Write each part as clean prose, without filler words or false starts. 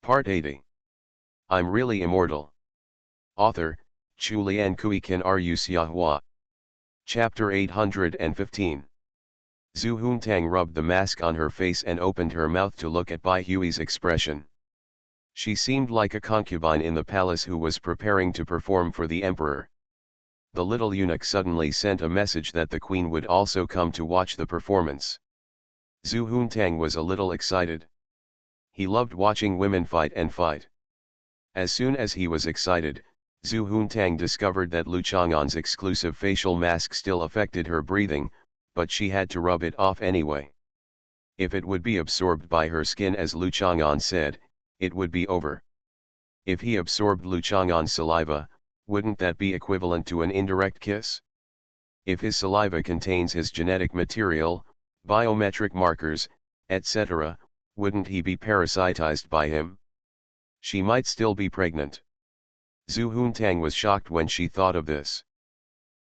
Part 80. I'm Really Immortal. Author, Chulian Kuikan Ru Siahua. Chapter 815. Zhu Huntang rubbed the mask on her face and opened her mouth to look at Bai Hui's expression. She seemed like a concubine in the palace who was preparing to perform for the emperor. The little eunuch suddenly sent a message that the queen would also come to watch the performance. Zhu Huntang was a little excited. He loved watching women fight and fight. As soon as he was excited, Zhu Huntang discovered that Lu Chang'an's exclusive facial mask still affected her breathing, but she had to rub it off anyway. If it would be absorbed by her skin as Lu Chang'an said, it would be over. If he absorbed Lu Chang'an's saliva, wouldn't that be equivalent to an indirect kiss? If his saliva contains his genetic material, biometric markers, etc., wouldn't he be parasitized by him? She might still be pregnant. Zhu Huntang was shocked when she thought of this.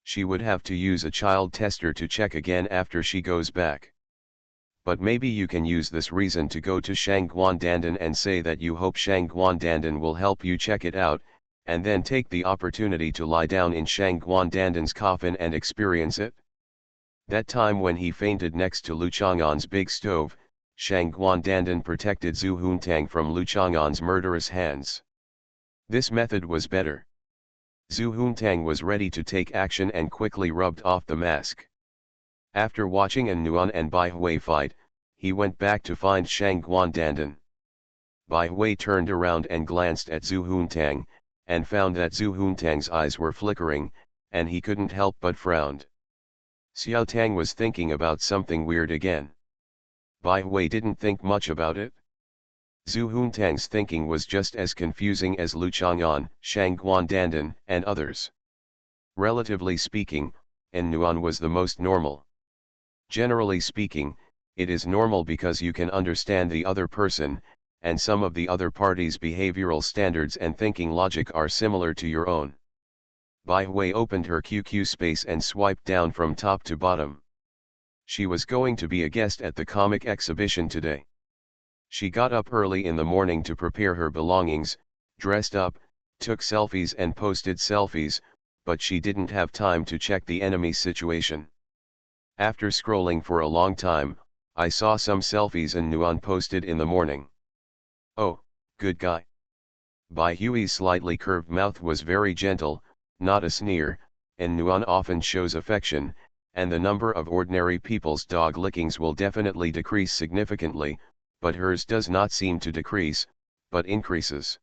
She would have to use a child tester to check again after she goes back. But maybe you can use this reason to go to Shangguan Dandan and say that you hope Shangguan Dandan will help you check it out, and then take the opportunity to lie down in Shangguan Dandan's coffin and experience it. That time when he fainted next to Lu Chang'an's big stove, Shangguan Dandan protected Zhu Huntang from Lu Chang'an's murderous hands. This method was better. Zhu Huntang was ready to take action and quickly rubbed off the mask. After watching An Nuan and Bai Hui fight, he went back to find Shangguan Dandan. Bai Hui turned around and glanced at Zhu Huntang, and found that Zhu Huntang's eyes were flickering, and he couldn't help but frowned. Xiao Tang was thinking about something weird again. Bai Hui didn't think much about it. Zhu Huntang's thinking was just as confusing as Lu Chang'an, Shangguan Dandan, and others. Relatively speaking, An Nuan was the most normal. Generally speaking, it is normal because you can understand the other person, and some of the other party's behavioral standards and thinking logic are similar to your own. Bai Hui opened her QQ space and swiped down from top to bottom. She was going to be a guest at the comic exhibition today. She got up early in the morning to prepare her belongings, dressed up, took selfies and posted selfies, but she didn't have time to check the enemy situation. After scrolling for a long time, I saw some selfies An Nuan posted in the morning. Oh, good guy. Bai Hui's slightly curved mouth was very gentle, not a sneer. An Nuan often shows affection, and the number of ordinary people's dog lickings will definitely decrease significantly, but hers does not seem to decrease, but increases.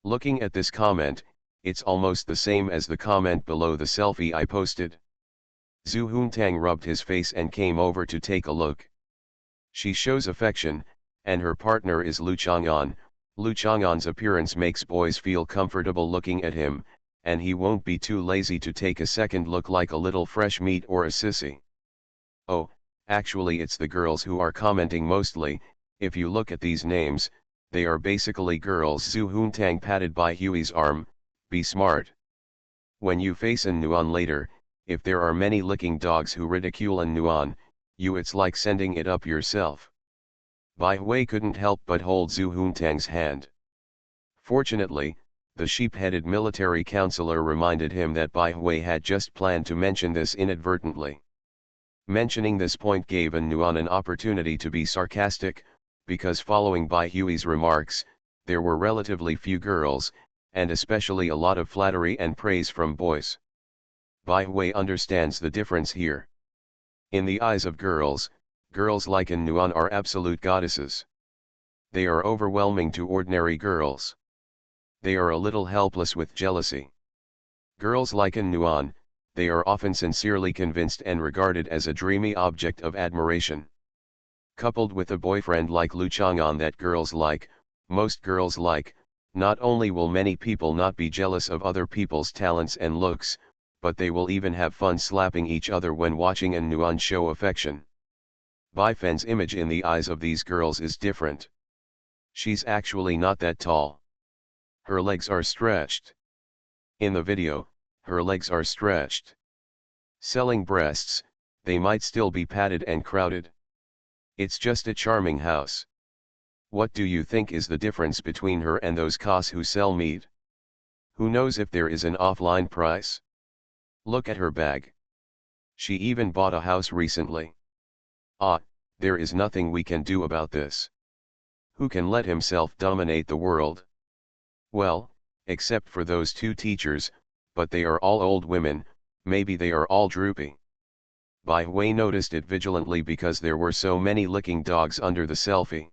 Looking at this comment, it's almost the same as the comment below the selfie I posted. Zhu Huntang rubbed his face and came over to take a look. She shows affection, and her partner is Lu Chang'an. Lu Chang'an's appearance makes boys feel comfortable looking at him, and he won't be too lazy to take a second look like a little fresh meat or a sissy. Oh, actually it's the girls who are commenting mostly. If you look at these names, they are basically girls. Zhu Huntang patted Bai Hui's arm. Be smart. When you face An Nuan later, if there are many licking dogs who ridicule An Nuan, it's like sending it up yourself. Bai Hui couldn't help but hold Zhu Huntang's hand. Fortunately, the sheep-headed military counselor reminded him that Bai Hui had just planned to mention this inadvertently. Mentioning this point gave An Nuan an opportunity to be sarcastic, because following Bai Hui's remarks, there were relatively few girls, and especially a lot of flattery and praise from boys. Bai Hui understands the difference here. In the eyes of girls, girls like An Nuan are absolute goddesses. They are overwhelming to ordinary girls. They are a little helpless with jealousy. Girls like An Nuan, they are often sincerely convinced and regarded as a dreamy object of admiration. Coupled with a boyfriend like Lu Chang'an that girls like, most girls like, not only will many people not be jealous of other people's talents and looks, but they will even have fun slapping each other when watching An Nuan show affection. Bai Fen's image in the eyes of these girls is different. She's actually not that tall. Her legs are stretched. In the video, her legs are stretched. Selling breasts, they might still be padded and crowded. It's just a charming house. What do you think is the difference between her and those cos who sell meat? Who knows if there is an offline price? Look at her bag. She even bought a house recently. Ah, there is nothing we can do about this. Who can let himself dominate the world? Well, except for those two teachers, but they are all old women, maybe they are all droopy. Bai Hui noticed it vigilantly because there were so many licking dogs under the selfie.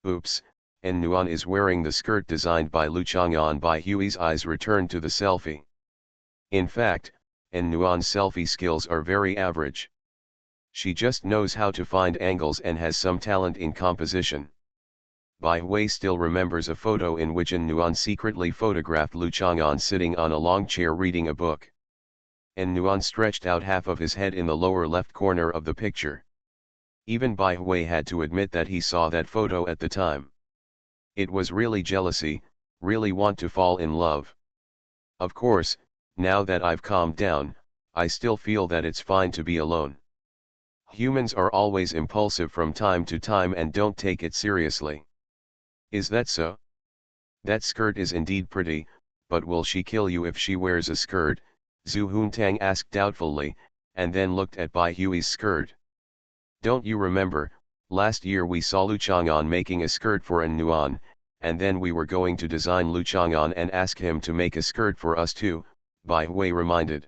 Oops, and Nuan is wearing the skirt designed by Lu Chang'an. Bai Hui's eyes returned to the selfie. In fact, and Nuan's selfie skills are very average. She just knows how to find angles and has some talent in composition. Bai Hui still remembers a photo in which En Nuan secretly photographed Lu Chang'an sitting on a long chair reading a book. En Nuan stretched out half of his head in the lower left corner of the picture. Even Bai Hui had to admit that he saw that photo at the time. It was really jealousy, really want to fall in love. Of course, now that I've calmed down, I still feel that it's fine to be alone. Humans are always impulsive from time to time and don't take it seriously. Is that so? That skirt is indeed pretty, but will she kill you if she wears a skirt? Zhu Huntang asked doubtfully, and then looked at Bai Hui's skirt. Don't you remember, last year we saw Lu Chang'an making a skirt for En Nuan, and then we were going to design Lu Chang'an and ask him to make a skirt for us too, Bai Hui reminded.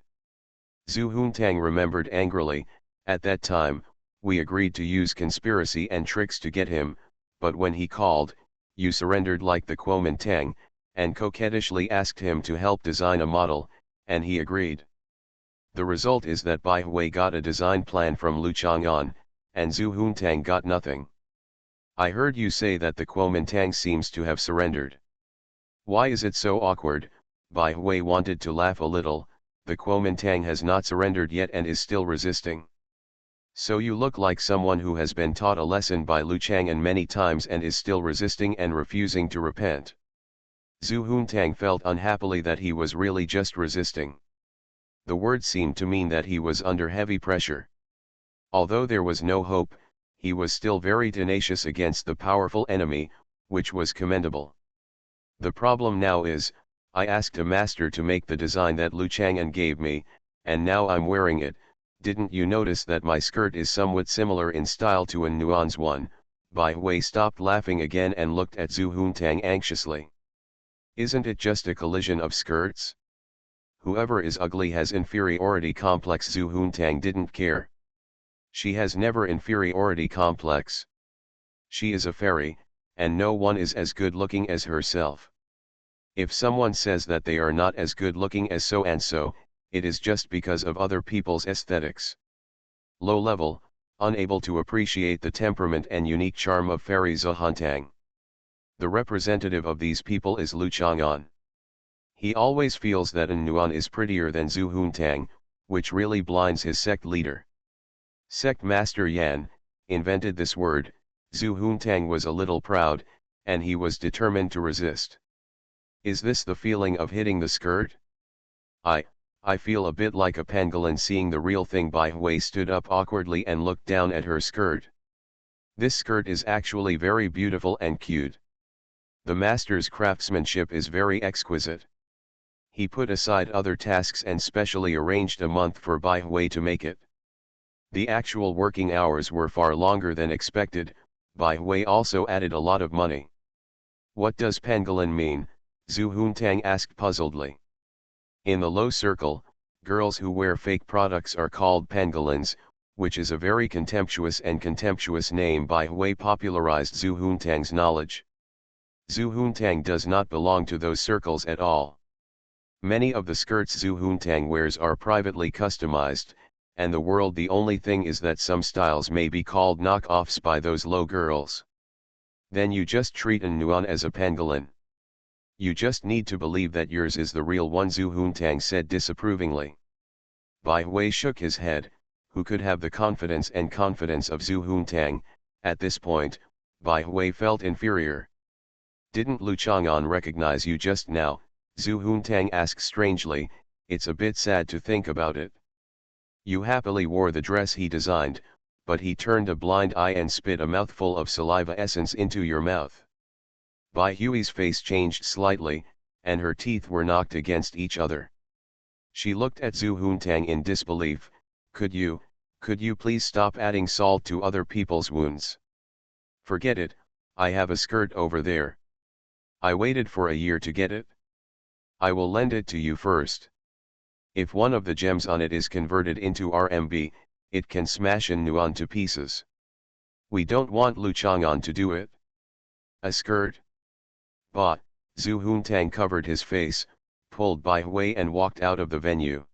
Zhu Huntang remembered angrily, at that time, we agreed to use conspiracy and tricks to get him, but when he called, you surrendered like the Kuomintang, and coquettishly asked him to help design a model, and he agreed. The result is that Bai Hui got a design plan from Lu Chang'an, and Zhu Huntang got nothing. I heard you say that the Kuomintang seems to have surrendered. Why is it so awkward? Bai Hui wanted to laugh a little. The Kuomintang has not surrendered yet and is still resisting. So you look like someone who has been taught a lesson by Lu Chang'an many times and is still resisting and refusing to repent. Zhu Huntang felt unhappily that he was really just resisting. The word seemed to mean that he was under heavy pressure. Although there was no hope, he was still very tenacious against the powerful enemy, which was commendable. The problem now is, I asked a master to make the design that Lu Chang'an gave me, and now I'm wearing it. Didn't you notice that my skirt is somewhat similar in style to En Nuan's one? Bai Hui stopped laughing again and looked at Zhu Huntang anxiously. Isn't it just a collision of skirts? Whoever is ugly has inferiority complex. Zhu Huntang didn't care. She has never inferiority complex. She is a fairy, and no one is as good looking as herself. If someone says that they are not as good looking as so and so, it is just because of other people's aesthetics. Low level, unable to appreciate the temperament and unique charm of fairy Zhu Huntang. The representative of these people is Lu Chang'an. He always feels that En Nuan is prettier than Zhu Huntang, which really blinds his sect leader. Sect Master Yan invented this word. Zhu Huntang was a little proud, and he was determined to resist. Is this the feeling of hitting the skirt? I feel a bit like a pangolin seeing the real thing. Bai Hui stood up awkwardly and looked down at her skirt. This skirt is actually very beautiful and cute. The master's craftsmanship is very exquisite. He put aside other tasks and specially arranged a month for Bai Hui to make it. The actual working hours were far longer than expected. Bai Hui also added a lot of money. What does pangolin mean? Zhu Huntang asked puzzledly. In the low circle, girls who wear fake products are called pangolins, which is a very contemptuous name. Bai Hui popularized Zhu Huntang's knowledge. Zhu Huntang does not belong to those circles at all. Many of the skirts Zhu Huntang wears are privately customized, and the only thing is that some styles may be called knockoffs by those low girls. Then you just treat En Nuan as a pangolin. You just need to believe that yours is the real one, Zhu Huntang said disapprovingly. Bai Hui shook his head. Who could have the confidence of Zhu Huntang? At this point, Bai Hui felt inferior. Didn't Lu Chang'an recognize you just now? Zhu Huntang asked strangely. It's a bit sad to think about it. You happily wore the dress he designed, but he turned a blind eye and spit a mouthful of saliva essence into your mouth. Bai Hui's face changed slightly, and her teeth were knocked against each other. She looked at Zhu Huntang in disbelief. Could you please stop adding salt to other people's wounds? Forget it, I have a skirt over there. I waited for a year to get it. I will lend it to you first. If one of the gems on it is converted into RMB, it can smash in Nuan to pieces. We don't want Lu Chang'an to do it. A skirt? Bah! Zhu Huntang covered his face, pulled Bai Hui and walked out of the venue.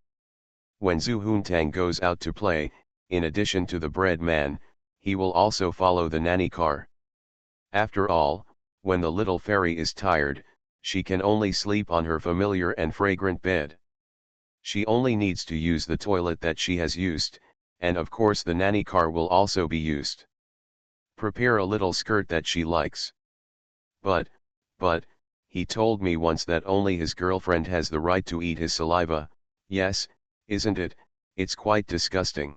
When Zhu Huntang goes out to play, in addition to the bread man, he will also follow the nanny car. After all, when the little fairy is tired, she can only sleep on her familiar and fragrant bed. She only needs to use the toilet that she has used, and of course the nanny car will also be used. Prepare a little skirt that she likes. But, he told me once that only his girlfriend has the right to eat his saliva. Yes, isn't it? It's quite disgusting.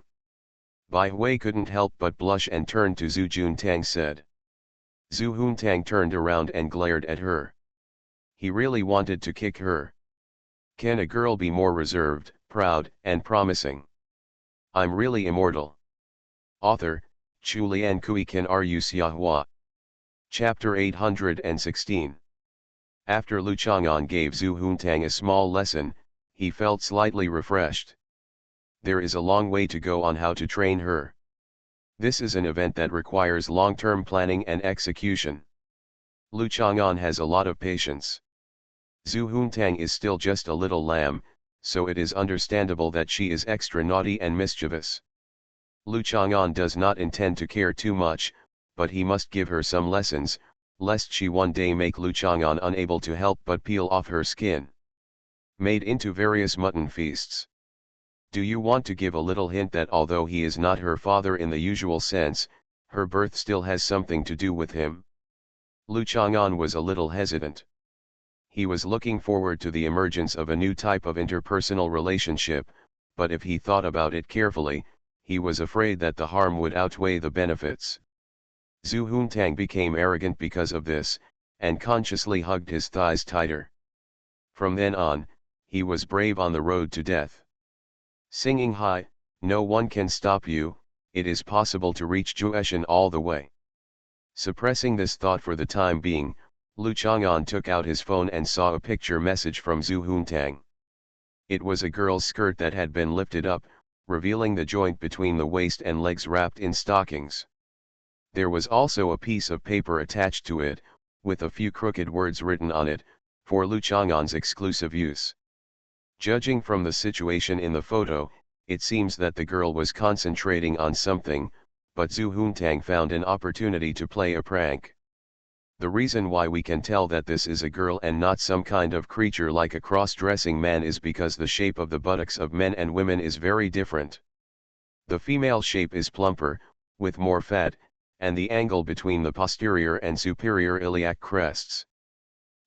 Bai Hui couldn't help but blush and turned to Zhu Juntang said. Zhu Huntang turned around and glared at her. He really wanted to kick her. Can a girl be more reserved, proud, and promising? I'm really immortal. Author, Chu Lian Kui Kan Ru Xiahua. Chapter 816. After Lu Chang'an gave Zhu Huntang a small lesson, he felt slightly refreshed. There is a long way to go on how to train her. This is an event that requires long-term planning and execution. Lu Chang'an has a lot of patience. Zhu Huntang is still just a little lamb, so it is understandable that she is extra naughty and mischievous. Lu Chang'an does not intend to care too much, but he must give her some lessons, lest she one day make Lu Chang'an unable to help but peel off her skin. Made into various mutton feasts. Do you want to give a little hint that although he is not her father in the usual sense, her birth still has something to do with him? Lu Chang'an was a little hesitant. He was looking forward to the emergence of a new type of interpersonal relationship, but if he thought about it carefully, he was afraid that the harm would outweigh the benefits. Zhu Huntang became arrogant because of this, and consciously hugged his thighs tighter. From then on, he was brave on the road to death. Singing high, no one can stop you, it is possible to reach Jueshan all the way. Suppressing this thought for the time being, Lu Chang'an took out his phone and saw a picture message from Zhu Huntang. It was a girl's skirt that had been lifted up, revealing the joint between the waist and legs wrapped in stockings. There was also a piece of paper attached to it, with a few crooked words written on it, for Lu Chang'an's exclusive use. Judging from the situation in the photo, it seems that the girl was concentrating on something, but Zhu Huntang found an opportunity to play a prank. The reason why we can tell that this is a girl and not some kind of creature like a cross-dressing man is because the shape of the buttocks of men and women is very different. The female shape is plumper, with more fat, and the angle between the posterior and superior iliac crests.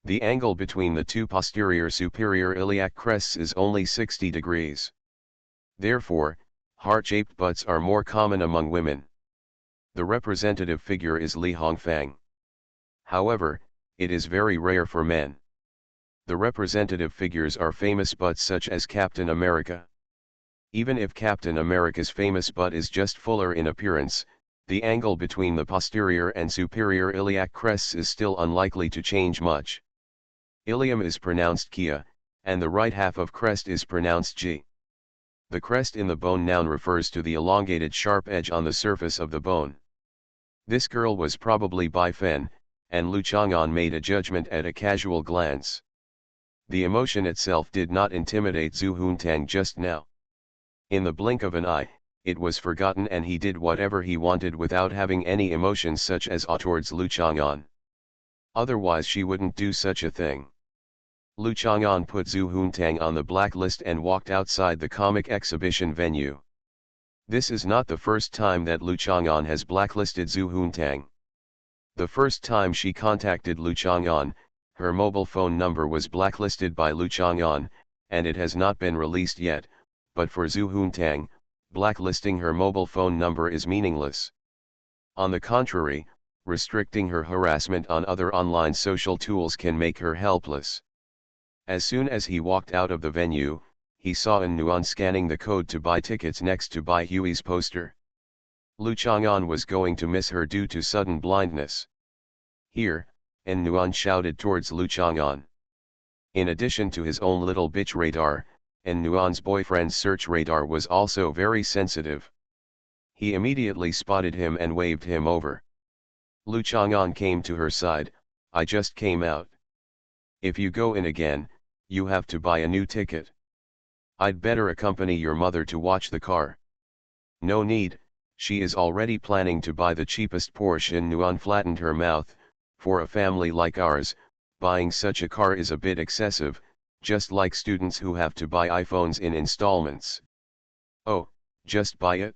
The angle between the two posterior superior iliac crests is only 60 degrees. Therefore, heart-shaped butts are more common among women. The representative figure is Li Hongfang. However, it is very rare for men. The representative figures are famous butts such as Captain America. Even if Captain America's famous butt is just fuller in appearance, the angle between the posterior and superior iliac crests is still unlikely to change much. Ilium is pronounced Kia, and the right half of crest is pronounced G. The crest in the bone noun refers to the elongated sharp edge on the surface of the bone. This girl was probably Bai Fen, and Lu Chang'an made a judgment at a casual glance. The emotion itself did not intimidate Zhu Huntang just now. In the blink of an eye, it was forgotten and he did whatever he wanted without having any emotions such as awe towards Lu Chang'an. Otherwise she wouldn't do such a thing. Lu Chang'an put Zhu Huntang on the blacklist and walked outside the comic exhibition venue. This is not the first time that Lu Chang'an has blacklisted Zhu Huntang. The first time she contacted Lu Chang'an, her mobile phone number was blacklisted by Lu Chang'an, and it has not been released yet, but for Zhu Huntang, Blacklisting her mobile phone number is meaningless. On the contrary, restricting her harassment on other online social tools can make her helpless. As soon as he walked out of the venue, he saw An Nuan scanning the code to buy tickets next to Bai Hui's poster. Lu Chang'an was going to miss her due to sudden blindness. Here, An Nuan shouted towards Lu Chang'an. In addition to his own little bitch radar, An Nuan's boyfriend's search radar was also very sensitive. He immediately spotted him and waved him over. Lu Chang'an came to her side. I just came out. If you go in again, you have to buy a new ticket. I'd better accompany your mother to watch the car. No need, she is already planning to buy the cheapest Porsche. An Nuan flattened her mouth. For a family like ours, buying such a car is a bit excessive, just like students who have to buy iPhones in installments. Oh, just buy it?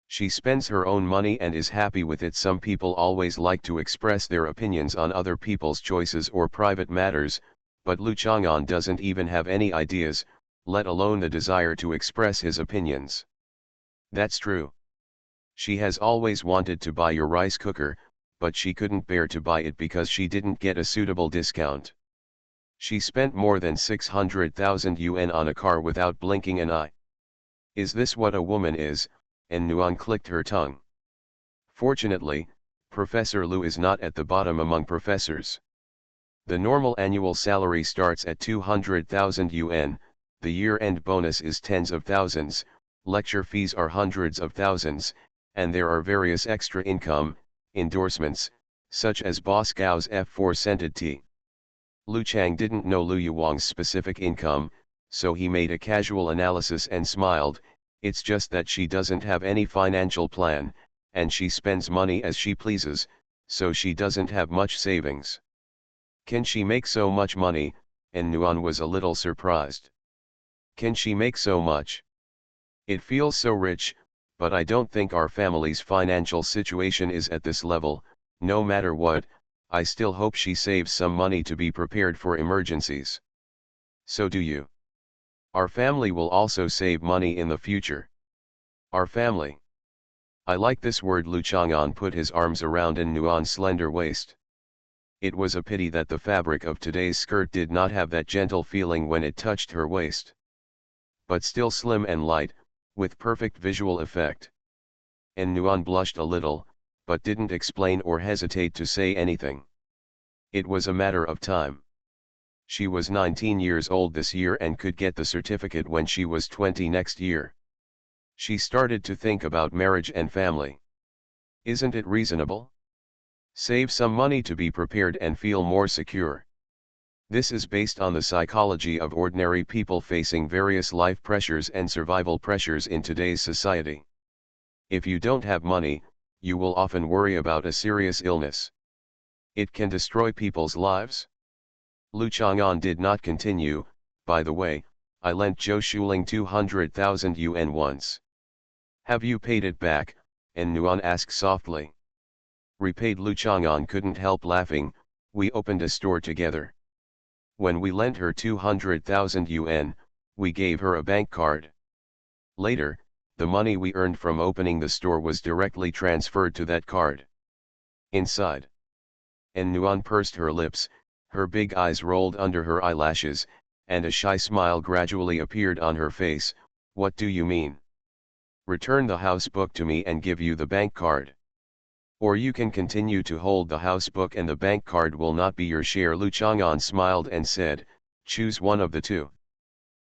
She spends her own money and is happy with it. Some people always like to express their opinions on other people's choices or private matters, but Lu Chang'an doesn't even have any ideas, let alone the desire to express his opinions. That's true. She has always wanted to buy your rice cooker, but she couldn't bear to buy it because she didn't get a suitable discount. She spent more than 600,000 yuan on a car without blinking an eye. Is this what a woman is? And Nuan clicked her tongue. Fortunately, Professor Lu is not at the bottom among professors. The normal annual salary starts at 200,000 yuan, the year-end bonus is tens of thousands, lecture fees are hundreds of thousands, and there are various extra income, endorsements, such as Boss Gao's F4 scented tea. Lu Chang didn't know Lu Yuang's specific income, so he made a casual analysis and smiled. It's just that she doesn't have any financial plan, and she spends money as she pleases, so she doesn't have much savings. Can she make so much money? And Nuan was a little surprised. Can she make so much? It feels so rich, but I don't think our family's financial situation is at this level. No matter what, I still hope she saves some money to be prepared for emergencies. So do you. Our family will also save money in the future. Our family. I like this word. Lu Chang'an put his arms around An Nuan's slender waist. It was a pity that the fabric of today's skirt did not have that gentle feeling when it touched her waist. But still slim and light, with perfect visual effect. An Nuan blushed a little, but didn't explain or hesitate to say anything. It was a matter of time. She was 19 years old this year and could get the certificate when she was 20 next year. She started to think about marriage and family. Isn't it reasonable? Save some money to be prepared and feel more secure. This is based on the psychology of ordinary people facing various life pressures and survival pressures in today's society. If you don't have money, you will often worry about a serious illness. It can destroy people's lives. Lu Chang'an did not continue. By the way, I lent Zhou Shuling 200,000 yuan once. Have you paid it back? And Nuan asked softly. Repaid. Lu Chang'an couldn't help laughing. We opened a store together. When we lent her 200,000 yuan, we gave her a bank card. Later, the money we earned from opening the store was directly transferred to that card. Inside. And Nuan pursed her lips. Her big eyes rolled under her eyelashes, and a shy smile gradually appeared on her face. What do you mean? Return the house book to me and give you the bank card. Or you can continue to hold the house book and the bank card will not be your share. Lu Chang'an smiled and said, choose one of the two.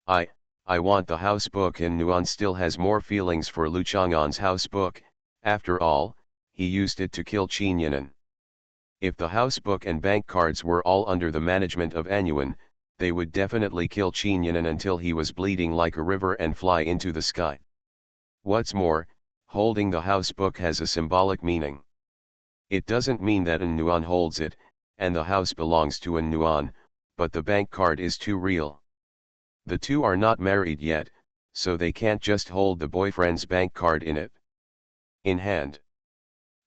I want the house book. And Nuan still has more feelings for Lu Chang'an's house book. After all, he used it to kill Qin Yinan. If the house book and bank cards were all under the management of An Yuan, they would definitely kill Qin Yinan until he was bleeding like a river and fly into the sky. What's more, holding the house book has a symbolic meaning. It doesn't mean that An Nuan holds it, and the house belongs to An Nuan, but the bank card is too real. The two are not married yet, so they can't just hold the boyfriend's bank card in hand.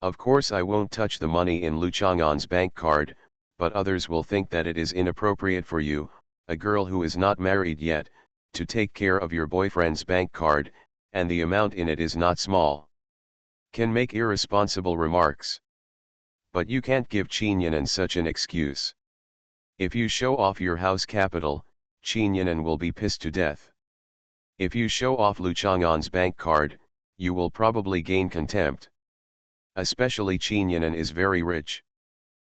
Of course I won't touch the money in Lu Chang'an's bank card, but others will think that it is inappropriate for you, a girl who is not married yet, to take care of your boyfriend's bank card, and the amount in it is not small. Can make irresponsible remarks. But you can't give Chinyanan such an excuse. If you show off your house capital, Chinyanan will be pissed to death. If you show off Lu Chang'an's bank card, you will probably gain contempt. Especially Chinyanan is very rich.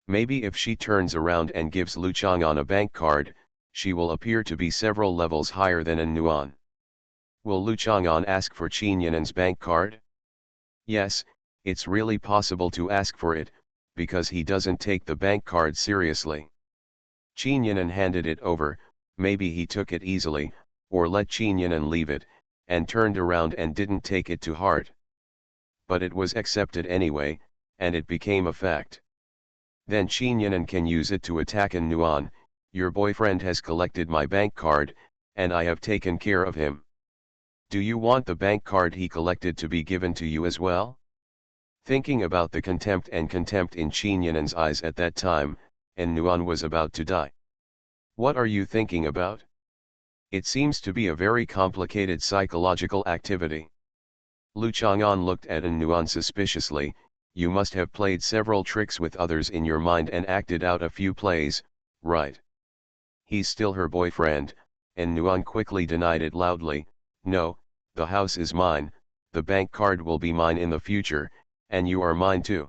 Maybe if she turns around and gives Lu Chang'an a bank card, she will appear to be several levels higher than An Nuan. Will Lu Chang'an ask for Chinyanan's bank card? Yes, it's really possible to ask for it, because he doesn't take the bank card seriously. Chinyanan handed it over, maybe he took it easily, or let Chinyanan leave it, and turned around and didn't take it to heart. But it was accepted anyway, and it became a fact. Then Chinyanan can use it to attack An Nuan. Your boyfriend has collected my bank card, and I have taken care of him. Do you want the bank card he collected to be given to you as well? Thinking about the contempt in Chinyanan's eyes at that time, An Nuan was about to die. What are you thinking about? It seems to be a very complicated psychological activity. Lu Chang'an looked at An Nuan suspiciously. You must have played several tricks with others in your mind and acted out a few plays, right? He's still her boyfriend, and Nuan quickly denied it loudly. No, the house is mine, the bank card will be mine in the future, and you are mine too.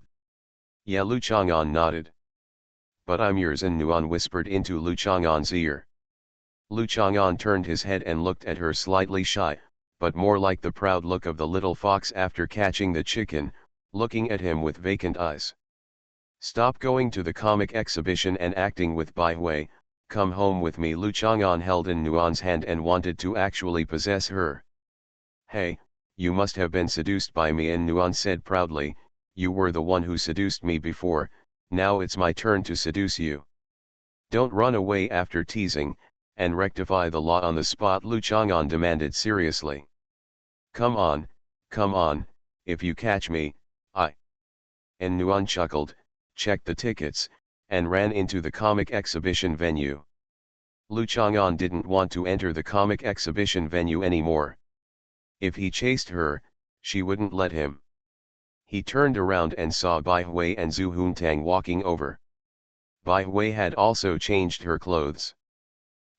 Yeah, Lu Chang'an nodded. But I'm yours, and Nuan whispered into Lu Chang'an's ear. Lu Chang'an turned his head and looked at her slightly shy, but more like the proud look of the little fox after catching the chicken, looking at him with vacant eyes. Stop going to the comic exhibition and acting with Bai Hui, come home with me. Lu Chang'an held An Nuan's hand and wanted to actually possess her. Hey, you must have been seduced by me, An Nuan said proudly. You were the one who seduced me before, now it's my turn to seduce you. Don't run away after teasing, and rectify the law on the spot, Lu Chang'an demanded seriously. Come on, if you catch me, An Nuan chuckled, checked the tickets, and ran into the comic exhibition venue. Lu Chang'an didn't want to enter the comic exhibition venue anymore. If he chased her, she wouldn't let him. He turned around and saw Bai Hui and Zhu Huntang walking over. Bai Hui had also changed her clothes.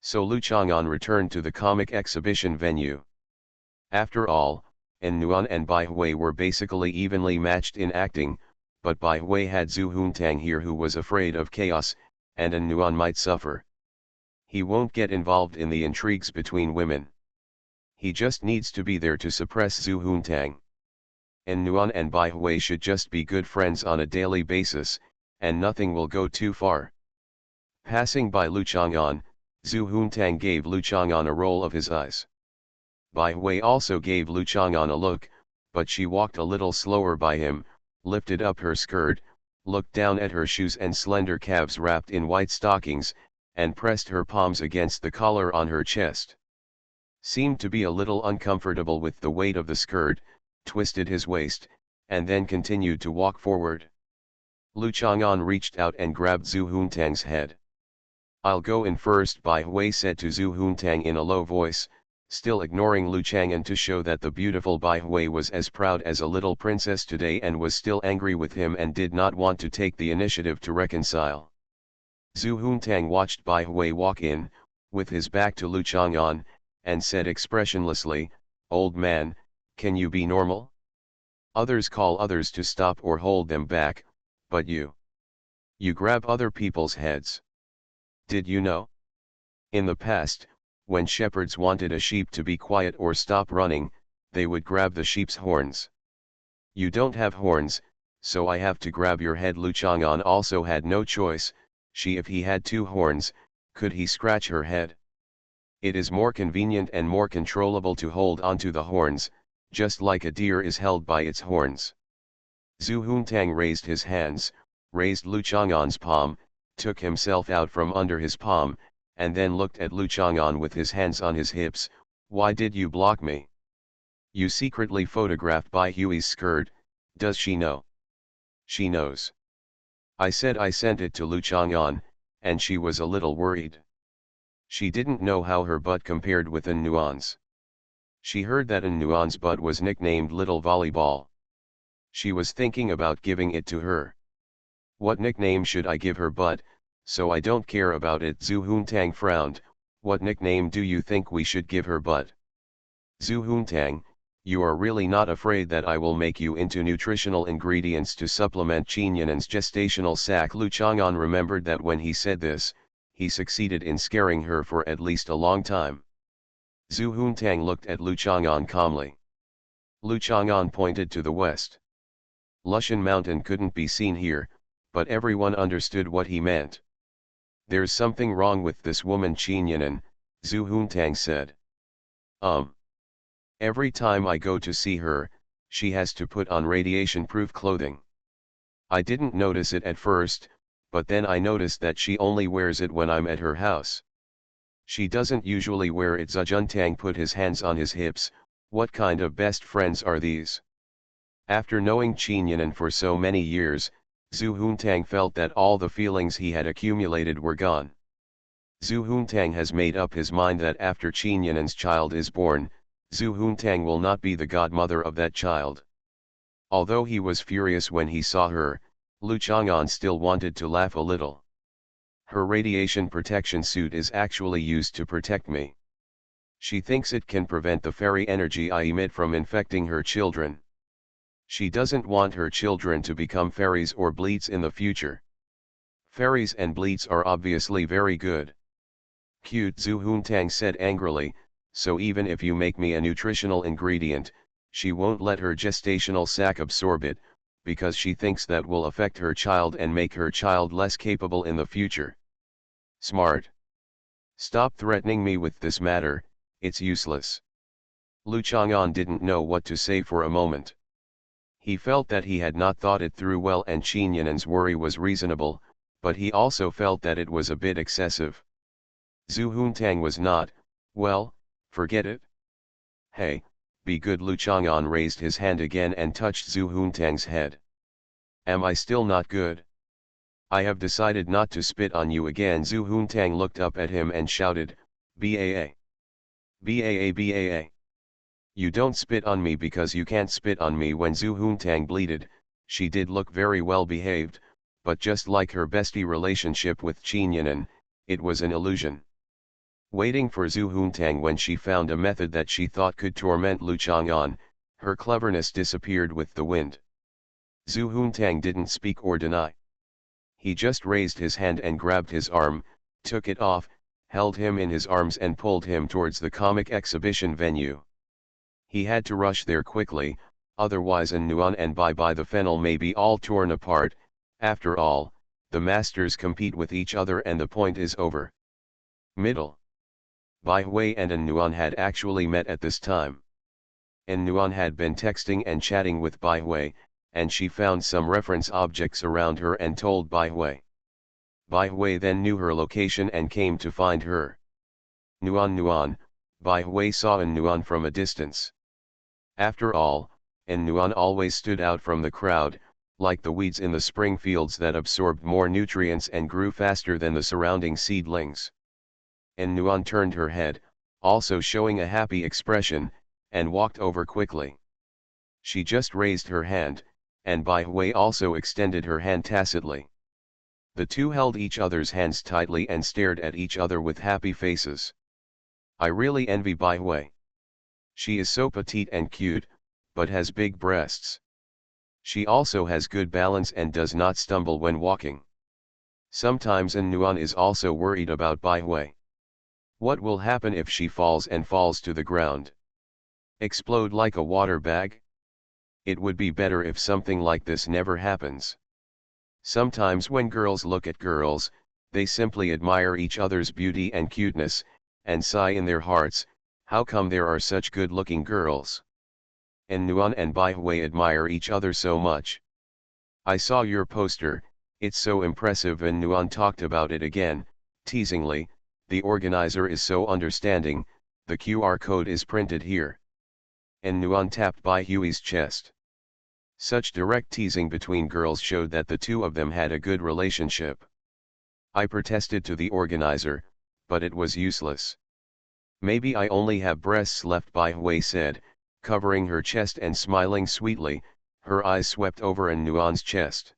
So Lu Chang'an returned to the comic exhibition venue. After all, An Nuan and Bai Hui were basically evenly matched in acting, but Bai Hui had Zhu Huntang here who was afraid of chaos, and An Nuan might suffer. He won't get involved in the intrigues between women. He just needs to be there to suppress Zhu Huntang. An Nuan and Bai Hui should just be good friends on a daily basis, and nothing will go too far. Passing by Lu Chang'an, Zhu Huntang gave Lu Chang'an a roll of his eyes. Bai Hui also gave Lu Chang'an a look, but she walked a little slower by him, lifted up her skirt, looked down at her shoes and slender calves wrapped in white stockings, and pressed her palms against the collar on her chest. Seemed to be a little uncomfortable with the weight of the skirt, twisted his waist, and then continued to walk forward. Lu Chang'an reached out and grabbed Zhu Huntang's head. I'll go in first, Bai Hui said to Zhu Huntang in a low voice, still ignoring Lu Chang'an to show that the beautiful Bai Hui was as proud as a little princess today and was still angry with him and did not want to take the initiative to reconcile. Zhu Huntang watched Bai Hui walk in, with his back to Lu Chang'an, and said expressionlessly, "Old man, can you be normal? Others call others to stop or hold them back, but you grab other people's heads. Did you know? In the past, when shepherds wanted a sheep to be quiet or stop running, they would grab the sheep's horns. You don't have horns, so I have to grab your head." Lu Chang'an also had no choice. If he had 2 horns, could he scratch her head? It is more convenient and more controllable to hold onto the horns, just like a deer is held by its horns. Zhu Huntang raised his hands, raised Lu Chang'an's palm, took himself out from under his palm, and then looked at Lu Chang'an with his hands on his hips. Why did you block me? You secretly photographed Bai Hui's skirt, does she know? She knows. I said I sent it to Lu Chang'an, and she was a little worried. She didn't know how her butt compared with An Nuan's. She heard that An Nuan's butt was nicknamed Little Volleyball. She was thinking about giving it to her. What nickname should I give her? But, so I don't care about it. Zhu Huntang frowned. What nickname do you think we should give her? But Zhu Huntang, you are really not afraid that I will make you into nutritional ingredients to supplement Qin Yinan's gestational sac? Lu Chang'an remembered that when he said this, he succeeded in scaring her for at least a long time. Zhu Huntang looked at Lu Chang'an calmly. Lu Chang'an pointed to the west. Lushan Mountain couldn't be seen here, but everyone understood what he meant. There's something wrong with this woman Qin Yinan, Zhu Huntang said. Every time I go to see her, she has to put on radiation-proof clothing. I didn't notice it at first, but then I noticed that she only wears it when I'm at her house. She doesn't usually wear it. Zhuntang put his hands on his hips. What kind of best friends are these? After knowing Qin Yinan for so many years, Zhu Huntang felt that all the feelings he had accumulated were gone. Zhu Huntang has made up his mind that after Qin Yinan's child is born, Zhu Huntang will not be the godmother of that child. Although he was furious when he saw her, Lu Chang'an still wanted to laugh a little. Her radiation protection suit is actually used to protect me. She thinks it can prevent the fairy energy I emit from infecting her children. She doesn't want her children to become fairies or bleats in the future. Fairies and bleats are obviously very good. Cute, Zhu Huntang said angrily, so even if you make me a nutritional ingredient, she won't let her gestational sac absorb it, because she thinks that will affect her child and make her child less capable in the future. Smart. Stop threatening me with this matter, it's useless. Lu Chang'an didn't know what to say for a moment. He felt that he had not thought it through well, and Qin Yinan's worry was reasonable, but he also felt that it was a bit excessive. Zhu Huntang was not, well, forget it. Hey, be good. Lu Chang'an raised his hand again and touched Zhu Huntang's head. Am I still not good? I have decided not to spit on you again. Zhu Huntang looked up at him and shouted, Baa. Baa Baa. You don't spit on me because you can't spit on me. When Zhu Huntang bleated, she did look very well behaved, but just like her bestie relationship with Qin Yinan, it was an illusion. Waiting for Zhu Huntang, when she found a method that she thought could torment Lu Chang'an, her cleverness disappeared with the wind. Zhu Huntang didn't speak or deny. He just raised his hand and grabbed his arm, took it off, held him in his arms and pulled him towards the comic exhibition venue. He had to rush there quickly, otherwise An Nuan and Bai the Fennel may be all torn apart. After all, the masters compete with each other and the point is over. Middle. Bai Hui and An Nuan had actually met at this time. An Nuan had been texting and chatting with Bai Hui, and she found some reference objects around her and told Bai Hui. Bai Hui then knew her location and came to find her. Nuan, Bai Hui saw An Nuan from a distance. After all, An Nuan always stood out from the crowd, like the weeds in the spring fields that absorbed more nutrients and grew faster than the surrounding seedlings. An Nuan turned her head, also showing a happy expression, and walked over quickly. She just raised her hand, and Bai Hui also extended her hand tacitly. The two held each other's hands tightly and stared at each other with happy faces. I really envy Bai Hui. She is so petite and cute, but has big breasts. She also has good balance and does not stumble when walking. Sometimes An Nuan is also worried about Bai Hui. What will happen if she falls to the ground? Explode like a water bag? It would be better if something like this never happens. Sometimes when girls look at girls, they simply admire each other's beauty and cuteness, and sigh in their hearts, how come there are such good-looking girls? An Nuan and Bai Hui admire each other so much. I saw your poster, it's so impressive. An Nuan talked about it again, teasingly. The organizer is so understanding, the QR code is printed here. An Nuan tapped Bai Hui's chest. Such direct teasing between girls showed that the two of them had a good relationship. I protested to the organizer, but it was useless. Maybe I only have breasts left, Bai Hui said, covering her chest and smiling sweetly. Her eyes swept over Nuan's chest.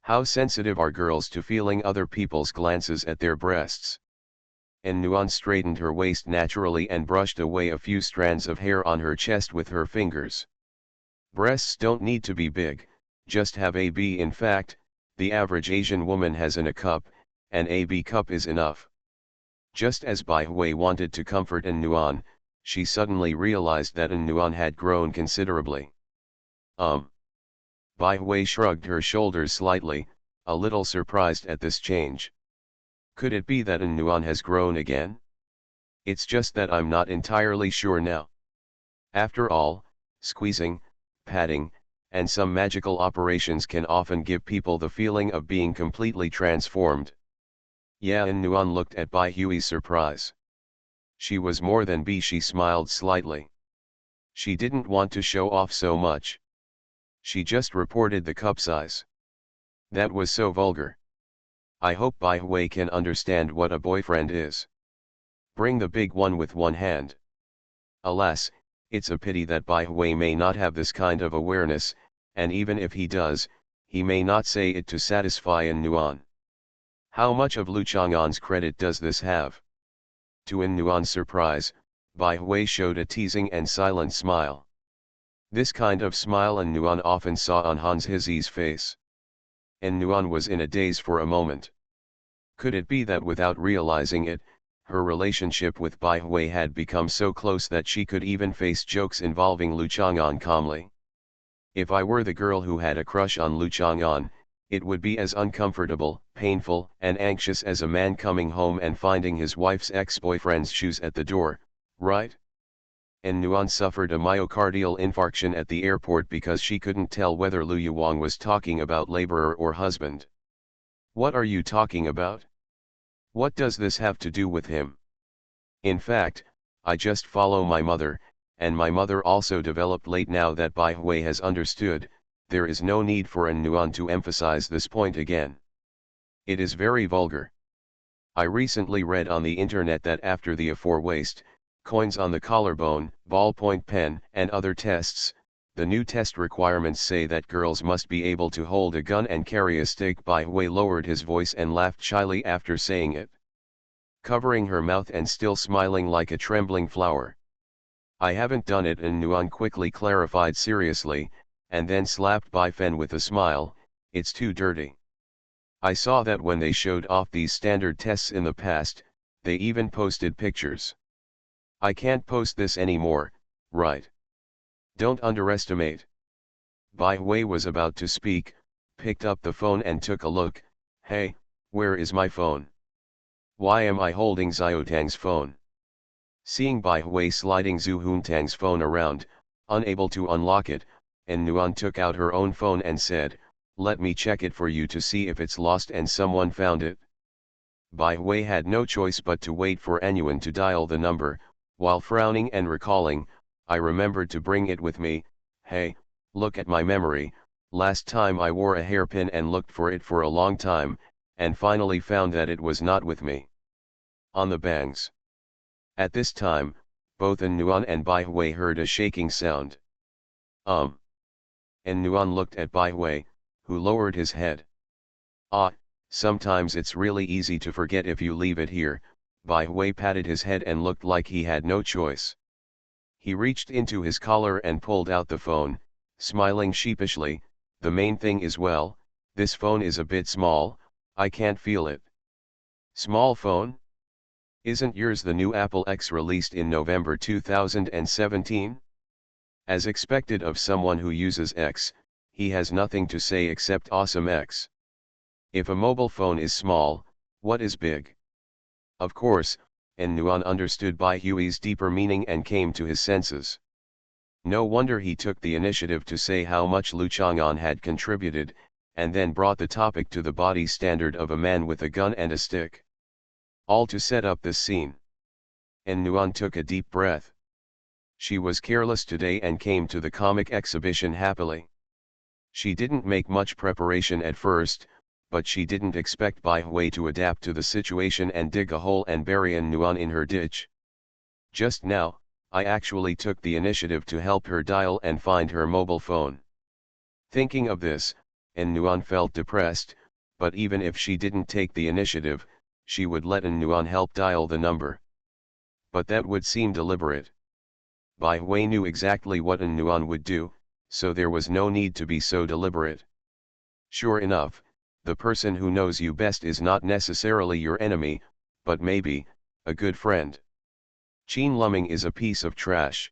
How sensitive are girls to feeling other people's glances at their breasts? Nuan straightened her waist naturally and brushed away a few strands of hair on her chest with her fingers. Breasts don't need to be big, just have a B. In fact, the average Asian woman has an A cup, and a B cup is enough. Just as Bai Hui wanted to comfort Nuan, she suddenly realized that Nuan had grown considerably. Bai Hui shrugged her shoulders slightly, a little surprised at this change. Could it be that Nuan has grown again? It's just that I'm not entirely sure now. After all, squeezing, patting, and some magical operations can often give people the feeling of being completely transformed. Yeah, Nuan looked at Bai Hui's surprise. She was more than B. She smiled slightly. She didn't want to show off so much. She just reported the cup size. That was so vulgar. I hope Bai Hui can understand what a boyfriend is. Bring the big one with one hand. Alas, it's a pity that Bai Hui may not have this kind of awareness, and even if he does, he may not say it to satisfy Nuan. How much of Lu Chang'an's credit does this have? To Nuan's surprise, Bai Hui showed a teasing and silent smile. This kind of smile Nuan often saw on Hans Hizi's face. Nuan was in a daze for a moment. Could it be that without realizing it, her relationship with Bai Hui had become so close that she could even face jokes involving Lu Chang'an calmly? If I were the girl who had a crush on Lu Chang'an, it would be as uncomfortable, painful, and anxious as a man coming home and finding his wife's ex-boyfriend's shoes at the door, right? Nuan suffered a myocardial infarction at the airport because she couldn't tell whether Lu Yuang was talking about laborer or husband. What are you talking about? What does this have to do with him? In fact, I just follow my mother, and my mother also developed late. Now that Bai Hui has understood, there is no need for Nuan to emphasize this point again. It is very vulgar. I recently read on the internet that after the A4 coins on the collarbone, ballpoint pen, and other tests, the new test requirements say that girls must be able to hold a gun and carry a stick. Bai Hui lowered his voice and laughed shyly after saying it, covering her mouth and still smiling like a trembling flower. I haven't done it, Nuan quickly clarified seriously, and then slapped Bai Fen with a smile. It's too dirty. I saw that when they showed off these standard tests in the past, they even posted pictures. I can't post this anymore, right? Don't underestimate. Bai Hui was about to speak, picked up the phone and took a look. Hey, where is my phone? Why am I holding Xiaotang's phone? Seeing Bai Hui sliding Zhu Huntang's phone around, unable to unlock it, Nuan took out her own phone and said, let me check it for you to see if it's lost and someone found it. Bai Hui had no choice but to wait for Nuan to dial the number, while frowning and recalling, I remembered to bring it with me. Hey, look at my memory, last time I wore a hairpin and looked for it for a long time, and finally found that it was not with me. On the bangs. At this time, both Nuan and Bai Hui heard a shaking sound. Nuan looked at Bai Hui, who lowered his head. Ah, sometimes it's really easy to forget if you leave it here. Bai Hui patted his head and looked like he had no choice. He reached into his collar and pulled out the phone, smiling sheepishly. The main thing is, well, this phone is a bit small, I can't feel it. Small phone? Isn't yours the new Apple X released in November 2017? As expected of someone who uses X, he has nothing to say except awesome X. If a mobile phone is small, what is big? Of course, Nuan understood Bai Hui's deeper meaning and came to his senses. No wonder he took the initiative to say how much Lu Chang'an had contributed, and then brought the topic to the body standard of a man with a gun and a stick. All to set up this scene. Nuan took a deep breath. She was careless today and came to the comic exhibition happily. She didn't make much preparation at first, but she didn't expect Bai Hui to adapt to the situation and dig a hole and bury Nuan in her ditch. Just now, I actually took the initiative to help her dial and find her mobile phone. Thinking of this, Nuan felt depressed, but even if she didn't take the initiative, she would let Nuan help dial the number. But that would seem deliberate. Bai Hui knew exactly what Nuan would do, so there was no need to be so deliberate. Sure enough, the person who knows you best is not necessarily your enemy, but maybe, a good friend. Qin Lumming is a piece of trash.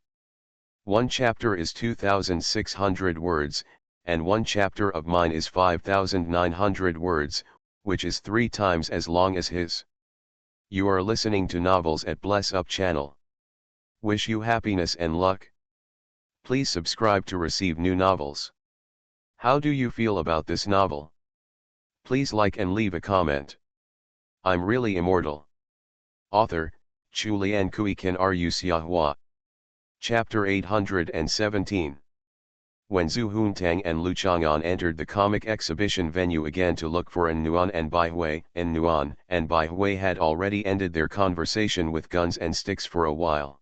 One chapter is 2,600 words, and one chapter of mine is 5,900 words, which is 3 times as long as his. You are listening to Novels at Bless Up channel. Wish you happiness and luck. Please subscribe to receive new novels. How do you feel about this novel? Please like and leave a comment. I'm really immortal. Author, Chulian Kui Kan Ru Xiahua. Chapter 817. When Zhu Huntang and Lu Chang'an entered the comic exhibition venue again to look for Nuan and Bai Hui, Nuan and Bai Hui had already ended their conversation with guns and sticks for a while.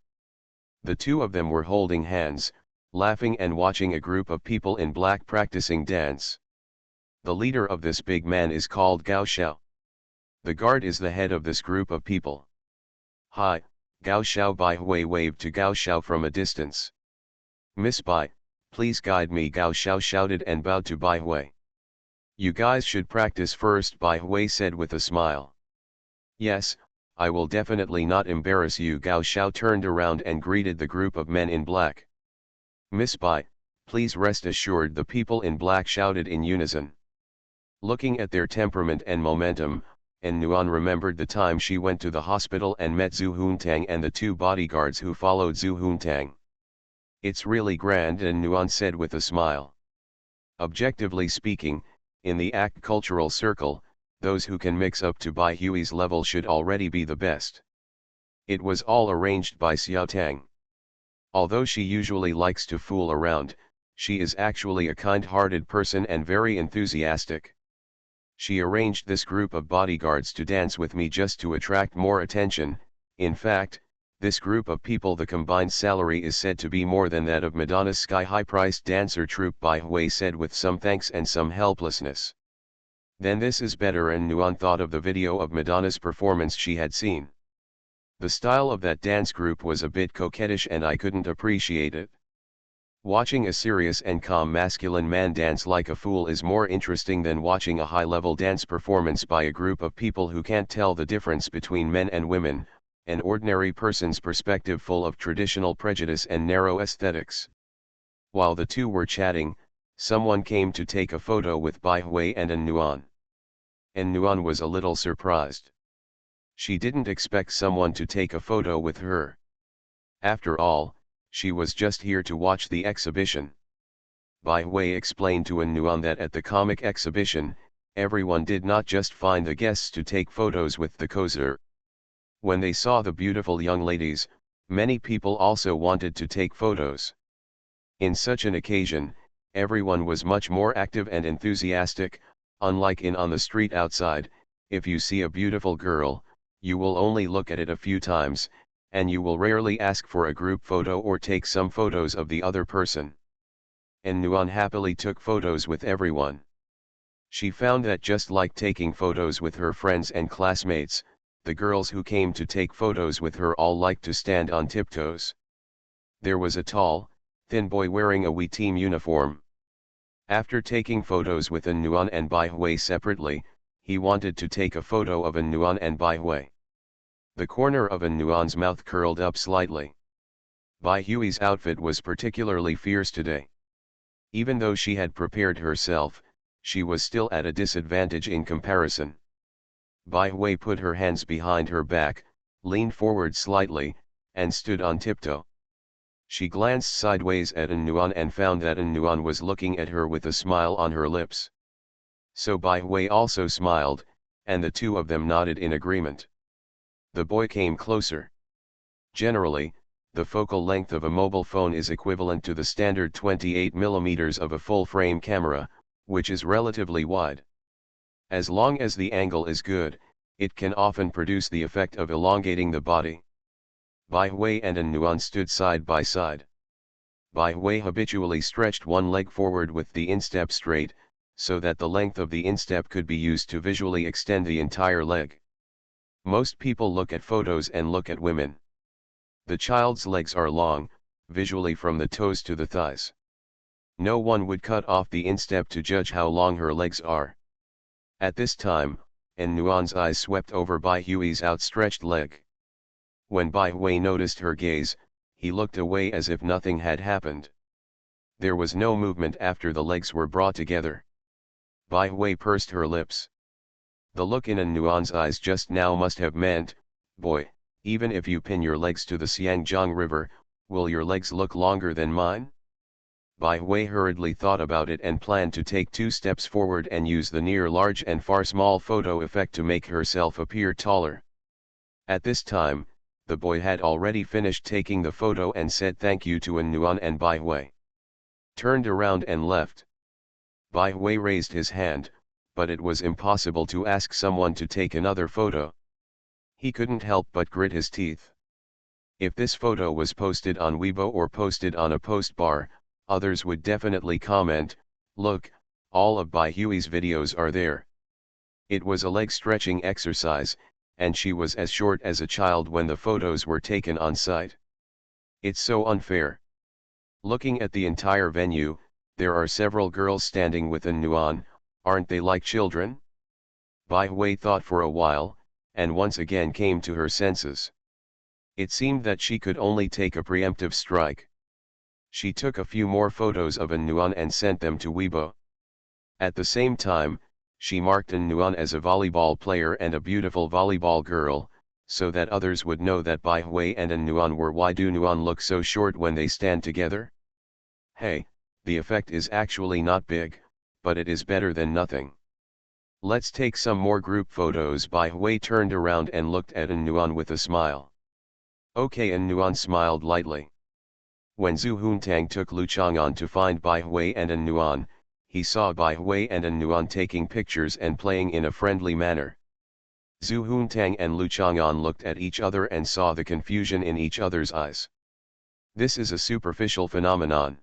The two of them were holding hands, laughing and watching a group of people in black practicing dance. The leader of this big man is called Gao Xiao. The guard is the head of this group of people. Hi, Gao Xiao. Bai Hui waved to Gao Xiao from a distance. Miss Bai, please guide me, Gao Xiao shouted and bowed to Bai Hui. You guys should practice first, Bai Hui said with a smile. Yes, I will definitely not embarrass you. Gao Xiao turned around and greeted the group of men in black. Miss Bai, please rest assured, the people in black shouted in unison. Looking at their temperament and momentum, Nuan remembered the time she went to the hospital and met Zhu Huntang and the 2 bodyguards who followed Zhu Huntang. It's really grand, Nuan said with a smile. Objectively speaking, in the ACT cultural circle, those who can mix up to Bai Hui's level should already be the best. It was all arranged by Xiao Tang. Although she usually likes to fool around, she is actually a kind-hearted person and very enthusiastic. She arranged this group of bodyguards to dance with me just to attract more attention. In fact, this group of people, the combined salary is said to be more than that of Madonna's sky-high-priced dancer troupe, Bai Hui said with some thanks and some helplessness. Then this is better, and Nuan thought of the video of Madonna's performance she had seen. The style of that dance group was a bit coquettish and I couldn't appreciate it. Watching a serious and calm masculine man dance like a fool is more interesting than watching a high-level dance performance by a group of people who can't tell the difference between men and women, an ordinary person's perspective full of traditional prejudice and narrow aesthetics. While the two were chatting, someone came to take a photo with Bai Hui and Nuan. Nuan was a little surprised. She didn't expect someone to take a photo with her. After all, she was just here to watch the exhibition. Bai Hui explained to Nuan that at the comic exhibition, everyone did not just find the guests to take photos with the coser. When they saw the beautiful young ladies, many people also wanted to take photos. In such an occasion, everyone was much more active and enthusiastic, unlike on the street outside. If you see a beautiful girl, you will only look at it a few times, and you will rarely ask for a group photo or take some photos of the other person. Nuan happily took photos with everyone. She found that just like taking photos with her friends and classmates, the girls who came to take photos with her all liked to stand on tiptoes. There was a tall, thin boy wearing a Wii team uniform. After taking photos with Nuan and Bai Hui separately, he wanted to take a photo of Nuan and Bai Hui. The corner of Nuan's mouth curled up slightly. Bai Hui's outfit was particularly fierce today. Even though she had prepared herself, she was still at a disadvantage in comparison. Bai Hui put her hands behind her back, leaned forward slightly, and stood on tiptoe. She glanced sideways at Nuan and found that Nuan was looking at her with a smile on her lips. So Bai Hui also smiled, and the two of them nodded in agreement. The boy came closer. Generally, the focal length of a mobile phone is equivalent to the standard 28 mm of a full-frame camera, which is relatively wide. As long as the angle is good, it can often produce the effect of elongating the body. Bai Hui and An Nuan stood side by side. Bai Hui habitually stretched one leg forward with the instep straight, so that the length of the instep could be used to visually extend the entire leg. Most people look at photos and look at women. The child's legs are long, visually from the toes to the thighs. No one would cut off the instep to judge how long her legs are. At this time, An Nuan's eyes swept over Bai Hui's outstretched leg. When Bai Hui noticed her gaze, he looked away as if nothing had happened. There was no movement after the legs were brought together. Bai Hui pursed her lips. The look in An Nuan's eyes just now must have meant, boy, even if you pin your legs to the Xiangjiang River, will your legs look longer than mine? Bai Hui hurriedly thought about it and planned to take 2 steps forward and use the near large and far small photo effect to make herself appear taller. At this time, the boy had already finished taking the photo and said thank you to An Nuan and Bai Hui. Turned around and left. Bai Hui raised his hand, but it was impossible to ask someone to take another photo. He couldn't help but grit his teeth. If this photo was posted on Weibo or posted on a post bar, others would definitely comment, look, all of Bai Hui's videos are there. It was a leg stretching exercise, and she was as short as a child when the photos were taken on site. It's so unfair. Looking at the entire venue, there are several girls standing with An Nuan, aren't they like children? Bai Hui thought for a while, and once again came to her senses. It seemed that she could only take a preemptive strike. She took a few more photos of An Nuan and sent them to Weibo. At the same time, she marked An Nuan as a volleyball player and a beautiful volleyball girl, so that others would know that Bai Hui and An Nuan were. Why do Nuan look so short when they stand together? Hey, the effect is actually not big, but it is better than nothing. Let's take some more group photos. Bai Hui turned around and looked at An Nuan with a smile. Okay, An Nuan smiled lightly. When Zhu Huntang took Lu Chang'an to find Bai Hui and An Nuan, he saw Bai Hui and An Nuan taking pictures and playing in a friendly manner. Zhu Huntang and Lu Chang'an looked at each other and saw the confusion in each other's eyes. This is a superficial phenomenon.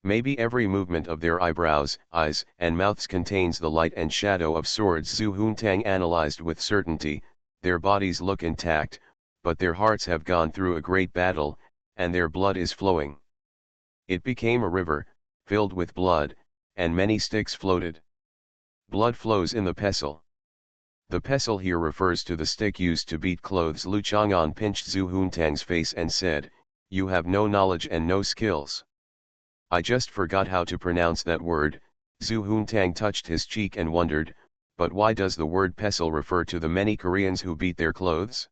Maybe every movement of their eyebrows, eyes, and mouths contains the light and shadow of swords. Zhu Huntang analyzed with certainty, their bodies look intact, but their hearts have gone through a great battle, and their blood is flowing. It became a river, filled with blood, and many sticks floated. Blood flows in the pestle. The pestle here refers to the stick used to beat clothes. Lu Chang'an pinched Zhu Huntang's face and said, you have no knowledge and no skills. I just forgot how to pronounce that word. Zhu Huntang touched his cheek and wondered, but why does the word pestle refer to the many Koreans who beat their clothes?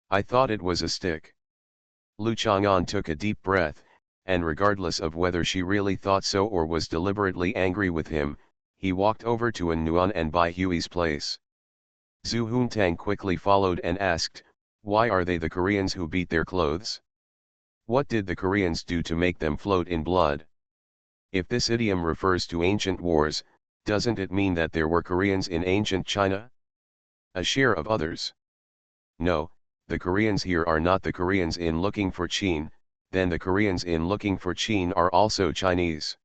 I thought it was a stick. Lu Chang'an took a deep breath, and regardless of whether she really thought so or was deliberately angry with him, he walked over to An Nuan and Bai Hui's place. Zhu Huntang quickly followed and asked, why are they the Koreans who beat their clothes? What did the Koreans do to make them float in blood? If this idiom refers to ancient wars, doesn't it mean that there were Koreans in ancient China? A share of others? No, the Koreans here are not the Koreans in Looking for Chin, then the Koreans in Looking for Chin are also Chinese.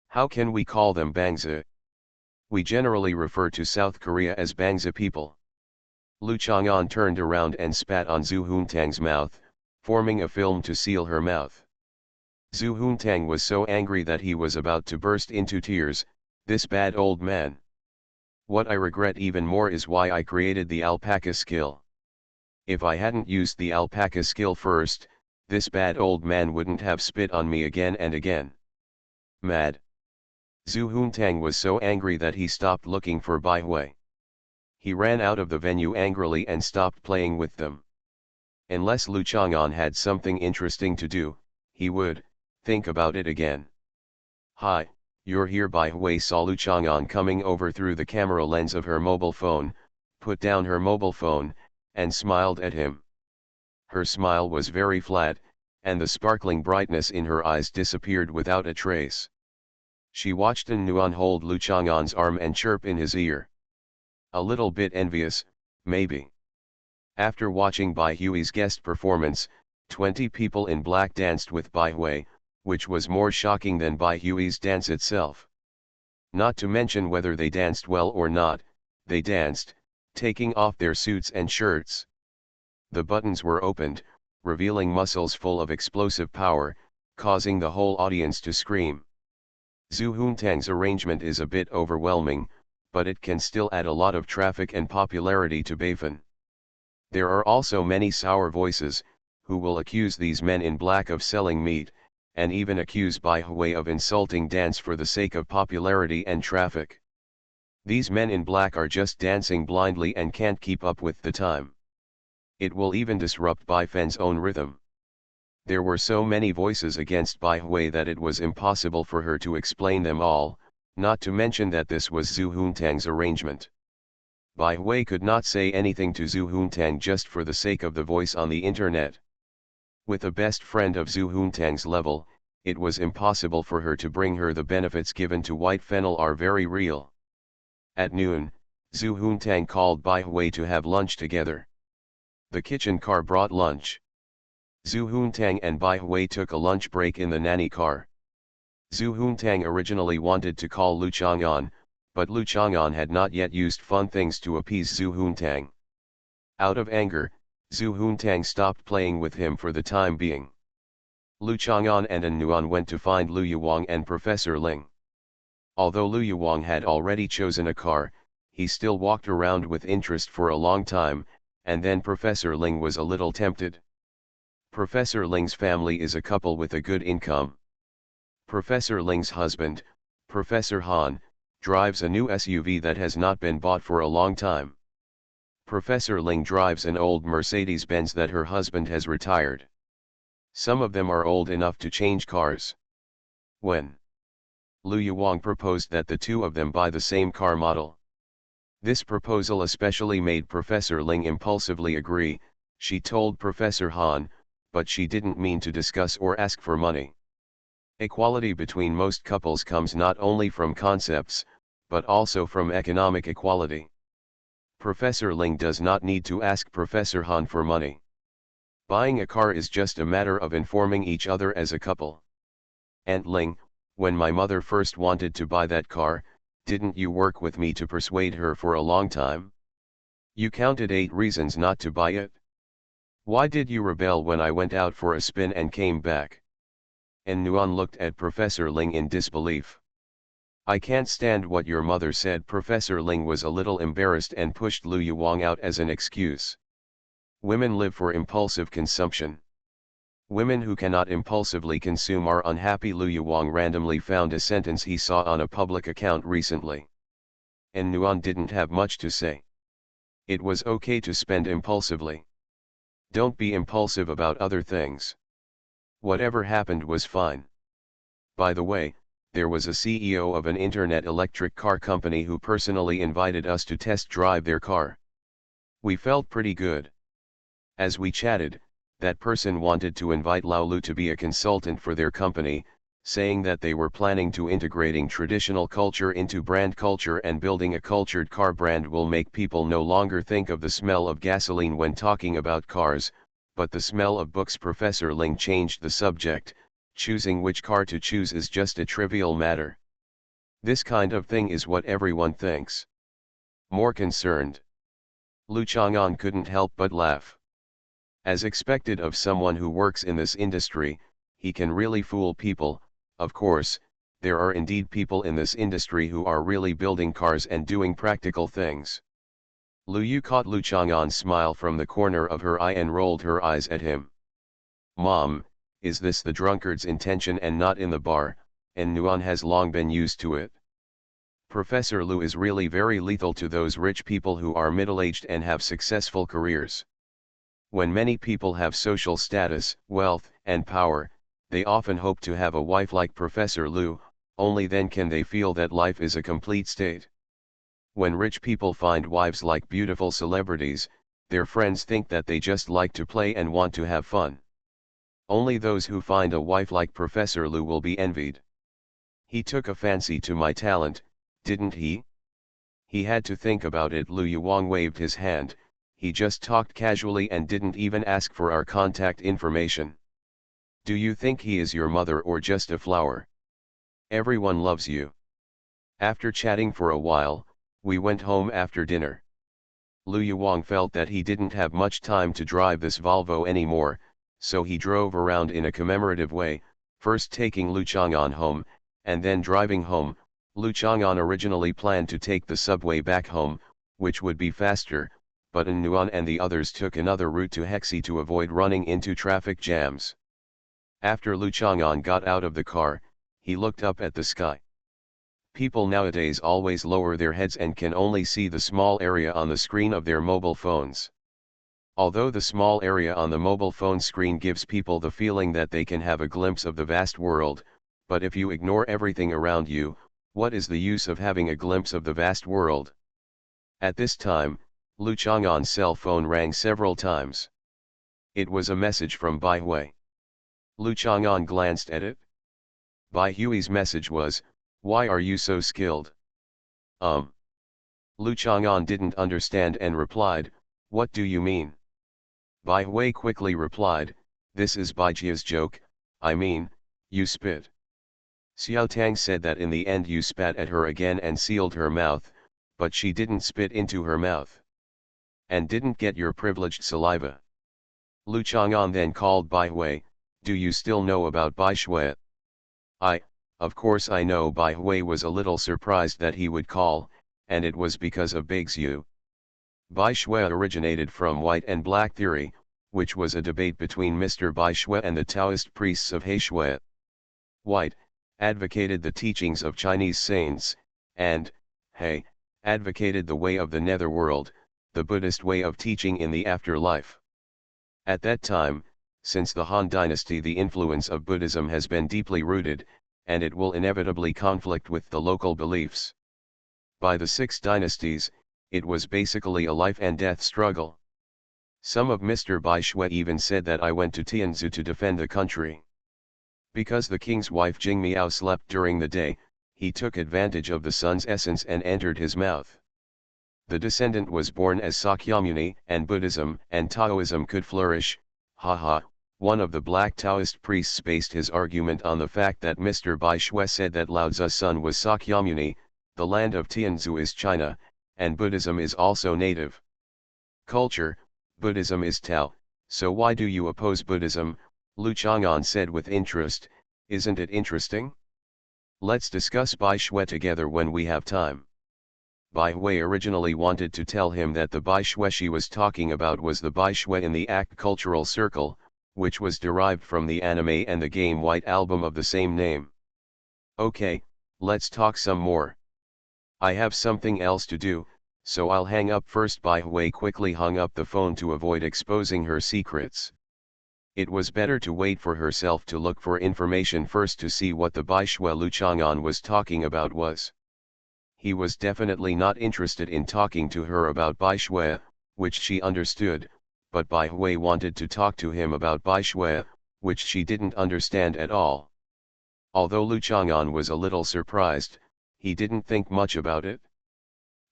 How can we call them Bangsa? We generally refer to South Korea as Bangsa people. Lu Chang'an turned around and spat on Zhu Huntang's mouth, forming a film to seal her mouth. Zhu Huntang was so angry that he was about to burst into tears. This bad old man. What I regret even more is why I created the alpaca skill. If I hadn't used the alpaca skill first, this bad old man wouldn't have spit on me again and again. Mad. Zhu Huntang was so angry that he stopped looking for Bai Hui. He ran out of the venue angrily and stopped playing with them. Unless Lu Chang'an had something interesting to do, he would think about it again. Hi, you're here. Bai Hui saw Lu Chang'an coming over through the camera lens of her mobile phone, put down her mobile phone, and smiled at him. Her smile was very flat, and the sparkling brightness in her eyes disappeared without a trace. She watched An Nuan hold Lu Chang'an's arm and chirp in his ear. A little bit envious, maybe. After watching Bai Hui's guest performance, 20 people in black danced with Bai Hui, which was more shocking than Bai Hui's dance itself. Not to mention whether they danced well or not, they danced, taking off their suits and shirts. The buttons were opened, revealing muscles full of explosive power, causing the whole audience to scream. Zhu Huntang's arrangement is a bit overwhelming, but it can still add a lot of traffic and popularity to Beifan. There are also many sour voices, who will accuse these men in black of selling meat, and even accuse Bai Hui of insulting dance for the sake of popularity and traffic. These men in black are just dancing blindly and can't keep up with the time. It will even disrupt Bai Fen's own rhythm. There were so many voices against Bai Hui that it was impossible for her to explain them all, not to mention that this was Zhu Huntang's arrangement. Bai Hui could not say anything to Zhu Huntang just for the sake of the voice on the internet. With a best friend of Zhu Huntang's level, it was impossible for her to bring her the benefits given to white fennel are very real. At noon, Zhu Huntang called Bai Hui to have lunch together. The kitchen car brought lunch. Zhu Huntang and Bai Hui took a lunch break in the nanny car. Zhu Huntang originally wanted to call Lu Chang'an, but Lu Chang'an had not yet used fun things to appease Zhu Huntang. Out of anger, Zhu Huntang stopped playing with him for the time being. Lu Chang'an and An Nuan went to find Lu Yuwang and Professor Ling. Although Lu Yuwang had already chosen a car, he still walked around with interest for a long time, and then Professor Ling was a little tempted. Professor Ling's family is a couple with a good income. Professor Ling's husband, Professor Han, drives a new SUV that has not been bought for a long time. Professor Ling drives an old Mercedes-Benz that her husband has retired. Some of them are old enough to change cars. When Lu Yuwang proposed that the two of them buy the same car model. This proposal especially made Professor Ling impulsively agree. She told Professor Han, but she didn't mean to discuss or ask for money. Equality between most couples comes not only from concepts, but also from economic equality. Professor Ling does not need to ask Professor Han for money. Buying a car is just a matter of informing each other as a couple. Aunt Ling, when my mother first wanted to buy that car, didn't you work with me to persuade her for a long time? You counted 8 reasons not to buy it. Why did you rebel when I went out for a spin and came back? And Nuan looked at Professor Ling in disbelief. I can't stand what your mother said. Professor Ling was a little embarrassed and pushed Lu Yuwang out as an excuse. Women live for impulsive consumption. Women who cannot impulsively consume are unhappy. Lu Yuwang randomly found a sentence he saw on a public account recently. And Nuan didn't have much to say. It was okay to spend impulsively. Don't be impulsive about other things. Whatever happened was fine. By the way, there was a CEO of an internet electric car company who personally invited us to test drive their car. We felt pretty good. As we chatted, that person wanted to invite Lao Lu to be a consultant for their company, saying that they were planning to integrating traditional culture into brand culture and building a cultured car brand will make people no longer think of the smell of gasoline when talking about cars, but the smell of books. Professor Ling changed the subject. Choosing which car to choose is just a trivial matter. This kind of thing is what everyone thinks. More concerned. Lu Chang'an couldn't help but laugh. As expected of someone who works in this industry, he can really fool people. Of course, there are indeed people in this industry who are really building cars and doing practical things. Lu Yu caught Lu Chang'an's smile from the corner of her eye and rolled her eyes at him. Mom, is this the drunkard's intention and not in the bar? And Nuan has long been used to it. Professor Lu is really very lethal to those rich people who are middle-aged and have successful careers. When many people have social status, wealth, and power, they often hope to have a wife like Professor Lu, only then can they feel that life is a complete state. When rich people find wives like beautiful celebrities, their friends think that they just like to play and want to have fun. Only those who find a wife like Professor Lu will be envied. He took a fancy to my talent, didn't he? He had to think about it. Lu Yuwang waved his hand. he just talked casually and didn't even ask for our contact information. Do you think he is your mother or just a flower? Everyone loves you. After chatting for a while, we went home after dinner. Lu Yuang felt that he didn't have much time to drive this Volvo anymore, so he drove around in a commemorative way, first taking Lu Chang'an home, and then driving home. Lu Chang'an originally planned to take the subway back home, which would be faster, but Nuan and the others took another route to Hexi to avoid running into traffic jams. After Lu Chang'an got out of the car, he looked up at the sky. People nowadays always lower their heads and can only see the small area on the screen of their mobile phones. Although the small area on the mobile phone screen gives people the feeling that they can have a glimpse of the vast world, but if you ignore everything around you, what is the use of having a glimpse of the vast world? At this time, Lu Chang'an's cell phone rang several times. It was a message from Bai Hui. Lu Chang'an glanced at it. Bai Hui's message was, "Why are you so skilled?" Lu Chang'an didn't understand and replied, "What do you mean?" Bai Hui quickly replied, "This is Bai Jia's joke, I mean, you spit." Xiao Tang said that in the end you spat at her again and sealed her mouth, but she didn't spit into her mouth. And didn't get your privileged saliva. Lu Chang'an then called Bai Hui, "Do you still know about Bai Shui?" Of course I know." Bai Hui was a little surprised that he would call, and it was because of Big Xiu. Bai Shui originated from white and black theory, which was a debate between Mr. Bai Shui and the Taoist priests of He Shui. White advocated the teachings of Chinese saints, and He advocated the way of the netherworld, the Buddhist way of teaching in the afterlife. At that time, since the Han Dynasty, the influence of Buddhism has been deeply rooted, and it will inevitably conflict with the local beliefs. By the 6 dynasties, it was basically a life and death struggle. Some of Mr. Bai Shui even said that I went to Tianzu to defend the country. Because the king's wife Jing Miao slept during the day, he took advantage of the sun's essence and entered his mouth. The descendant was born as Sakyamuni, and Buddhism and Taoism could flourish, haha. One of the black Taoist priests based his argument on the fact that Mr. Bai Shui said that Lao Tzu's son was Sakyamuni, the land of Tianzu is China, and Buddhism is also native culture. Buddhism is Tao, so why do you oppose Buddhism? Lu Chang'an said with interest, "Isn't it interesting? Let's discuss Bai Shui together when we have time." Bai Hui originally wanted to tell him that the Bai Shui she was talking about was the Bai Shui in the ACT cultural circle, which was derived from the anime and the game White Album of the same name. "Okay, let's talk some more. I have something else to do, so I'll hang up first." Bai Hui quickly hung up the phone to avoid exposing her secrets. It was better to wait for herself to look for information first to see what the Bai Shui Lu Chang'an was talking about was. He was definitely not interested in talking to her about Bai Shui, which she understood, but Bai Hui wanted to talk to him about Bai Shui, which she didn't understand at all. Although Lu Chang'an was a little surprised, he didn't think much about it.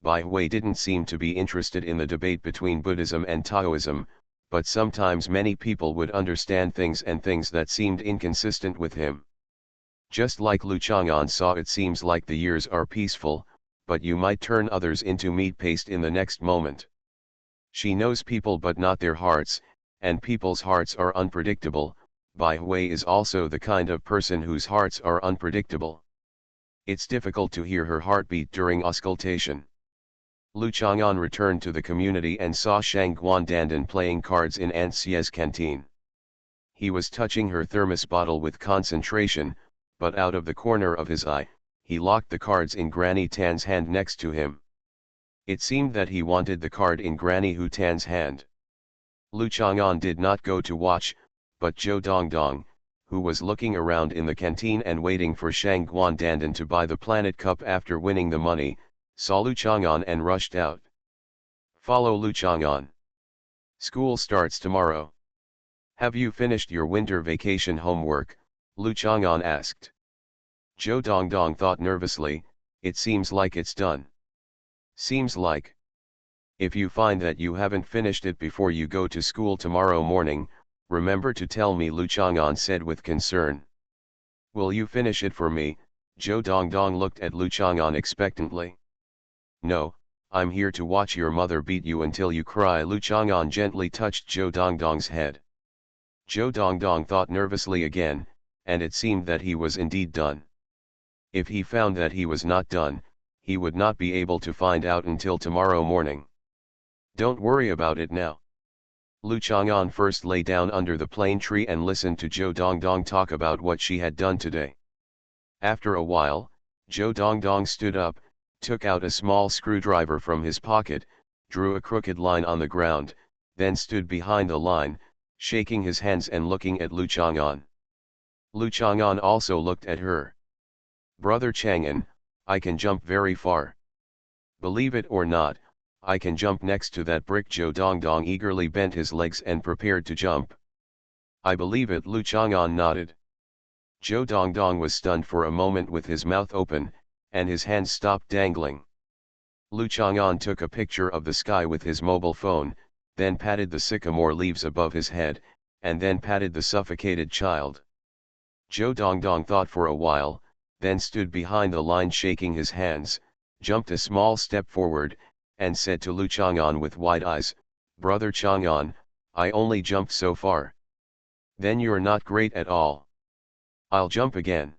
Bai Hui didn't seem to be interested in the debate between Buddhism and Taoism, but sometimes many people would understand things and things that seemed inconsistent with him. Just like Lu Chang'an saw, it seems like the years are peaceful, but you might turn others into meat paste in the next moment. She knows people but not their hearts, and people's hearts are unpredictable. Bai Hui is also the kind of person whose hearts are unpredictable. It's difficult to hear her heartbeat during auscultation. Lu Chang'an returned to the community and saw Shang Guandandan playing cards in Aunt Xia's canteen. He was touching her thermos bottle with concentration, but out of the corner of his eye, he locked the cards in Granny Tan's hand next to him. It seemed that he wanted the card in Granny Hu Tan's hand. Lu Chang'an did not go to watch, but Zhou Dongdong, who was looking around in the canteen and waiting for Shang Guandandan to buy the Planet Cup after winning the money, saw Lu Chang'an and rushed out. "Follow Lu Chang'an. School starts tomorrow. Have you finished your winter vacation homework?" Lu Chang'an asked. Zhou Dongdong thought nervously, "It seems like it's done." "Seems like. If you find that you haven't finished it before you go to school tomorrow morning, remember to tell me, Lu Chang'an said with concern. Will you finish it for me? Zhou Dongdong looked at Lu Chang'an expectantly. No, I'm here to watch your mother beat you until you cry. Lu Chang'an gently touched Zhou Dongdong's head. Zhou Dongdong thought nervously again, and it seemed that he was indeed done. If he found that he was not done, he would not be able to find out until tomorrow morning. Don't worry about it now. Lu Chang'an first lay down under the plane tree and listened to Zhou Dongdong talk about what she had done today. After a while, Zhou Dongdong stood up, took out a small screwdriver from his pocket, drew a crooked line on the ground, then stood behind the line, shaking his hands and looking at Lu Chang'an. Lu Chang'an also looked at her. Brother Chang'an, I can jump very far. Believe it or not, I can jump next to that brick. Zhou Dongdong eagerly bent his legs and prepared to jump. I believe it. Lu Chang'an nodded. Zhou Dongdong was stunned for a moment with his mouth open, and his hands stopped dangling. Lu Chang'an took a picture of the sky with his mobile phone, then patted the sycamore leaves above his head, and then patted the suffocated child. Zhou Dongdong thought for a while, then stood behind the line shaking his hands, jumped a small step forward, and said to Lu Chang'an with wide eyes, Brother Chang'an, I only jumped so far. Then you're not great at all. I'll jump again.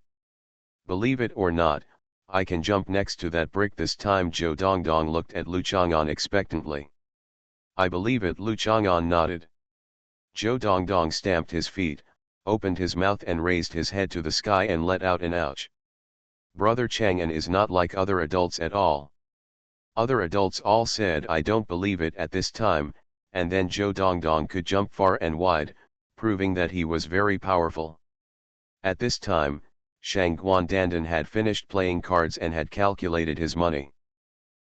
Believe it or not, I can jump next to that brick this time. Zhou Dongdong looked at Lu Chang'an expectantly. I believe it. Lu Chang'an nodded. Zhou Dongdong stamped his feet, opened his mouth and raised his head to the sky and let out an ouch. Brother Chang'an is not like other adults at all. Other adults all said I don't believe it at this time, and then Zhou Dongdong could jump far and wide, proving that he was very powerful. At this time, Shang Guandandan had finished playing cards and had calculated his money.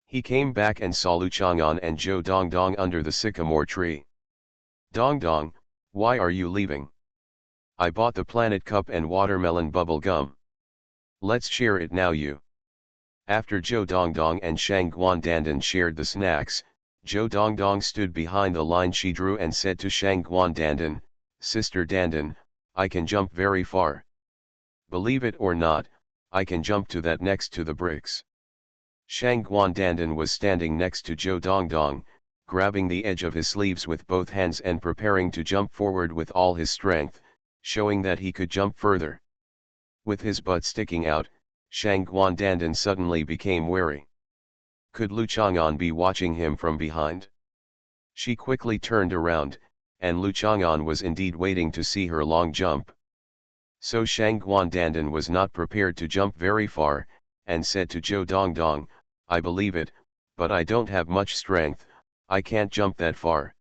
He came back and saw Lu Chang'an and Zhou Dongdong under the sycamore tree. Dongdong, why are you leaving? I bought the Planet Cup and watermelon bubble gum. Let's share it now. You. After Zhou Dongdong and Shang Guandandan shared the snacks, Zhou Dongdong stood behind the line she drew and said to Shang Guandandan, Sister Dandan, I can jump very far. Believe it or not, I can jump to that next to the bricks. Shang Guandandan was standing next to Zhou Dongdong, grabbing the edge of his sleeves with both hands and preparing to jump forward with all his strength, showing that he could jump further. With his butt sticking out, Shang Guandandan suddenly became wary. Could Lu Chang'an be watching him from behind? She quickly turned around, and Lu Chang'an was indeed waiting to see her long jump. So Shang Guandandan was not prepared to jump very far, and said to Zhou Dongdong, I believe it, but I don't have much strength, I can't jump that far.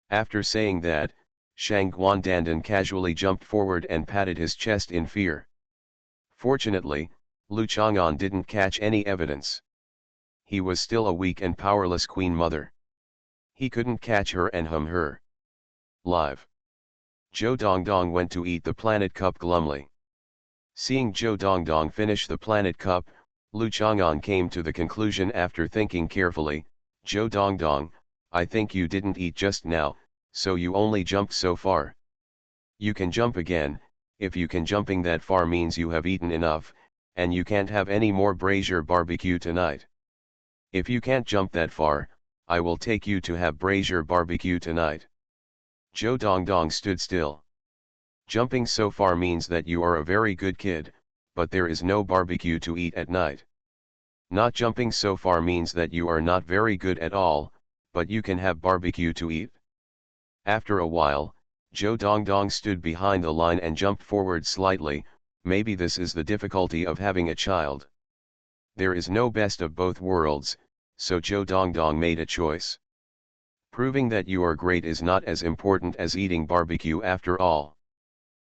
After saying that, Shang Guandandan casually jumped forward and patted his chest in fear. Fortunately, Lu Chang'an didn't catch any evidence. He was still a weak and powerless queen mother. He couldn't catch her and hum her. Live. Zhou Dongdong went to eat the Planet Cup glumly. Seeing Zhou Dongdong finish the Planet Cup, Lu Chang'an came to the conclusion after thinking carefully, Zhou Dongdong, I think you didn't eat just now, so you only jumped so far. You can jump again. If you can jumping that far means you have eaten enough, and you can't have any more brazier barbecue tonight. If you can't jump that far, I will take you to have brazier barbecue tonight. Zhou Dongdong stood still. Jumping so far means that you are a very good kid, but there is no barbecue to eat at night. Not jumping so far means that you are not very good at all, but you can have barbecue to eat. After a while, Zhou Dongdong stood behind the line and jumped forward slightly. Maybe this is the difficulty of having a child. There is no best of both worlds, so Zhou Dongdong made a choice. Proving that you are great is not as important as eating barbecue after all.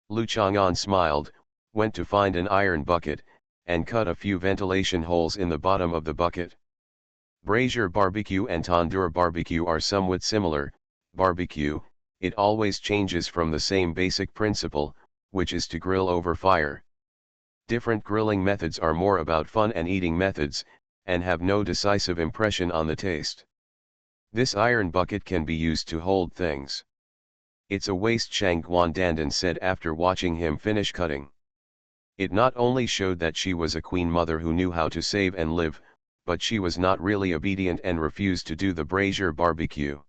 Lu Chang'an smiled, went to find an iron bucket, and cut a few ventilation holes in the bottom of the bucket. Brazier barbecue and tandoor barbecue are somewhat similar. Barbecue, it always changes from the same basic principle, which is to grill over fire. Different grilling methods are more about fun and eating methods, and have no decisive impression on the taste. This iron bucket can be used to hold things. It's a waste, Shang Guandandan said after watching him finish cutting. It not only showed that she was a queen mother who knew how to save and live, but she was not really obedient and refused to do the brazier barbecue.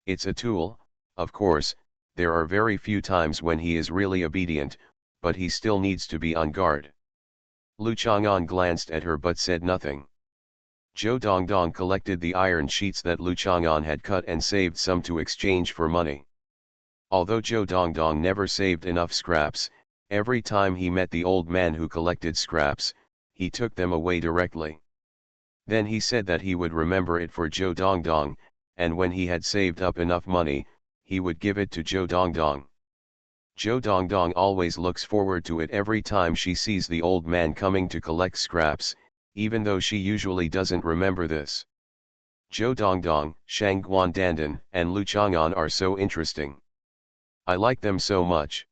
It's a tool, of course, there are very few times when he is really obedient, but he still needs to be on guard. Lu Chang'an glanced at her but said nothing. Zhou Dongdong collected the iron sheets that Lu Chang'an had cut and saved some to exchange for money. Although Zhou Dongdong never saved enough scraps, every time he met the old man who collected scraps, he took them away directly. Then he said that he would remember it for Zhou Dongdong, and when he had saved up enough money, he would give it to Zhou Dongdong. Zhou Dongdong always looks forward to it every time she sees the old man coming to collect scraps, even though she usually doesn't remember this. Zhou Dongdong, Shang Guandandan, and Lu Chang'an are so interesting. I like them so much.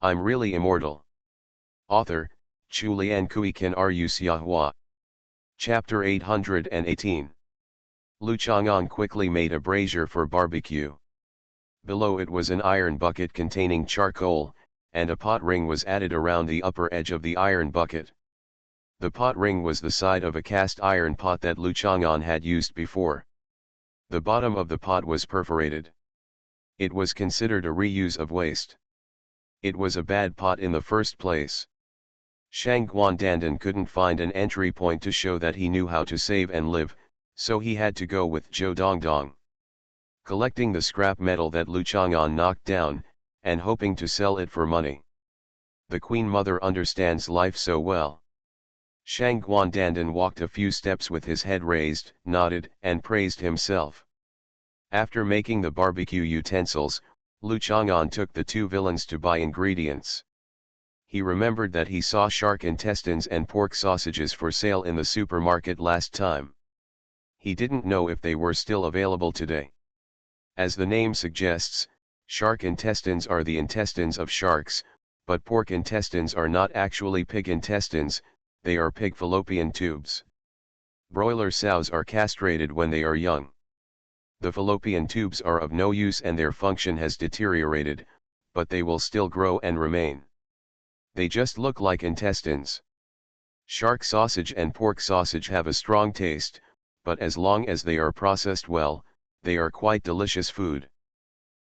I'm really immortal. Author, Chu Lian Kui Kan Ru Xiahua. Chapter 818. Lu Chang'an quickly made a brazier for barbecue. Below it was an iron bucket containing charcoal, and a pot ring was added around the upper edge of the iron bucket. The pot ring was the side of a cast iron pot that Lu Chang'an had used before. The bottom of the pot was perforated. It was considered a reuse of waste. It was a bad pot in the first place. Shang Guandandan couldn't find an entry point to show that he knew how to save and live, so he had to go with Zhou Dongdong. Collecting the scrap metal that Lu Chang'an knocked down, and hoping to sell it for money. The Queen Mother understands life so well. Shang Guandandan walked a few steps with his head raised, nodded, and praised himself. After making the barbecue utensils, Lu Chang'an took the two villains to buy ingredients. He remembered that he saw shark intestines and pork sausages for sale in the supermarket last time. He didn't know if they were still available today. As the name suggests, shark intestines are the intestines of sharks, but pork intestines are not actually pig intestines, they are pig fallopian tubes. Broiler sows are castrated when they are young. The fallopian tubes are of no use and their function has deteriorated, but they will still grow and remain. They just look like intestines. Shark sausage and pork sausage have a strong taste, but as long as they are processed well, they are quite delicious food.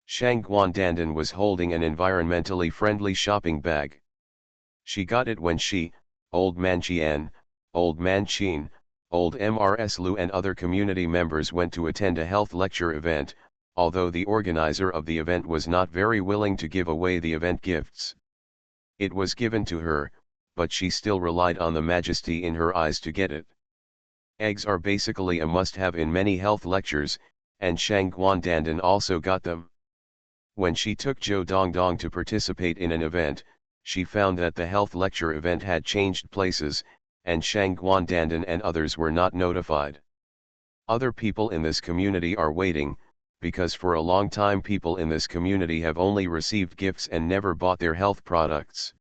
Shang Guandandan was holding an environmentally friendly shopping bag. She got it when she, Old Man Qian, Old Man Qin, Old Mrs. Lu and other community members went to attend a health lecture event, although the organizer of the event was not very willing to give away the event gifts. It was given to her, but she still relied on the majesty in her eyes to get it. Eggs are basically a must-have in many health lectures, and Shang Guandandan also got them. When she took Zhou Dongdong to participate in an event, she found that the health lecture event had changed places, and Shang Guandandan and others were not notified. Other people in this community are waiting, because for a long time people in this community have only received gifts and never bought their health products.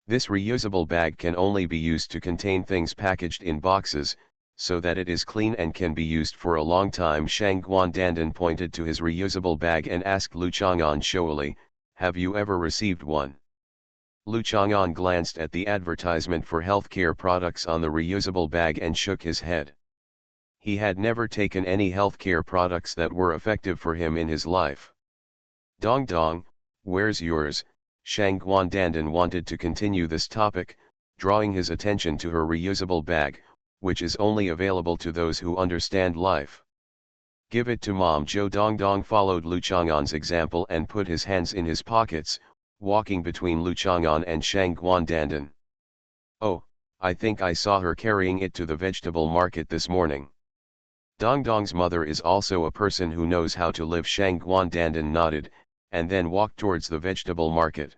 This reusable bag can only be used to contain things packaged in boxes, so that it is clean and can be used for a long time. Shang Guandandan pointed to his reusable bag and asked Lu Chang'an showily, "Have you ever received one?" Lu Chang'an glanced at the advertisement for healthcare products on the reusable bag and shook his head. He had never taken any healthcare products that were effective for him in his life. Dongdong, where's yours? Shang Guandandan wanted to continue this topic, drawing his attention to her reusable bag, which is only available to those who understand life. Give it to Mom. Zhou Dongdong followed Lu Chang'an's example and put his hands in his pockets, walking between Lu Chang'an and Shang Guandandan. Oh, I think I saw her carrying it to the vegetable market this morning. Dongdong's mother is also a person who knows how to live. Shang Guandandan nodded, and then walked towards the vegetable market.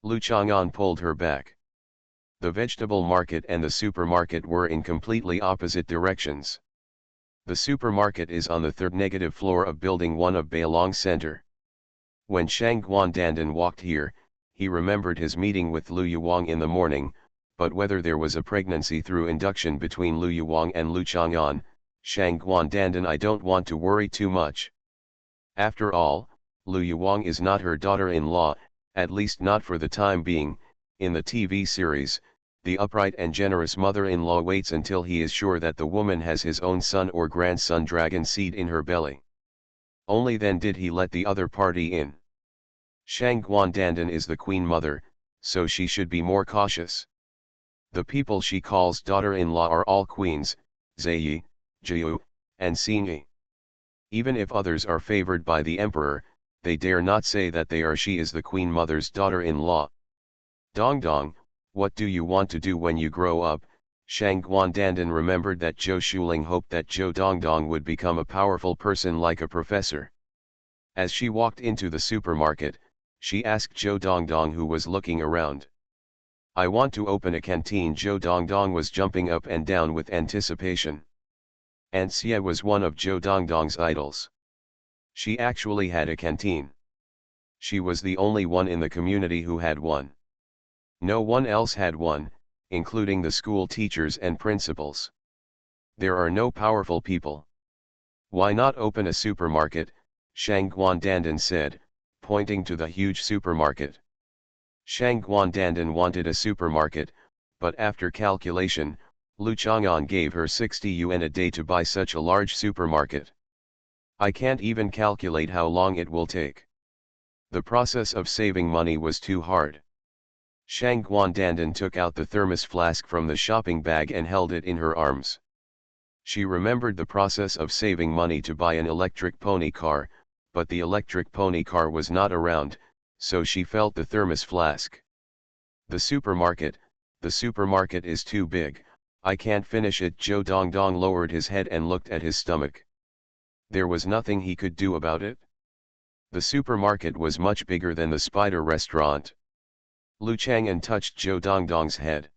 Lu Chang'an pulled her back. The vegetable market and the supermarket were in completely opposite directions. The supermarket is on the third floor of Building 1 of Bailong Center. When Shang Guandandan walked here, he remembered his meeting with Lu Yuwang in the morning, but whether there was a pregnancy through induction between Lu Yuwang and Lu Chang'an, Shang Guandandan, I don't want to worry too much. After all, Lu Yuang is not her daughter-in-law, at least not for the time being. In the TV series, the upright and generous mother-in-law waits until he is sure that the woman has his own son or grandson dragon seed in her belly. Only then did he let the other party in. Shang Guandandan is the queen mother, so she should be more cautious. The people she calls daughter-in-law are all queens, Zaiyi, Jiu, and Xingyi. Even if others are favored by the emperor, they dare not say that she is the queen mother's daughter-in-law. Dongdong, what do you want to do when you grow up? Shang Guandandan remembered that Zhou Shuling hoped that Zhou Dongdong would become a powerful person like a professor. As she walked into the supermarket, she asked Zhou Dongdong, who was looking around. I want to open a canteen. Zhou Dongdong was jumping up and down with anticipation. Aunt Xie was one of Zhou Dongdong's idols. She actually had a canteen. She was the only one in the community who had one. No one else had one, including the school teachers and principals. There are no powerful people. Why not open a supermarket? Shang Guandandan said, pointing to the huge supermarket. Shang Guandandan wanted a supermarket, but after calculation, Lu Chang'an gave her 60 yuan a day to buy such a large supermarket. I can't even calculate how long it will take. The process of saving money was too hard. Shang Guandandan took out the thermos flask from the shopping bag and held it in her arms. She remembered the process of saving money to buy an electric pony car, but the electric pony car was not around, so she felt the thermos flask. The supermarket is too big, I can't finish it. Zhou Dongdong lowered his head and looked at his stomach. There was nothing he could do about it. The supermarket was much bigger than the spider restaurant. Lu Chang'an touched Zhou Dongdong's head.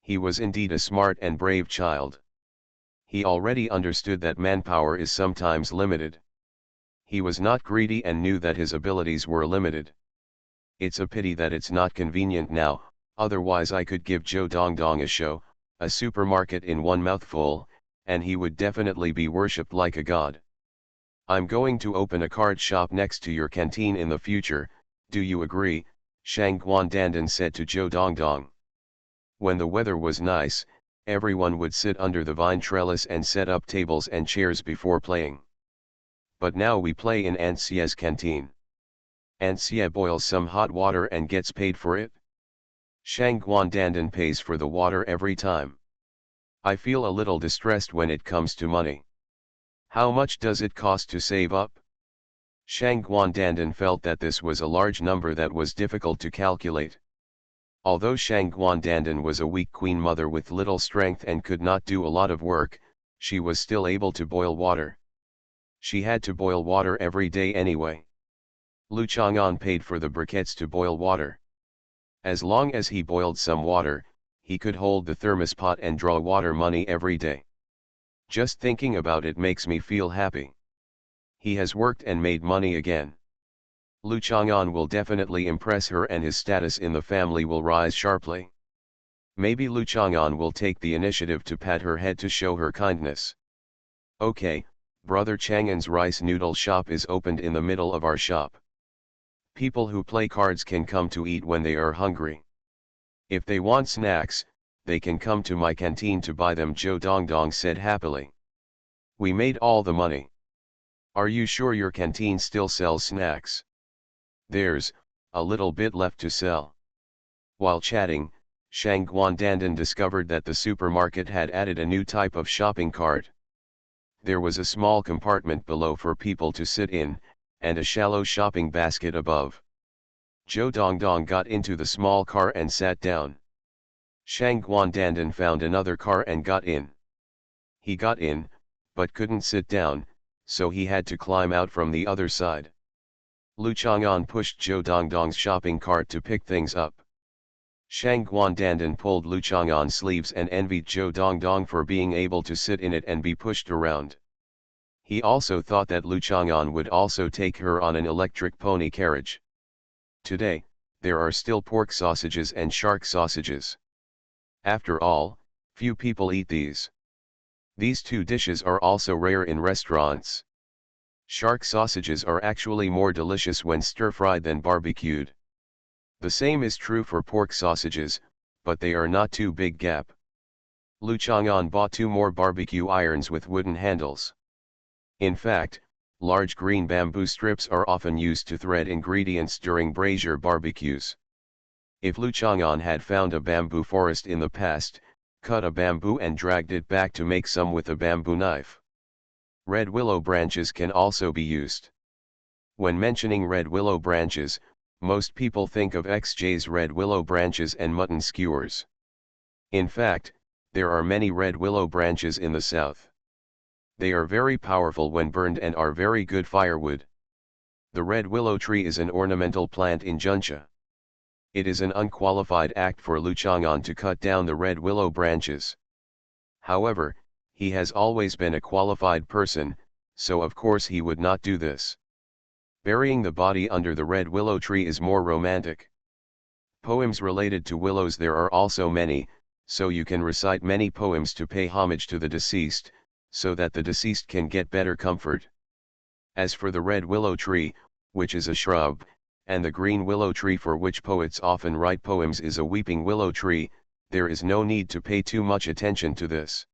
He was indeed a smart and brave child. He already understood that manpower is sometimes limited. He was not greedy and knew that his abilities were limited. It's a pity that it's not convenient now, otherwise I could give Zhou Dongdong a show, a supermarket in one mouthful, and he would definitely be worshipped like a god. I'm going to open a card shop next to your canteen in the future, do you agree? Shang Guandandan said to Zhou Dongdong. When the weather was nice, everyone would sit under the vine trellis and set up tables and chairs before playing. But now we play in Aunt Xie's canteen. Aunt Xie boils some hot water and gets paid for it. Shang Guandandan pays for the water every time. I feel a little distressed when it comes to money. How much does it cost to save up? Shang Guandandan felt that this was a large number that was difficult to calculate. Although Shang Guandandan was a weak queen mother with little strength and could not do a lot of work, she was still able to boil water. She had to boil water every day anyway. Lu Chang'an paid for the briquettes to boil water. As long as he boiled some water, he could hold the thermos pot and draw water money every day. Just thinking about it makes me feel happy. He has worked and made money again. Lu Chang'an will definitely impress her and his status in the family will rise sharply. Maybe Lu Chang'an will take the initiative to pat her head to show her kindness. Okay, Brother Chang'an's rice noodle shop is opened in the middle of our shop. People who play cards can come to eat when they are hungry. If they want snacks, they can come to my canteen to buy them, Zhou Dongdong said happily. We made all the money. Are you sure your canteen still sells snacks? There's a little bit left to sell. While chatting, Shang Guandandan discovered that the supermarket had added a new type of shopping cart. There was a small compartment below for people to sit in, and a shallow shopping basket above. Zhou Dongdong got into the small car and sat down. Shang Guandandan found another car and got in. He got in, but couldn't sit down, so he had to climb out from the other side. Lu Chang'an pushed Zhou Dongdong's shopping cart to pick things up. Shang Guandandan pulled Lu Chang'an's sleeves and envied Zhou Dongdong for being able to sit in it and be pushed around. He also thought that Lu Chang'an would also take her on an electric pony carriage. Today, there are still pork sausages and shark sausages. After all, few people eat these. These two dishes are also rare in restaurants. Shark sausages are actually more delicious when stir-fried than barbecued. The same is true for pork sausages, but they are not too big gap. Lu Chang'an bought 2 more barbecue irons with wooden handles. In fact, large green bamboo strips are often used to thread ingredients during brazier barbecues. If Lu Chang'an had found a bamboo forest in the past, cut a bamboo and dragged it back to make some with a bamboo knife. Red willow branches can also be used. When mentioning red willow branches, most people think of XJ's red willow branches and mutton skewers. In fact, there are many red willow branches in the south. They are very powerful when burned and are very good firewood. The red willow tree is an ornamental plant in Juncha. It is an unqualified act for Lu Chang'an to cut down the red willow branches. However, he has always been a qualified person, so of course he would not do this. Burying the body under the red willow tree is more romantic. Poems related to willows there are also many, so you can recite many poems to pay homage to the deceased, so that the deceased can get better comfort. As for the red willow tree, which is a shrub, and the green willow tree for which poets often write poems is a weeping willow tree, there is no need to pay too much attention to this.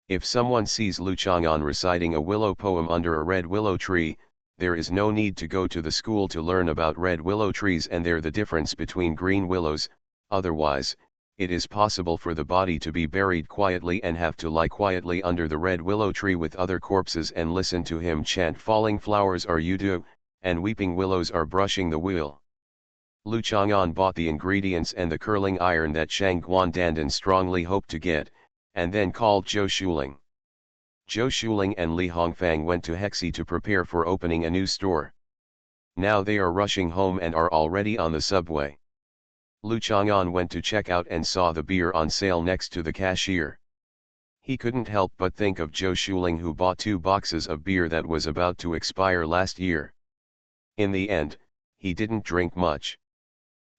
If someone sees Lu Chang'an reciting a willow poem under a red willow tree, there is no need to go to the school to learn about red willow trees and the difference between green willows. Otherwise, it is possible for the body to be buried quietly and have to lie quietly under the red willow tree with other corpses and listen to him chant falling flowers are you do, and weeping willows are brushing the wheel. Lu Chang'an bought the ingredients and the curling iron that Shang Guandandan strongly hoped to get, and then called Zhou Shuling. Zhou Shuling and Li Hongfang went to Hexi to prepare for opening a new store. Now they are rushing home and are already on the subway. Lu Chang'an went to check out and saw the beer on sale next to the cashier. He couldn't help but think of Zhou Shuling, who bought 2 boxes of beer that was about to expire last year. In the end, he didn't drink much.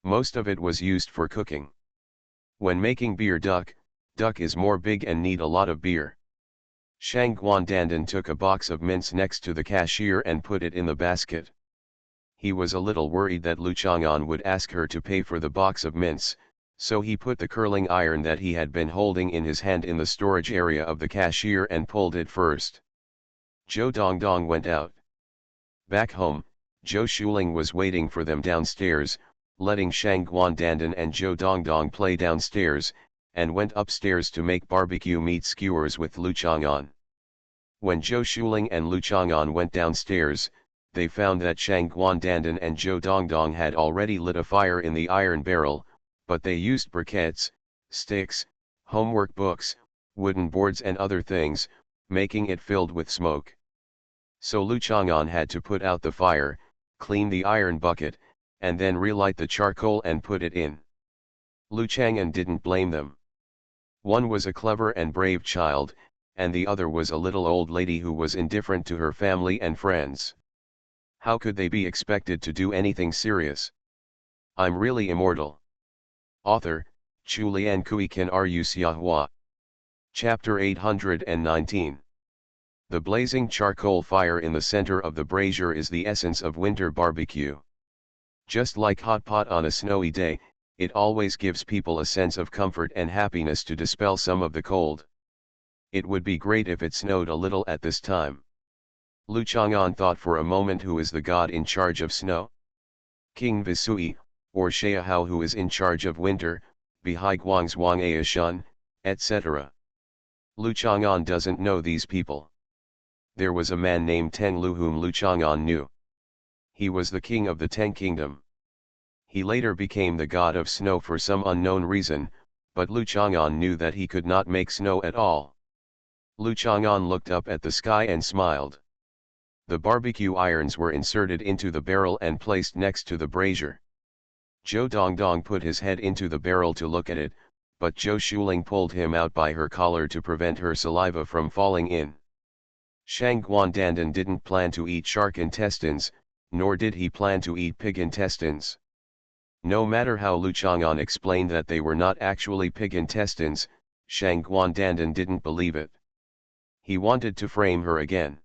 Most of it was used for cooking. When making beer duck is more big and need a lot of beer. Shang Guandandan took a box of mints next to the cashier and put it in the basket. He was a little worried that Lu Chang'an would ask her to pay for the box of mints, so he put the curling iron that he had been holding in his hand in the storage area of the cashier and pulled it first. Zhou Dongdong went out. Back home, Zhou Shuling was waiting for them downstairs, letting Shang Guandandan and Zhou Dongdong play downstairs, and went upstairs to make barbecue meat skewers with Lu Chang'an. When Zhou Shuling and Lu Chang'an went downstairs, they found that Shang Guandandan and Zhou Dongdong had already lit a fire in the iron barrel, but they used briquettes, sticks, homework books, wooden boards and other things, making it filled with smoke. So Lu Chang'an had to put out the fire, clean the iron bucket, and then relight the charcoal and put it in. Lu Chang'an didn't blame them. One was a clever and brave child, and the other was a little old lady who was indifferent to her family and friends. How could they be expected to do anything serious? I'm really immortal. Author, Chulian Kui Kan Ru Xiahua. Chapter 819. The blazing charcoal fire in the center of the brazier is the essence of winter barbecue. Just like hot pot on a snowy day, it always gives people a sense of comfort and happiness to dispel some of the cold. It would be great if it snowed a little at this time. Lu Chang'an thought for a moment, who is the god in charge of snow? King Visui, or Shaihao, who is in charge of winter, Bihai Guangzhuang Aishun, etc. Lu Chang'an doesn't know these people. There was a man named Teng Lu whom Lu Chang'an knew. He was the king of the Teng kingdom. He later became the god of snow for some unknown reason, but Lu Chang'an knew that he could not make snow at all. Lu Chang'an looked up at the sky and smiled. The barbecue irons were inserted into the barrel and placed next to the brazier. Zhou Dongdong put his head into the barrel to look at it, but Zhou Shuling pulled him out by her collar to prevent her saliva from falling in. Shang Guandandan didn't plan to eat shark intestines, nor did he plan to eat pig intestines. No matter how Lu Chang'an explained that they were not actually pig intestines, Shang Guandandan didn't believe it. He wanted to frame her again.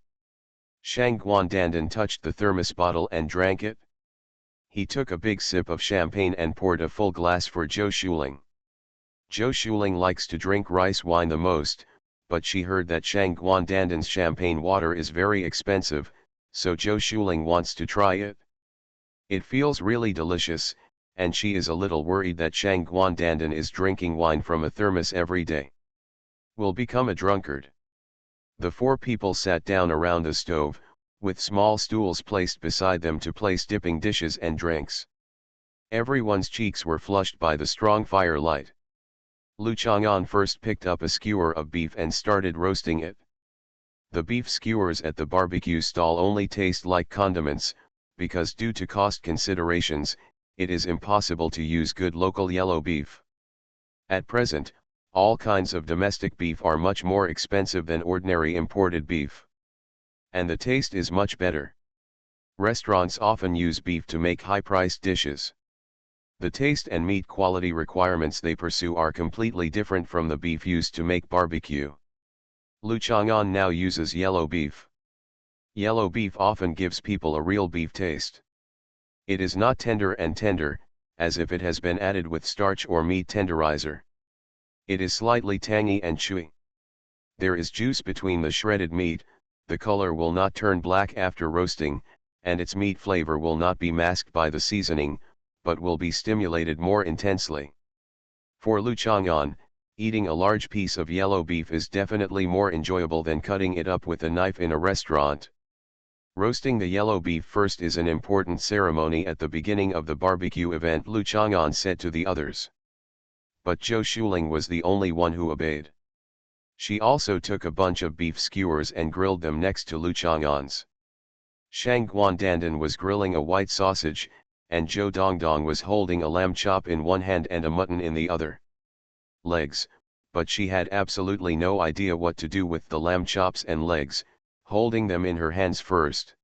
Shang Guandandan touched the thermos bottle and drank it. He took a big sip of champagne and poured a full glass for Zhou Shuling. Zhou Shuling likes to drink rice wine the most, but she heard that Shang Guandandan's champagne water is very expensive, so Zhou Shuling wants to try it. It feels really delicious, and she is a little worried that Shang Guandandan is drinking wine from a thermos every day. Will become a drunkard. The four people sat down around the stove, with small stools placed beside them to place dipping dishes and drinks. Everyone's cheeks were flushed by the strong firelight. Lu Chang'an first picked up a skewer of beef and started roasting it. The beef skewers at the barbecue stall only taste like condiments, because due to cost considerations, it is impossible to use good local yellow beef. At present, all kinds of domestic beef are much more expensive than ordinary imported beef. And the taste is much better. Restaurants often use beef to make high-priced dishes. The taste and meat quality requirements they pursue are completely different from the beef used to make barbecue. Lu Chang'an now uses yellow beef. Yellow beef often gives people a real beef taste. It is not tender and tender, as if it has been added with starch or meat tenderizer. It is slightly tangy and chewy. There is juice between the shredded meat, the color will not turn black after roasting, and its meat flavor will not be masked by the seasoning, but will be stimulated more intensely. For Lu Chang'an, eating a large piece of yellow beef is definitely more enjoyable than cutting it up with a knife in a restaurant. Roasting the yellow beef first is an important ceremony at the beginning of the barbecue event, Lu Chang'an said to the others. But Zhou Shuling was the only one who obeyed. She also took a bunch of beef skewers and grilled them next to Lu Chang'an's. Shang Guandandan was grilling a white sausage, and Zhou Dongdong was holding a lamb chop in one hand and a mutton in the other. Legs, but she had absolutely no idea what to do with the lamb chops and legs, holding them in her hands first.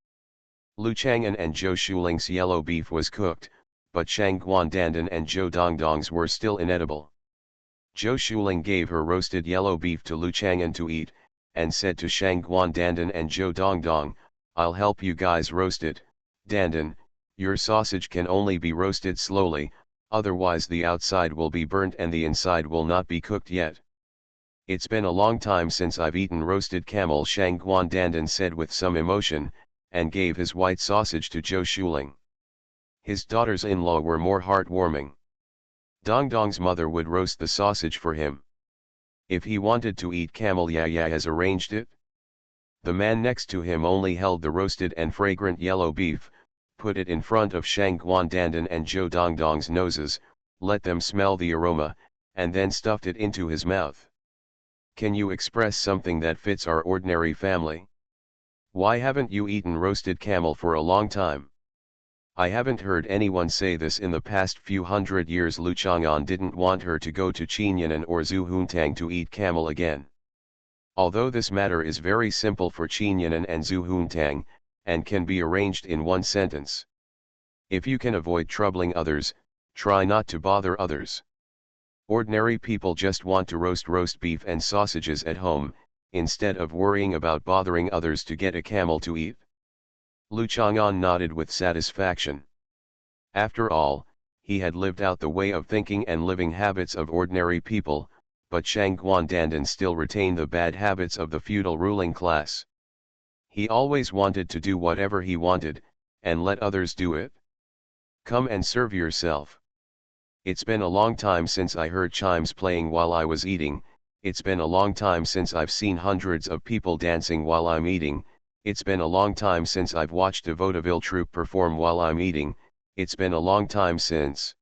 Lu Chang'an and Zhou Shuling's yellow beef was cooked, but Shang Guandandan and Zhou Dongdong's were still inedible. Zhou Shuling gave her roasted yellow beef to Lu Chang'an to eat, and said to Shang Guandandan and Zhou Dongdong, "I'll help you guys roast it, Dandan. Your sausage can only be roasted slowly, otherwise the outside will be burnt and the inside will not be cooked yet." "It's been a long time since I've eaten roasted camel," Shang Guandandan said with some emotion, and gave his white sausage to Zhou Shuling. His daughters-in-law were more heartwarming. Dongdong's mother would roast the sausage for him. If he wanted to eat camel, Yaya has arranged it. The man next to him only held the roasted and fragrant yellow beef, put it in front of Shang Guandandan and Zhou Dongdong's noses, let them smell the aroma, and then stuffed it into his mouth. "Can you express something that fits our ordinary family? Why haven't you eaten roasted camel for a long time?" "I haven't heard anyone say this in the past few hundred years." Lu Chang'an didn't want her to go to Qinyanan or Zhuhongtang to eat camel again. Although this matter is very simple for Qinyanan and Zhuhongtang, and can be arranged in one sentence. If you can avoid troubling others, try not to bother others. Ordinary people just want to roast beef and sausages at home, instead of worrying about bothering others to get a camel to eat. Lu Chang'an nodded with satisfaction. After all, he had lived out the way of thinking and living habits of ordinary people, but Shang Guandandan still retained the bad habits of the feudal ruling class. He always wanted to do whatever he wanted, and let others do it. "Come and serve yourself. It's been a long time since I heard chimes playing while I was eating, it's been a long time since I've seen hundreds of people dancing while I'm eating, it's been a long time since I've watched a vaudeville troupe perform while I'm eating, it's been a long time since."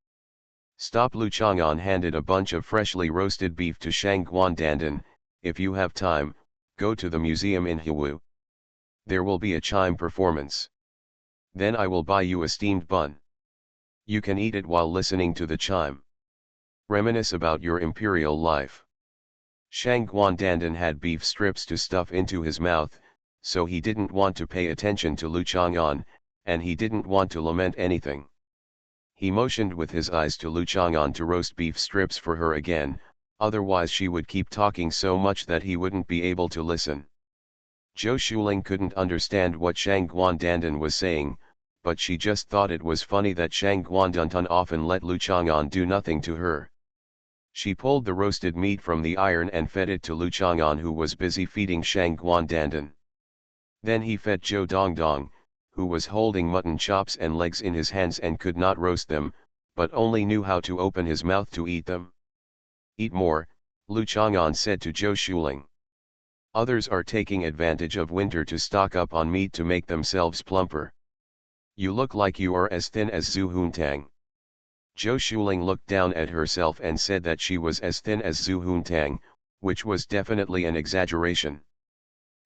"Stop!" Lu Chang'an handed a bunch of freshly roasted beef to Shang Guandandan. "If you have time, go to the museum in Hiwu. There will be a chime performance. Then I will buy you a steamed bun. You can eat it while listening to the chime. Reminisce about your imperial life." Shang Guandandan had beef strips to stuff into his mouth, so he didn't want to pay attention to Lu Chang'an, and he didn't want to lament anything. He motioned with his eyes to Lu Chang'an to roast beef strips for her again, otherwise she would keep talking so much that he wouldn't be able to listen. Zhou Shuling couldn't understand what Shang Guandandan was saying, but she just thought it was funny that Shang Guandandan often let Lu Chang'an do nothing to her. She pulled the roasted meat from the iron and fed it to Lu Chang'an, who was busy feeding Shang Guandandan. Then he fed Zhou Dongdong, who was holding mutton chops and legs in his hands and could not roast them, but only knew how to open his mouth to eat them. Eat more, Lu Chang'an said to Zhou Shuling. Others are taking advantage of winter to stock up on meat to make themselves plumper. You look like you are as thin as Zhu Huntang. Zhou Shuling looked down at herself and said that she was as thin as Zhu Huntang, which was definitely an exaggeration.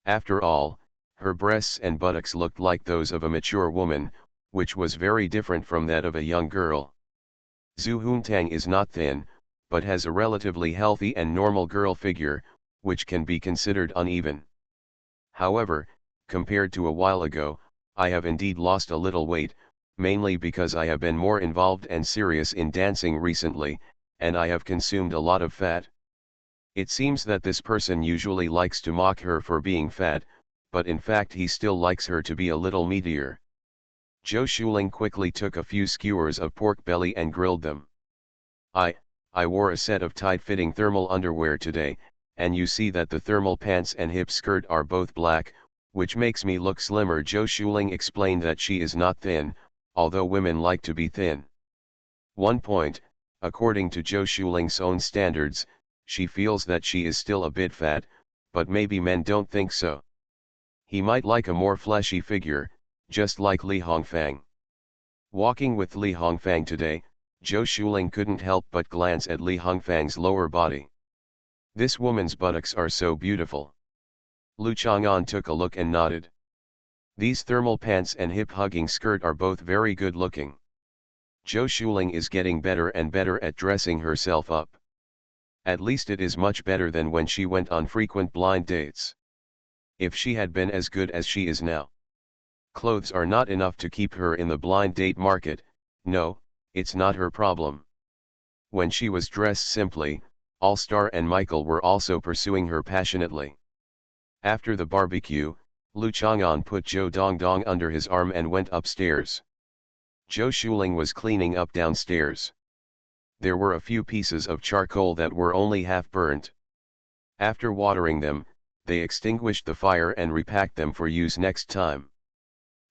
After all, her breasts and buttocks looked like those of a mature woman, which was very different from that of a young girl. Zhu Huntang is not thin, but has a relatively healthy and normal girl figure, which can be considered uneven. However, compared to a while ago, I have indeed lost a little weight, mainly because I have been more involved and serious in dancing recently, and I have consumed a lot of fat. It seems that this person usually likes to mock her for being fat, but in fact he still likes her to be a little meatier. Zhou Shuling quickly took a few skewers of pork belly and grilled them. I wore a set of tight-fitting thermal underwear today, and you see that the thermal pants and hip skirt are both black, which makes me look slimmer. Zhou Shuling explained that she is not thin, although women like to be thin. 1 point, according to Zhou Shuling's own standards, she feels that she is still a bit fat, but maybe men don't think so. He might like a more fleshy figure, just like Li Hongfang. Walking with Li Hongfang today, Zhou Shuling couldn't help but glance at Li Hongfang's lower body. This woman's buttocks are so beautiful. Lu Chang'an took a look and nodded. These thermal pants and hip-hugging skirt are both very good looking. Zhou Shuling is getting better and better at dressing herself up. At least it is much better than when she went on frequent blind dates. If she had been as good as she is now. Clothes are not enough to keep her in the blind date market. No, it's not her problem. When she was dressed simply, All-Star and Michael were also pursuing her passionately. After the barbecue, Lu Chang'an put Zhou Dongdong under his arm and went upstairs. Zhou Shuling was cleaning up downstairs. There were a few pieces of charcoal that were only half burnt. After watering them, they extinguished the fire and repacked them for use next time.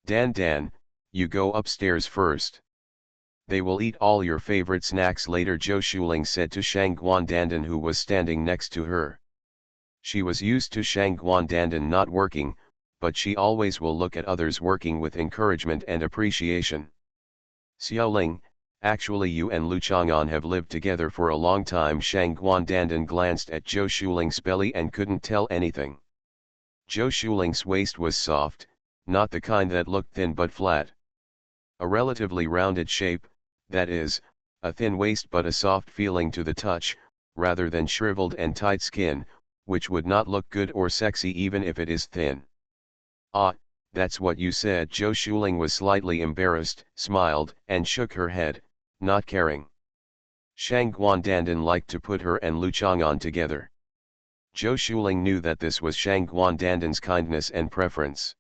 Dan, you go upstairs first. They will eat all your favorite snacks later, Zhou Shuling said to Shang Guandandan, who was standing next to her. She was used to Shang Guandandan not working, but she always will look at others working with encouragement and appreciation. Xiaoling, actually you and Lu Chang'an have lived together for a long time. Shang Guandandan glanced at Zhou Shuling's belly and couldn't tell anything. Zhou Shuling's waist was soft, not the kind that looked thin but flat. A relatively rounded shape, that is, a thin waist but a soft feeling to the touch, rather than shriveled and tight skin, which would not look good or sexy even if it is thin. Ah, that's what you said. Zhou Shuling was slightly embarrassed, smiled, and shook her head, not caring. Shang Guandandan liked to put her and Lu Chang'an together. Zhou Shuling knew that this was Shang Guandandan's kindness and preference.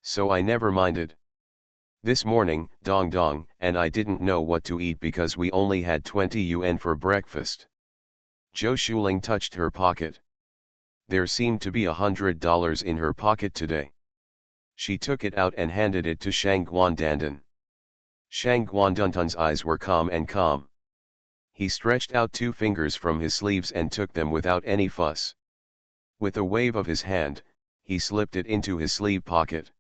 So I never minded. This morning, Dong and I didn't know what to eat because we only had 20 yuan for breakfast. Zhou Shuling touched her pocket. There seemed to be $100 in her pocket today. She took it out and handed it to Shang Guandandan. Shang Guandandan's eyes were calm. He stretched out 2 fingers from his sleeves and took them without any fuss. With a wave of his hand, he slipped it into his sleeve pocket.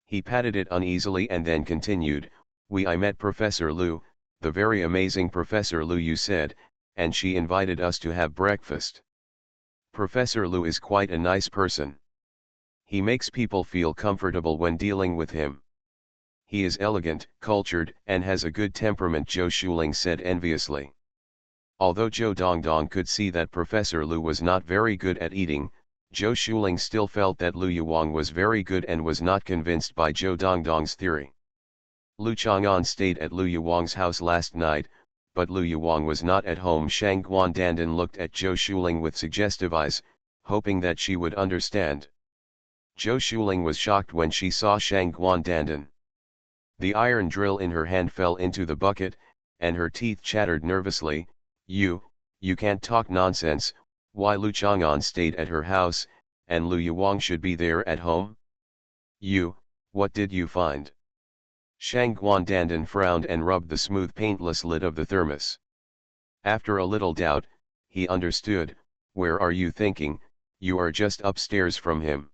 He patted it uneasily and then continued, I met Professor Lu, the very amazing Professor Lu you said, and she invited us to have breakfast. Professor Lu is quite a nice person. He makes people feel comfortable when dealing with him. He is elegant, cultured, and has a good temperament, Zhou Shuling said enviously. Although Zhou Dongdong could see that Professor Lu was not very good at eating, Zhou Shuling still felt that Lu Yuang was very good and was not convinced by Zhou Dongdong's theory. Lu Chang'an stayed at Lu Yuang's house last night, but Lu Yuang was not at home. Shang Guandandan looked at Zhou Shuling with suggestive eyes, hoping that she would understand. Zhou Shuling was shocked when she saw Shang Guandandan. The iron drill in her hand fell into the bucket, and her teeth chattered nervously. You can't talk nonsense. Why Lu Chang'an stayed at her house, and Lu Yuwang should be there at home? What did you find? Shang Guandandan frowned and rubbed the smooth paintless lid of the thermos. After a little doubt, he understood. Where are you thinking? You are just upstairs from him.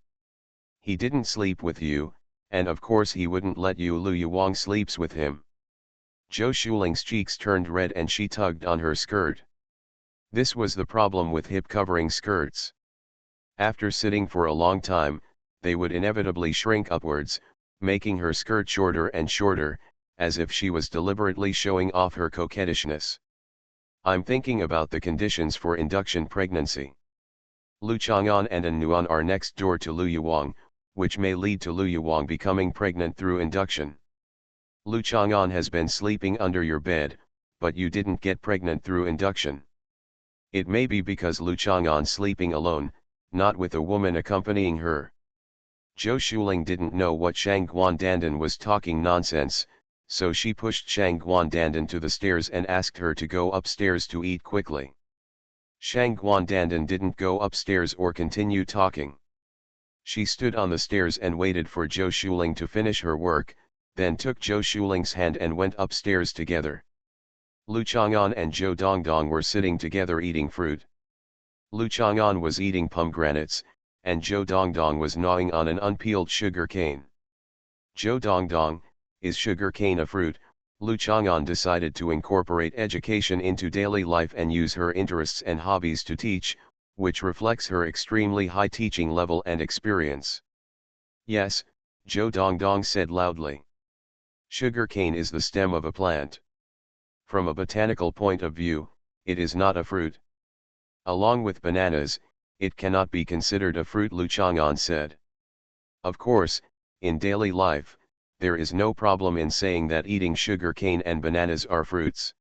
He didn't sleep with you, and of course he wouldn't let you. Lu Yuwang sleeps with him. Zhou Shuling's cheeks turned red and she tugged on her skirt. This was the problem with hip-covering skirts. After sitting for a long time, they would inevitably shrink upwards, making her skirt shorter and shorter, as if she was deliberately showing off her coquettishness. I'm thinking about the conditions for induction pregnancy. Lu Chang'an and An Nuan are next door to Lu Yuwang, which may lead to Lu Yuwang becoming pregnant through induction. Lu Chang'an has been sleeping under your bed, but you didn't get pregnant through induction. It may be because Lu Chang'an sleeping alone, not with a woman accompanying her. Zhou Shuling didn't know what Shang Guandandan was talking nonsense, so she pushed Shang Guandandan to the stairs and asked her to go upstairs to eat quickly. Shang Guandandan didn't go upstairs or continue talking. She stood on the stairs and waited for Zhou Shuling to finish her work, then took Zhou Shuling's hand and went upstairs together. Lu Chang'an and Zhou Dongdong were sitting together eating fruit. Lu Chang'an was eating pomegranates, and Zhou Dongdong was gnawing on an unpeeled sugar cane. Zhou Dongdong, is sugar cane a fruit? Lu Chang'an decided to incorporate education into daily life and use her interests and hobbies to teach, which reflects her extremely high teaching level and experience. Yes, Zhou Dongdong said loudly. Sugar cane is the stem of a plant. From a botanical point of view, it is not a fruit. Along with bananas, it cannot be considered a fruit, Lu Chang'an said. Of course, in daily life, there is no problem in saying that eating sugar cane and bananas are fruits.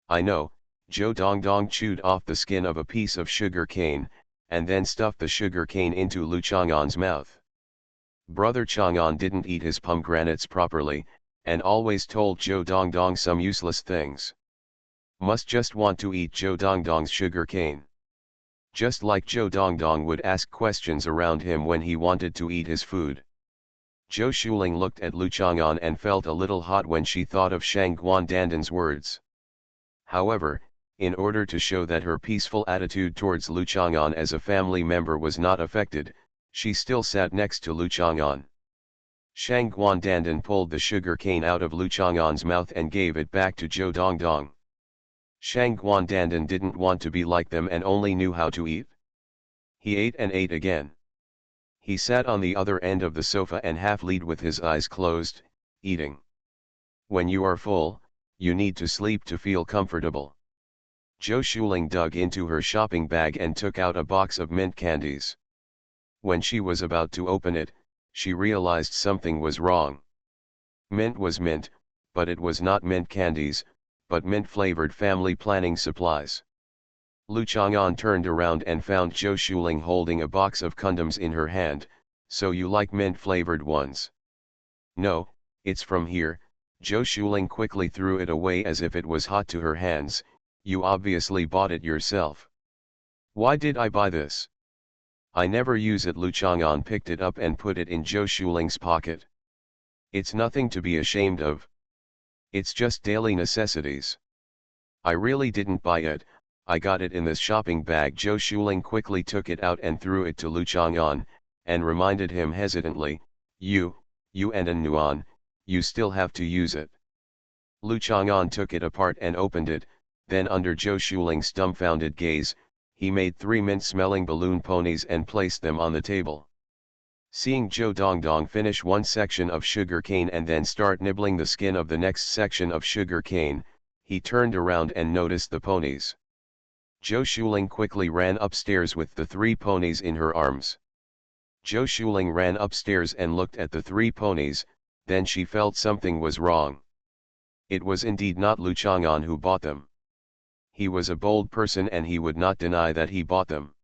I know. Zhou Dongdong chewed off the skin of a piece of sugar cane, and then stuffed the sugar cane into Lu Chang'an's mouth. Brother Chang'an didn't eat his pomegranates properly, and always told Zhou Dongdong some useless things. Must just want to eat Zhou Dongdong's sugar cane. Just like Zhou Dongdong would ask questions around him when he wanted to eat his food. Zhou Shuling looked at Lu Chang'an and felt a little hot when she thought of Shang Guandandan's words. However, in order to show that her peaceful attitude towards Lu Chang'an as a family member was not affected, she still sat next to Lu Chang'an. Shang Guandandan pulled the sugar cane out of Lu Chang'an's mouth and gave it back to Zhou Dongdong. Shang Guandandan didn't want to be like them and only knew how to eat. He ate and ate again. He sat on the other end of the sofa and half-lead with his eyes closed, eating. When you are full, you need to sleep to feel comfortable. Zhou Shuling dug into her shopping bag and took out a box of mint candies. When she was about to open it, she realized something was wrong. Mint was mint, but it was not mint candies, but mint-flavored family planning supplies. Lu Chang'an turned around and found Zhou Shuling holding a box of condoms in her hand. So you like mint-flavored ones? No, it's from here. Zhou Shuling quickly threw it away as if it was hot to her hands. You obviously bought it yourself. Why did I buy this? I never use it. Lu Chang'an picked it up and put it in Zhou Shuling's pocket. It's nothing to be ashamed of. It's just daily necessities. I really didn't buy it, I got it in this shopping bag. Zhou Shuling quickly took it out and threw it to Lu Chang'an, and reminded him hesitantly, You and An Nuan, you still have to use it. Lu Chang'an took it apart and opened it, then under Zhou Shuling's dumbfounded gaze, he made 3 mint-smelling balloon ponies and placed them on the table. Seeing Zhou Dongdong finish one section of sugar cane and then start nibbling the skin of the next section of sugar cane, he turned around and noticed the ponies. Zhou Shuling quickly ran upstairs with the 3 ponies in her arms. Zhou Shuling ran upstairs and looked at the 3 ponies, then she felt something was wrong. It was indeed not Lu Chang'an who bought them. He was a bold person and he would not deny that he bought them.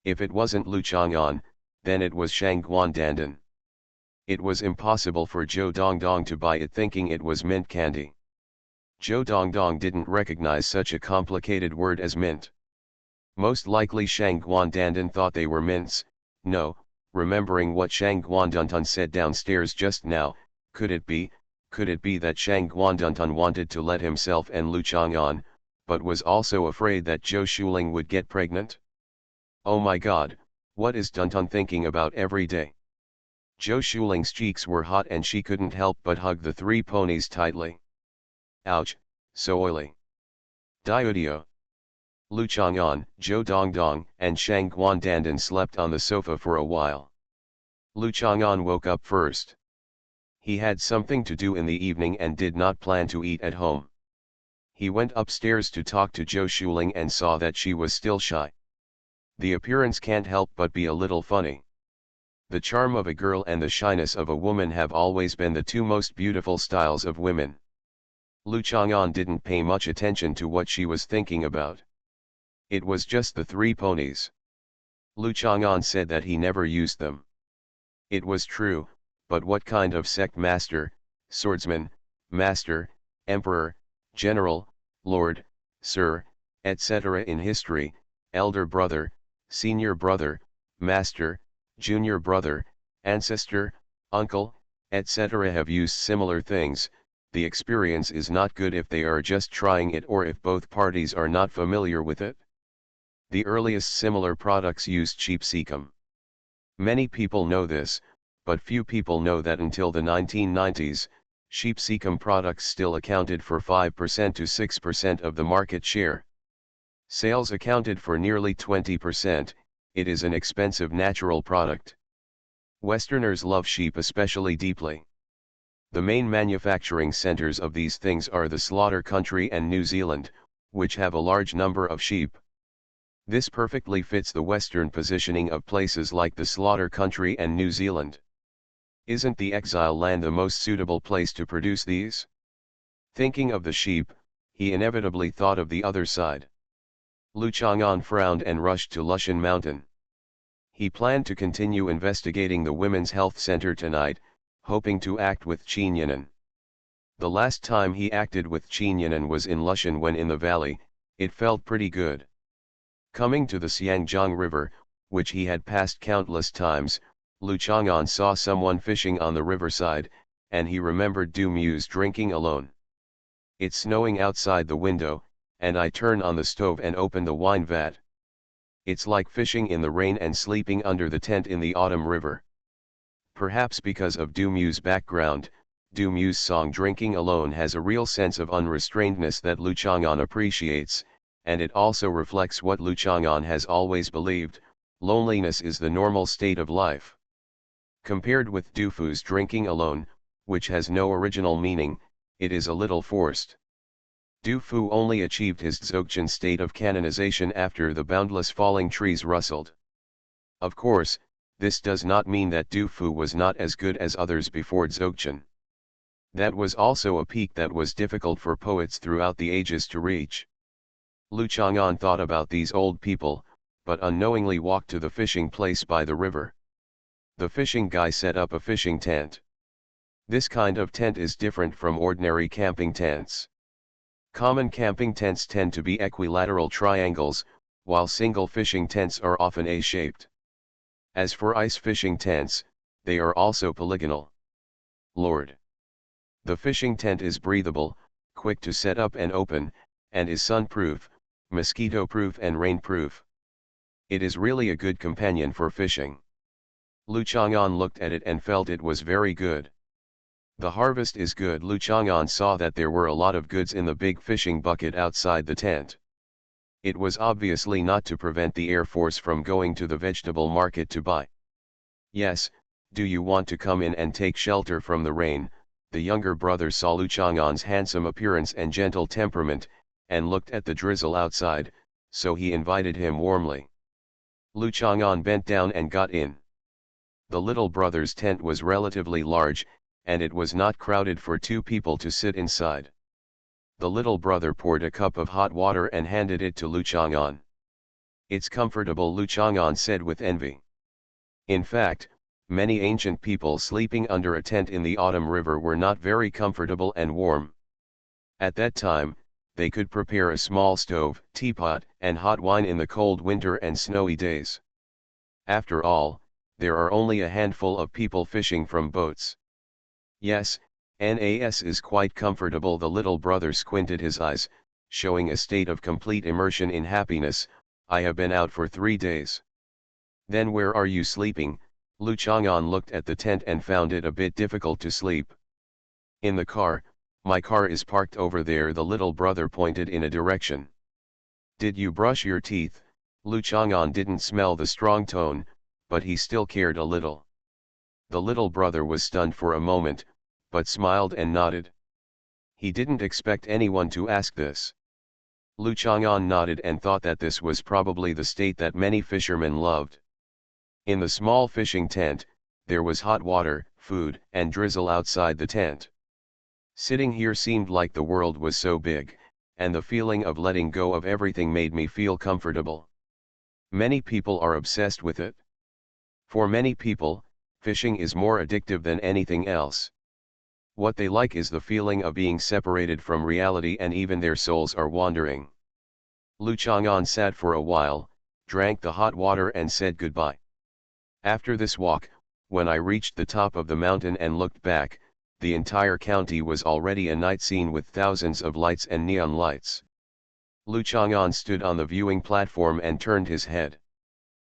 If it wasn't Lu Chang'an, then it was Shangguandandan. It was impossible for Zhou Dongdong to buy it thinking it was mint candy. Zhou Dongdong didn't recognize such a complicated word as mint. Most likely Shangguandandan thought they were mints. No, remembering what Shangguandandan said downstairs just now, could it be that Shangguandandan wanted to let himself and Lu Chang'an, but was also afraid that Zhou Shuling would get pregnant? Oh my god, what is Duntan thinking about every day? Zhou Shuling's cheeks were hot and she couldn't help but hug the three ponies tightly. Ouch, so oily. Diudio. Lu Chang'an, Zhou Dongdong, and Shangguandandan slept on the sofa for a while. Lu Chang'an woke up first. He had something to do in the evening and did not plan to eat at home. He went upstairs to talk to Zhou Shuling and saw that she was still shy. The appearance can't help but be a little funny. The charm of a girl and the shyness of a woman have always been the two most beautiful styles of women. Lu Chang'an didn't pay much attention to what she was thinking about. It was just the three ponies. Lu Chang'an said that he never used them. It was true, but what kind of sect master, swordsman, master, emperor, general, lord, sir, etc. in history, elder brother, senior brother, master, junior brother, ancestor, uncle, etc. have used similar things? The experience is not good if they are just trying it or if both parties are not familiar with it. The earliest similar products used sheep cecum. Many people know this, but few people know that until the 1990s, sheep cecum products still accounted for 5% to 6% of the market share. Sales accounted for nearly 20%, it is an expensive natural product. Westerners love sheep especially deeply. The main manufacturing centers of these things are the slaughter country and New Zealand, which have a large number of sheep. This perfectly fits the Western positioning of places like the slaughter country and New Zealand. Isn't the exile land the most suitable place to produce these? Thinking of the sheep, he inevitably thought of the other side. Lu Chang'an frowned and rushed to Lushan Mountain. He planned to continue investigating the Women's Health Center tonight, hoping to act with Qin Yinan. The last time he acted with Qin Yinan was in Lushan when in the valley. It felt pretty good. Coming to the Xiangjiang River, which he had passed countless times, Lu Chang'an saw someone fishing on the riverside, and he remembered Du Mu's drinking alone. It's snowing outside the window, and I turn on the stove and open the wine vat. It's like fishing in the rain and sleeping under the tent in the autumn river. Perhaps because of Du Mu's background, Du Mu's song Drinking Alone has a real sense of unrestrainedness that Lu Chang'an appreciates, and it also reflects what Lu Chang'an has always believed: loneliness is the normal state of life. Compared with Du Fu's Drinking Alone, which has no original meaning, it is a little forced. Du Fu only achieved his Dzogchen state of canonization after the boundless falling trees rustled. Of course, this does not mean that Du Fu was not as good as others before Dzogchen. That was also a peak that was difficult for poets throughout the ages to reach. Lu Chang'an thought about these old people, but unknowingly walked to the fishing place by the river. The fishing guy set up a fishing tent. This kind of tent is different from ordinary camping tents. Common camping tents tend to be equilateral triangles, while single fishing tents are often A-shaped. As for ice fishing tents, they are also polygonal. Lord. The fishing tent is breathable, quick to set up and open, and is sun-proof, mosquito-proof and rain-proof. It is really a good companion for fishing. Lu Chang'an looked at it and felt it was very good. The harvest is good. Lu Chang'an saw that there were a lot of goods in the big fishing bucket outside the tent. It was obviously not to prevent the Air Force from going to the vegetable market to buy. Yes, do you want to come in and take shelter from the rain? The younger brother saw Lu Chang'an's handsome appearance and gentle temperament, and looked at the drizzle outside, so he invited him warmly. Lu Chang'an bent down and got in. The little brother's tent was relatively large, and it was not crowded for two people to sit inside. The little brother poured a cup of hot water and handed it to Lu Chang'an. "It's comfortable," Lu Chang'an said with envy. In fact, many ancient people sleeping under a tent in the autumn river were not very comfortable and warm. At that time, they could prepare a small stove, teapot, and hot wine in the cold winter and snowy days. After all, there are only a handful of people fishing from boats. Yes, Nas is quite comfortable. The little brother squinted his eyes, showing a state of complete immersion in happiness. I have been out for 3 days. Then where are you sleeping? Lu Chang'an looked at the tent and found it a bit difficult to sleep. In the car, my car is parked over there. The little brother pointed in a direction. Did you brush your teeth? Lu Chang'an didn't smell the strong tone, but he still cared a little. The little brother was stunned for a moment, but smiled and nodded. He didn't expect anyone to ask this. Lu Chang'an nodded and thought that this was probably the state that many fishermen loved. In the small fishing tent, there was hot water, food, and drizzle outside the tent. Sitting here seemed like the world was so big, and the feeling of letting go of everything made me feel comfortable. Many people are obsessed with it. For many people, fishing is more addictive than anything else. What they like is the feeling of being separated from reality, and even their souls are wandering. Lu Chang'an sat for a while, drank the hot water and said goodbye. After this walk, when I reached the top of the mountain and looked back, the entire county was already a night scene with thousands of lights and neon lights. Lu Chang'an stood on the viewing platform and turned his head.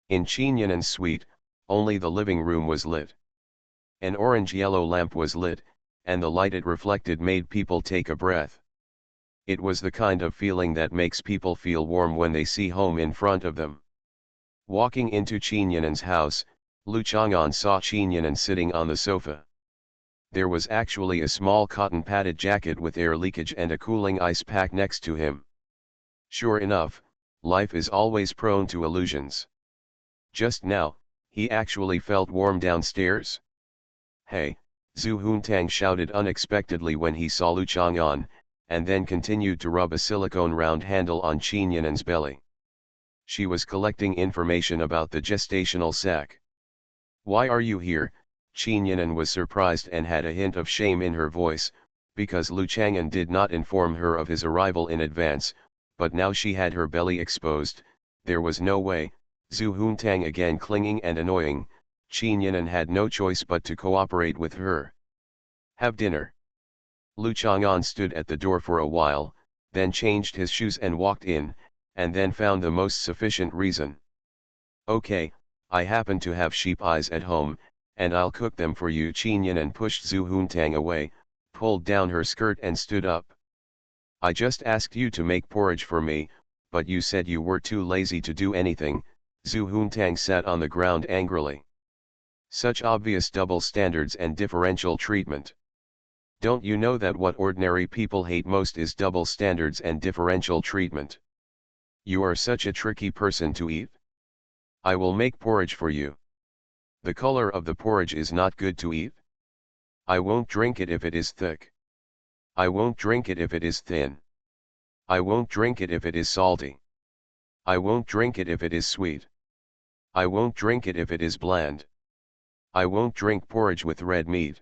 In Qinyan's suite, only the living room was lit. An orange-yellow lamp was lit, and the light it reflected made people take a breath. It was the kind of feeling that makes people feel warm when they see home in front of them. Walking into Qinyan's house, Lu Chang'an saw Qinyan sitting on the sofa. There was actually a small cotton-padded jacket with air leakage and a cooling ice pack next to him. Sure enough, life is always prone to illusions. Just now, he actually felt warm downstairs. Hey, Zhu Huntang shouted unexpectedly when he saw Lu Chang'an, and then continued to rub a silicone round handle on Qinyan's belly. She was collecting information about the gestational sac. Why are you here? Qinyan was surprised and had a hint of shame in her voice, because Lu Chang'an did not inform her of his arrival in advance, but now she had her belly exposed. There was no way. Zhu Huntang again clinging and annoying, Qinyan had no choice but to cooperate with her. Have dinner. Lu Chang'an stood at the door for a while, then changed his shoes and walked in, and then found the most sufficient reason. Okay, I happen to have sheep eyes at home, and I'll cook them for you. Qinyan pushed Zhu Huntang away, pulled down her skirt and stood up. I just asked you to make porridge for me, but you said you were too lazy to do anything. Zhu Huntang sat on the ground angrily. Such obvious double standards and differential treatment. Don't you know that what ordinary people hate most is double standards and differential treatment? You are such a tricky person to eat. I will make porridge for you. The color of the porridge is not good to eat. I won't drink it if it is thick. I won't drink it if it is thin. I won't drink it if it is salty. I won't drink it if it is sweet. I won't drink it if it is bland. I won't drink porridge with red meat.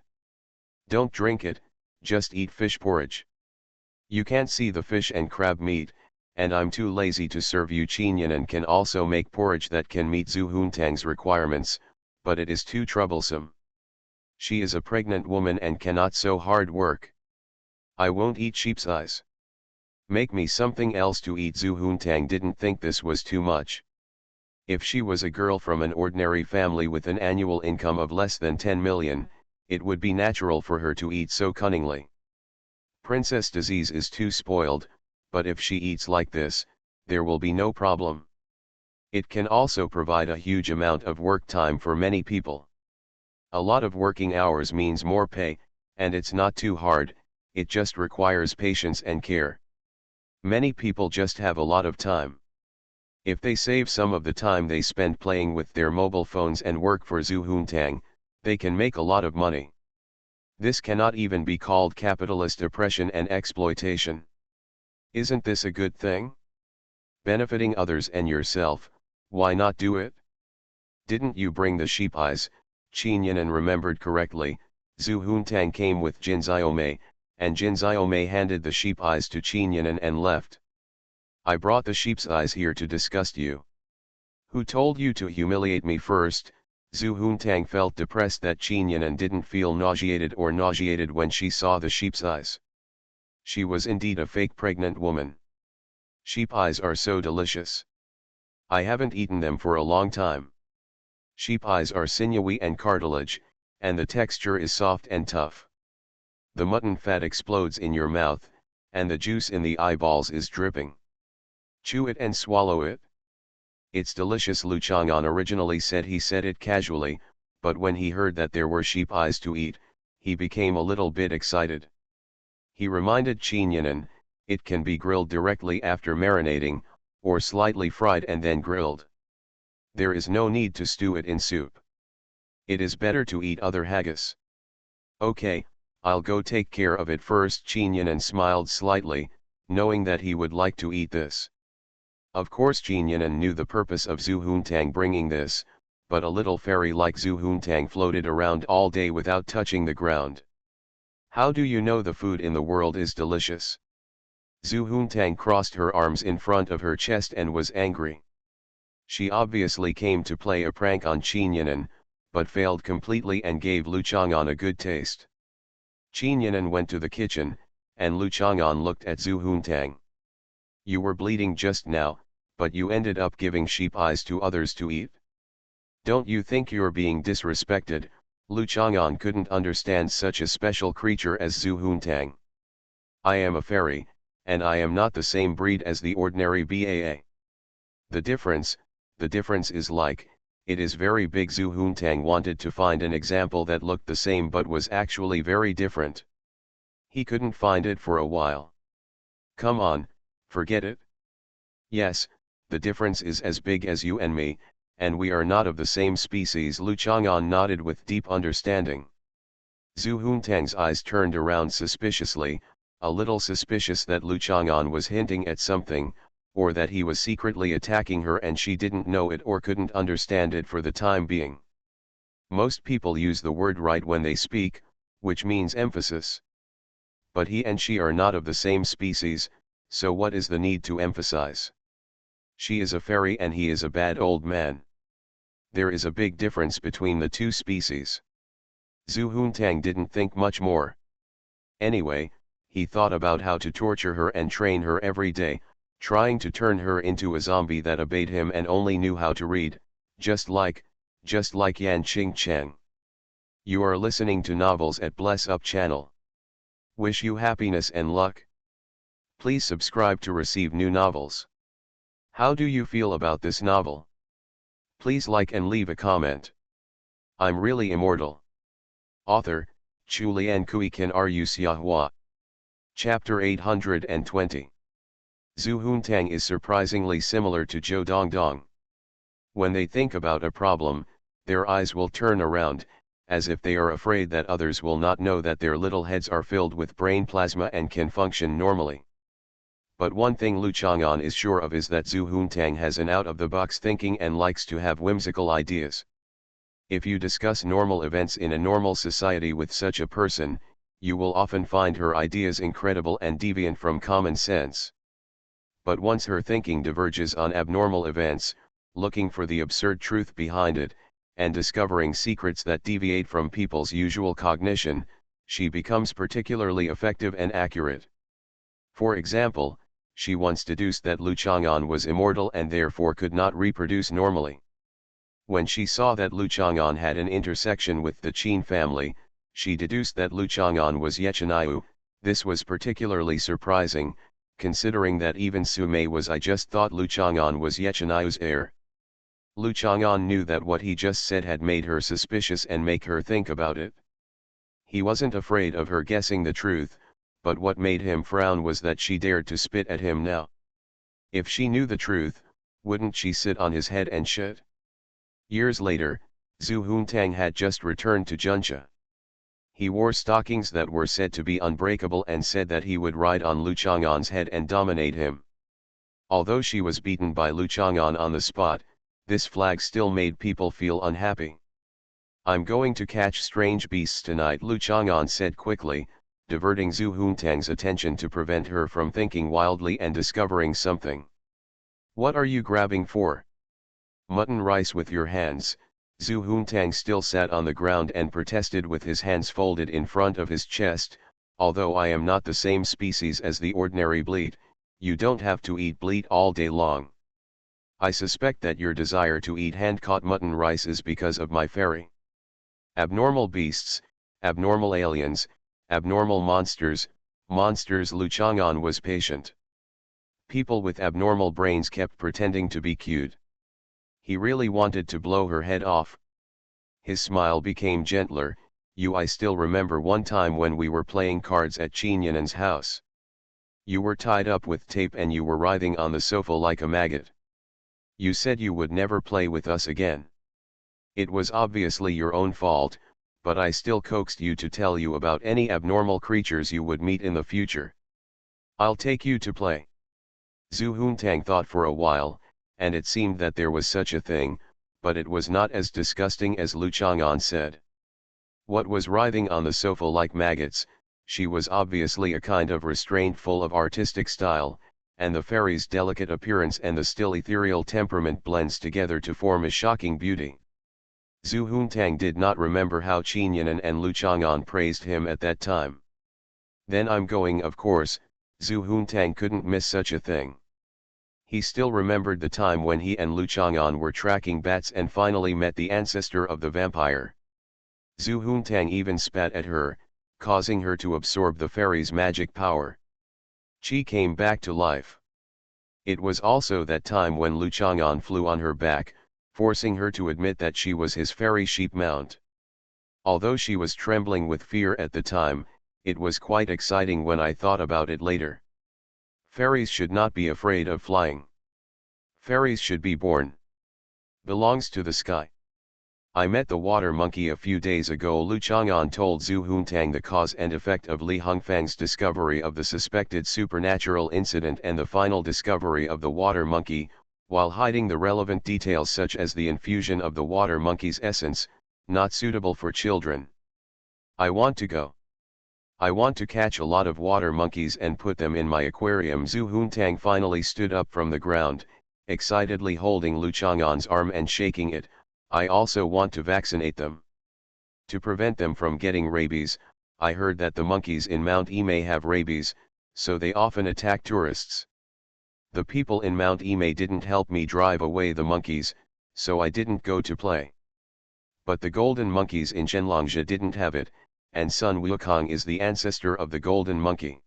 Don't drink it, just eat fish porridge. You can't see the fish and crab meat, and I'm too lazy to serve you. Qinyan can also make porridge that can meet Zhu Huntang's requirements, but it is too troublesome. She is a pregnant woman and cannot so hard work. I won't eat sheep's eyes. Make me something else to eat. Zhu Huntang didn't think this was too much. If she was a girl from an ordinary family with an annual income of less than 10 million, it would be natural for her to eat so cunningly. Princess disease is too spoiled, but if she eats like this, there will be no problem. It can also provide a huge amount of work time for many people. A lot of working hours means more pay, and it's not too hard, it just requires patience and care. Many people just have a lot of time. If they save some of the time they spend playing with their mobile phones and work for Zhu Huntang, they can make a lot of money. This cannot even be called capitalist oppression and exploitation. Isn't this a good thing? Benefiting others and yourself, why not do it? Didn't you bring the sheep eyes? Qin Yinan remembered correctly. Zhu Huntang came with Jin Xiaomei, and Jin Xiaomei handed the sheep eyes to Qin Yinan and left. I brought the sheep's eyes here to disgust you. Who told you to humiliate me first? Zhu Huntang felt depressed that Qin Yinan didn't feel nauseated when she saw the sheep's eyes. She was indeed a fake pregnant woman. Sheep eyes are so delicious. I haven't eaten them for a long time. Sheep eyes are sinewy and cartilage, and the texture is soft and tough. The mutton fat explodes in your mouth, and the juice in the eyeballs is dripping. Chew it and swallow it. It's delicious. Lu Chang'an originally said he said it casually, but when he heard that there were sheep eyes to eat, he became a little bit excited. He reminded Qin Yinan, it can be grilled directly after marinating, or slightly fried and then grilled. There is no need to stew it in soup. It is better to eat other haggis. Okay, I'll go take care of it first. Qin Yinan smiled slightly, knowing that he would like to eat this. Of course Qin Yinan knew the purpose of Zhu Huntang bringing this, but a little fairy like Zhu Huntang floated around all day without touching the ground. How do you know the food in the world is delicious? Zhu Huntang crossed her arms in front of her chest and was angry. She obviously came to play a prank on Qin Yinan, but failed completely and gave Lu Chang'an a good taste. Qin Yinan went to the kitchen, and Lu Chang'an looked at Zhu Huntang. You were bleeding just now, but you ended up giving sheep eyes to others to eat? Don't you think you're being disrespected? Lu Chang'an couldn't understand such a special creature as Zhu Huntang. I am a fairy, and I am not the same breed as the ordinary BAA. The difference is like, it is very big. Zhu Huntang wanted to find an example that looked the same but was actually very different. He couldn't find it for a while. Come on, forget it. Yes, the difference is as big as you and me, and we are not of the same species. Lu Chang'an nodded with deep understanding. Zhu Huntang's eyes turned around suspiciously, a little suspicious that Lu Chang'an was hinting at something, or that he was secretly attacking her and she didn't know it or couldn't understand it for the time being. Most people use the word right when they speak, which means emphasis. But he and she are not of the same species, so what is the need to emphasize? She is a fairy and he is a bad old man. There is a big difference between the two species. Zhu Huntang didn't think much more. Anyway, he thought about how to torture her and train her every day, trying to turn her into a zombie that obeyed him and only knew how to read, just like Yan Qing Cheng. You are listening to Novels at Bless Up channel. Wish you happiness and luck. Please subscribe to receive new novels. How do you feel about this novel? Please like and leave a comment. I'm really immortal. Author, Chu Lian Kui Kan Ru Xiahua. Chapter 820. Zhu Huntang is surprisingly similar to Zhou Dongdong. When they think about a problem, their eyes will turn around, as if they are afraid that others will not know that their little heads are filled with brain plasma and can function normally. But one thing Lu Chang'an is sure of is that Zhu Huntang has an out-of-the-box thinking and likes to have whimsical ideas. If you discuss normal events in a normal society with such a person, you will often find her ideas incredible and deviant from common sense. But once her thinking diverges on abnormal events, looking for the absurd truth behind it, and discovering secrets that deviate from people's usual cognition, she becomes particularly effective and accurate. For example, she once deduced that Lu Chang'an was immortal and therefore could not reproduce normally. When she saw that Lu Chang'an had an intersection with the Qin family, she deduced that Lu Chang'an was Yechinayu. This was particularly surprising, considering that even Su Mei was. I just thought Lu Chang'an was Yechinayu's heir. Lu Chang'an knew that what he just said had made her suspicious and make her think about it. He wasn't afraid of her guessing the truth, but what made him frown was that she dared to spit at him now. If she knew the truth, wouldn't she sit on his head and shit? Years later, Zhu Huntang had just returned to Junsha. He wore stockings that were said to be unbreakable and said that he would ride on Lu Chang'an's head and dominate him. Although she was beaten by Lu Chang'an on the spot, This flag still made people feel unhappy. I'm going to catch strange beasts tonight, Lu Chang'an said quickly, diverting Zhu Huntang's attention to prevent her from thinking wildly and discovering something. What are you grabbing for? Mutton rice with your hands. Zhu Huntang still sat on the ground and protested with his hands folded in front of his chest. Although I am not the same species as the ordinary bleat, you don't have to eat bleat all day long. I suspect that your desire to eat hand-caught mutton rice is because of my fairy. Abnormal beasts, abnormal aliens, abnormal monsters, monsters. Lu Chang'an was patient. People with abnormal brains kept pretending to be cute. He really wanted to blow her head off. His smile became gentler. I still remember one time when we were playing cards at Qinyanan's house. You were tied up with tape and you were writhing on the sofa like a maggot. You said you would never play with us again. It was obviously your own fault, but I still coaxed you to tell you about any abnormal creatures you would meet in the future. I'll take you to play. Zhu Huntang thought for a while, and it seemed that there was such a thing, but it was not as disgusting as Lu Chang'an said. What was writhing on the sofa like maggots? She was obviously a kind of restraint full of artistic style, and the fairy's delicate appearance and the still ethereal temperament blends together to form a shocking beauty. Zhu Huntang did not remember how Qinyanan and Lu Chang'an praised him at that time. Then I'm going, of course. Zhu Huntang couldn't miss such a thing. He still remembered the time when he and Lu Chang'an were tracking bats and finally met the ancestor of the vampire. Zhu Huntang even spat at her, causing her to absorb the fairy's magic power. She came back to life. It was also that time when Lu Chang'an flew on her back, forcing her to admit that she was his fairy sheep mount. Although she was trembling with fear at the time, it was quite exciting when I thought about it later. Fairies should not be afraid of flying. Fairies should be born. Belongs to the sky. I met the water monkey a few days ago. Lu Chang'an told Zhu Huntang the cause and effect of Li Hongfang's discovery of the suspected supernatural incident and the final discovery of the water monkey, while hiding the relevant details such as the infusion of the water monkey's essence, not suitable for children. I want to go. I want to catch a lot of water monkeys and put them in my aquarium. Zhu Huntang finally stood up from the ground, excitedly holding Lu Chang'an's arm and shaking it. I also want to vaccinate them. To prevent them from getting rabies. I heard that the monkeys in Mount Imei have rabies, so they often attack tourists. The people in Mount Imei didn't help me drive away the monkeys, so I didn't go to play. But the golden monkeys in Zhenlongzhi didn't have it, and Sun Wukong is the ancestor of the golden monkey.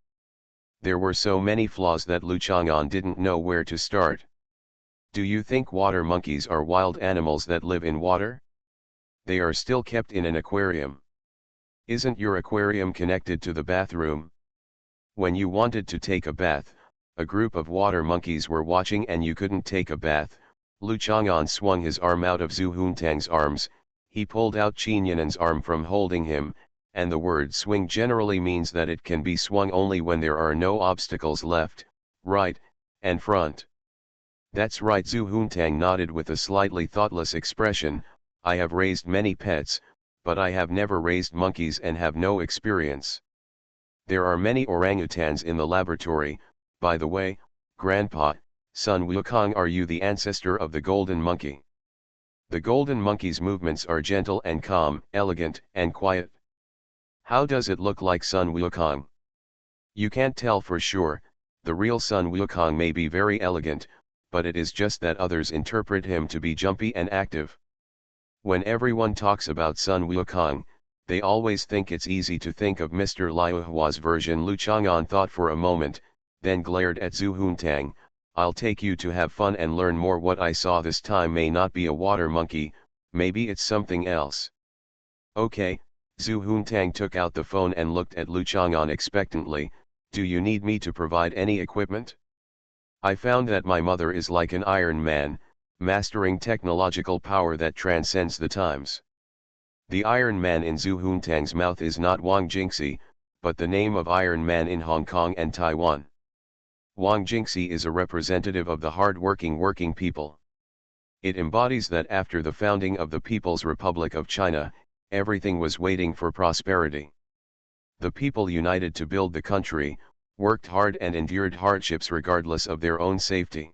There were so many flaws that Lu Chang'an didn't know where to start. Do you think water monkeys are wild animals that live in water? They are still kept in an aquarium. Isn't your aquarium connected to the bathroom? When you wanted to take a bath, a group of water monkeys were watching and you couldn't take a bath. Lu Chang'an swung his arm out of Zhu Huntang's arms. He pulled out Qinyanan's arm from holding him, and the word swing generally means that it can be swung only when there are no obstacles left, right, and front. That's right. Zhu Huntang nodded with a slightly thoughtless expression. I have raised many pets, but I have never raised monkeys and have no experience. There are many orangutans in the laboratory. By the way, Grandpa, Sun Wukong, are you the ancestor of the golden monkey? The golden monkey's movements are gentle and calm, elegant and quiet. How does it look like Sun Wukong? You can't tell for sure. The real Sun Wukong may be very elegant, but it is just that others interpret him to be jumpy and active. When everyone talks about Sun Wukong, they always think it's easy to think of Mr. Liuhua's version. Lu Chang'an thought for a moment, then glared at Zhu Huntang. I'll take you to have fun and learn more. What I saw this time may not be a water monkey, maybe it's something else. Okay. Zhu Huntang took out the phone and looked at Lu Chang'an expectantly. Do you need me to provide any equipment? I found that my mother is like an Iron Man, mastering technological power that transcends the times. The Iron Man in Zhu Huntang's mouth is not Wang Jingxi, but the name of Iron Man in Hong Kong and Taiwan. Wang Jingxi is a representative of the hard-working working people. It embodies that after the founding of the People's Republic of China, everything was waiting for prosperity. The people united to build the country, worked hard and endured hardships regardless of their own safety.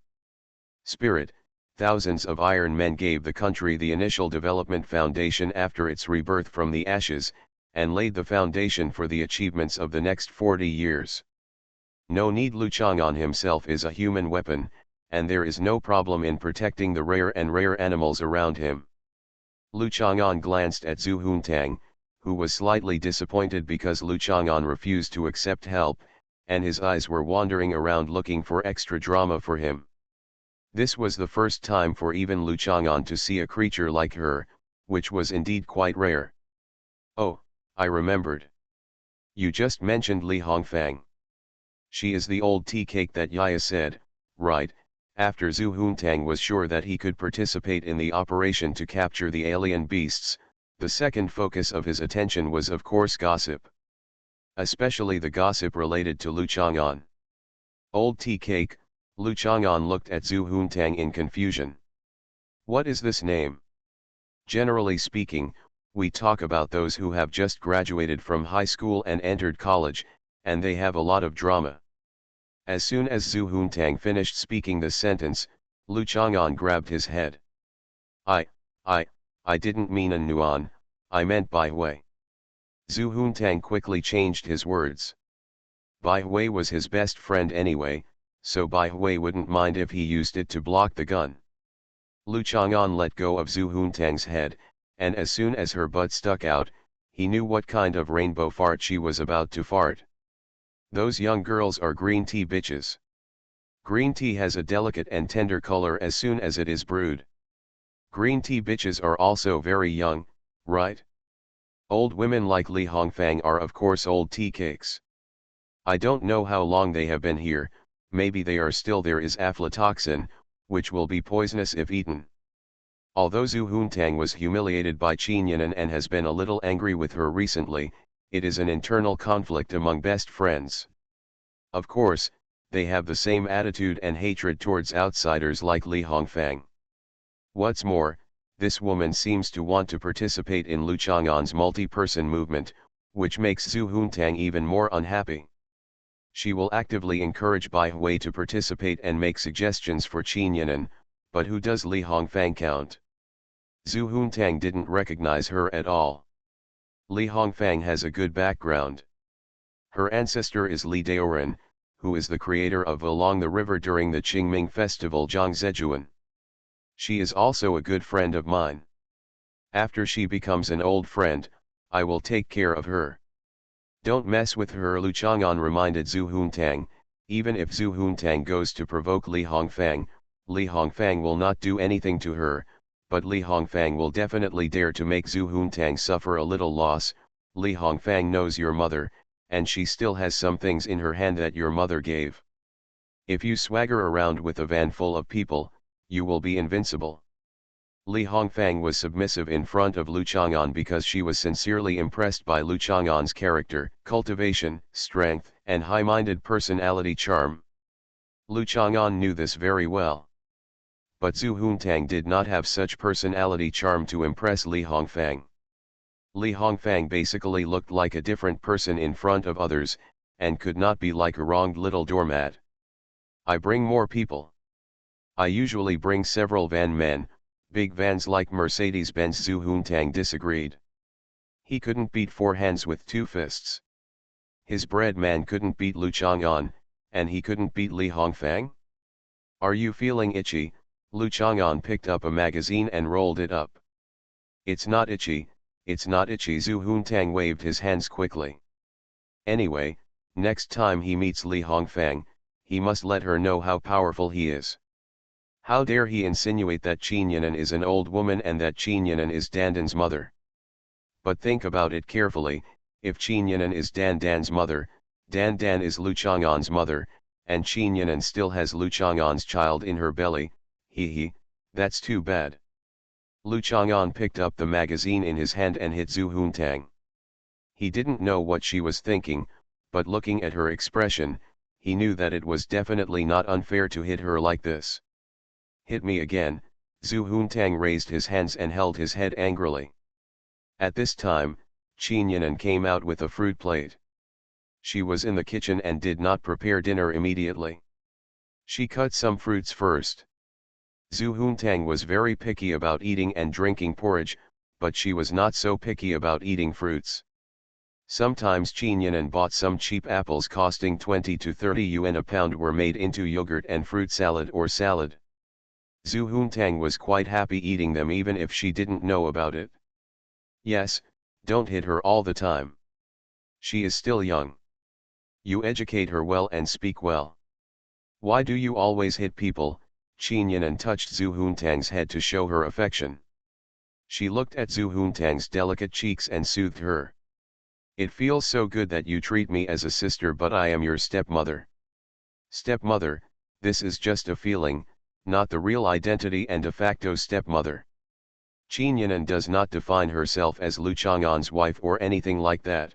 Spirit, thousands of iron men gave the country the initial development foundation after its rebirth from the ashes, and laid the foundation for the achievements of the next 40 years. No need. Lu Chang'an himself is a human weapon, and there is no problem in protecting the rare and rare animals around him. Lu Chang'an glanced at Zhu Huntang, who was slightly disappointed because Lu Chang'an refused to accept help, and his eyes were wandering around looking for extra drama for him. This was the first time for even Lu Chang'an to see a creature like her, which was indeed quite rare. Oh, I remembered. You just mentioned Li Hongfang. She is the old tea cake that Yaya said, right? After Zhu Huntang was sure that he could participate in the operation to capture the alien beasts, the second focus of his attention was of course gossip. Especially the gossip related to Lu Chang'an. Old tea cake, Lu Chang'an looked at Zhu Huntang in confusion. What is this name? Generally speaking, we talk about those who have just graduated from high school and entered college, and they have a lot of drama. As soon as Zhu Huntang finished speaking the sentence, Lu Chang'an grabbed his head. I didn't mean An Nuan, I meant Bai Hui. Zhu Huntang quickly changed his words. Bai Hui was his best friend anyway, so Bai Hui wouldn't mind if he used it to block the gun. Lu Chang'an let go of Zhu Huntang's head, and as soon as her butt stuck out, he knew what kind of rainbow fart she was about to fart. Those young girls are green tea bitches. Green tea has a delicate and tender color as soon as it is brewed. Green tea bitches are also very young, right? Old women like Li Hongfang are of course old tea cakes. I don't know how long they have been here, maybe they are still there. Is aflatoxin, which will be poisonous if eaten. Although Zhu Huntang was humiliated by Qin Yinan and has been a little angry with her recently, it is an internal conflict among best friends. Of course, they have the same attitude and hatred towards outsiders like Li Hongfang. What's more, this woman seems to want to participate in Lu Chang'an's multi-person movement, which makes Zhu Huntang even more unhappy. She will actively encourage Bai Hui to participate and make suggestions for Qin Yinan, but who does Li Hongfang count? Zhu Huntang didn't recognize her at all. Li Hongfang has a good background. Her ancestor is Li Daoren, who is the creator of Along the River during the Qingming festival Zhangzhejuan. She is also a good friend of mine. After she becomes an old friend, I will take care of her. Don't mess with her, Lu Chang'an reminded Zhu Huntang. Even if Zhu Huntang goes to provoke Li Hongfang will not do anything to her, but Li Hongfang will definitely dare to make Zhu Huntang suffer a little loss. Li Hongfang knows your mother, and she still has some things in her hand that your mother gave. If you swagger around with a van full of people, you will be invincible. Li Hongfang was submissive in front of Lu Chang'an because she was sincerely impressed by Lu Chang'an's character, cultivation, strength, and high-minded personality charm. Lu Chang'an knew this very well. But Zhu Huntang did not have such personality charm to impress Li Hongfang. Li Hongfang basically looked like a different person in front of others, and could not be like a wronged little doormat. I bring more people. I usually bring several van men, big vans like Mercedes-Benz. Zhu Huntang disagreed. He couldn't beat four hands with two fists. His bread man couldn't beat Lu Chang'an, and he couldn't beat Li Hongfang? Are you feeling itchy? Lu Chang'an picked up a magazine and rolled it up. It's not itchy, it's not itchy. Zhu Huntang waved his hands quickly. Anyway, next time he meets Li Hongfang, he must let her know how powerful he is. How dare he insinuate that Qin Yinan is an old woman and that Qin Yinan is Dandan's mother? But think about it carefully, if Qin Yinan is Dandan's mother, Dandan is Lu Chang'an's mother, and Qin Yinan still has Lu Chang'an's child in her belly. That's too bad. Lu Chang'an picked up the magazine in his hand and hit Zhu Huntang. He didn't know what she was thinking, but looking at her expression, he knew that it was definitely not unfair to hit her like this. Hit me again, Zhu Huntang raised his hands and held his head angrily. At this time, Qin Yinan came out with a fruit plate. She was in the kitchen and did not prepare dinner immediately. She cut some fruits first. Zhu Huntang was very picky about eating and drinking porridge, but she was not so picky about eating fruits. Sometimes Qin Yinan bought some cheap apples costing 20 to 30 yuan a pound were made into yogurt and fruit salad or salad. Zhu Huntang was quite happy eating them even if she didn't know about it. Yes, don't hit her all the time. She is still young. You educate her well and speak well. Why do you always hit people? Qin Yinan touched Zhu Huntang's head to show her affection. She looked at Zhu Huntang's delicate cheeks and soothed her. It feels so good that you treat me as a sister, but I am your stepmother. Stepmother, this is just a feeling, not the real identity and de facto stepmother. Qin Yinan does not define herself as Lu Chang'an's wife or anything like that.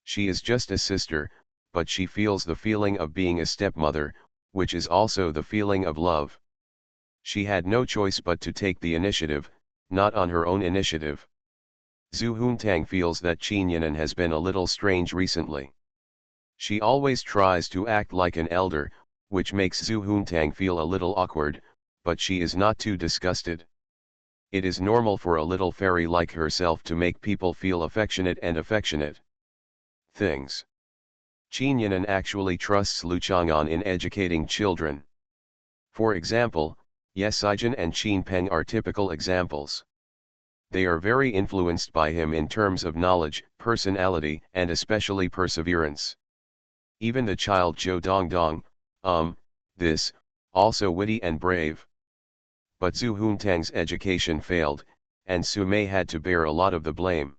She is just a sister, but she feels the feeling of being a stepmother, which is also the feeling of love. She had no choice but to take the initiative, not on her own initiative. Zhu Huntang feels that Qin Yinan has been a little strange recently. She always tries to act like an elder, which makes Zhu Huntang feel a little awkward, but she is not too disgusted. It is normal for a little fairy like herself to make people feel affectionate and affectionate things. Qin Yinan actually trusts Lu Chang'an in educating children. For example, Ye Sijin and Qin Peng are typical examples. They are very influenced by him in terms of knowledge, personality, and especially perseverance. Even the child Zhou Dongdong, this, also witty and brave. But Zhu Huntang's education failed, and Su Mei had to bear a lot of the blame.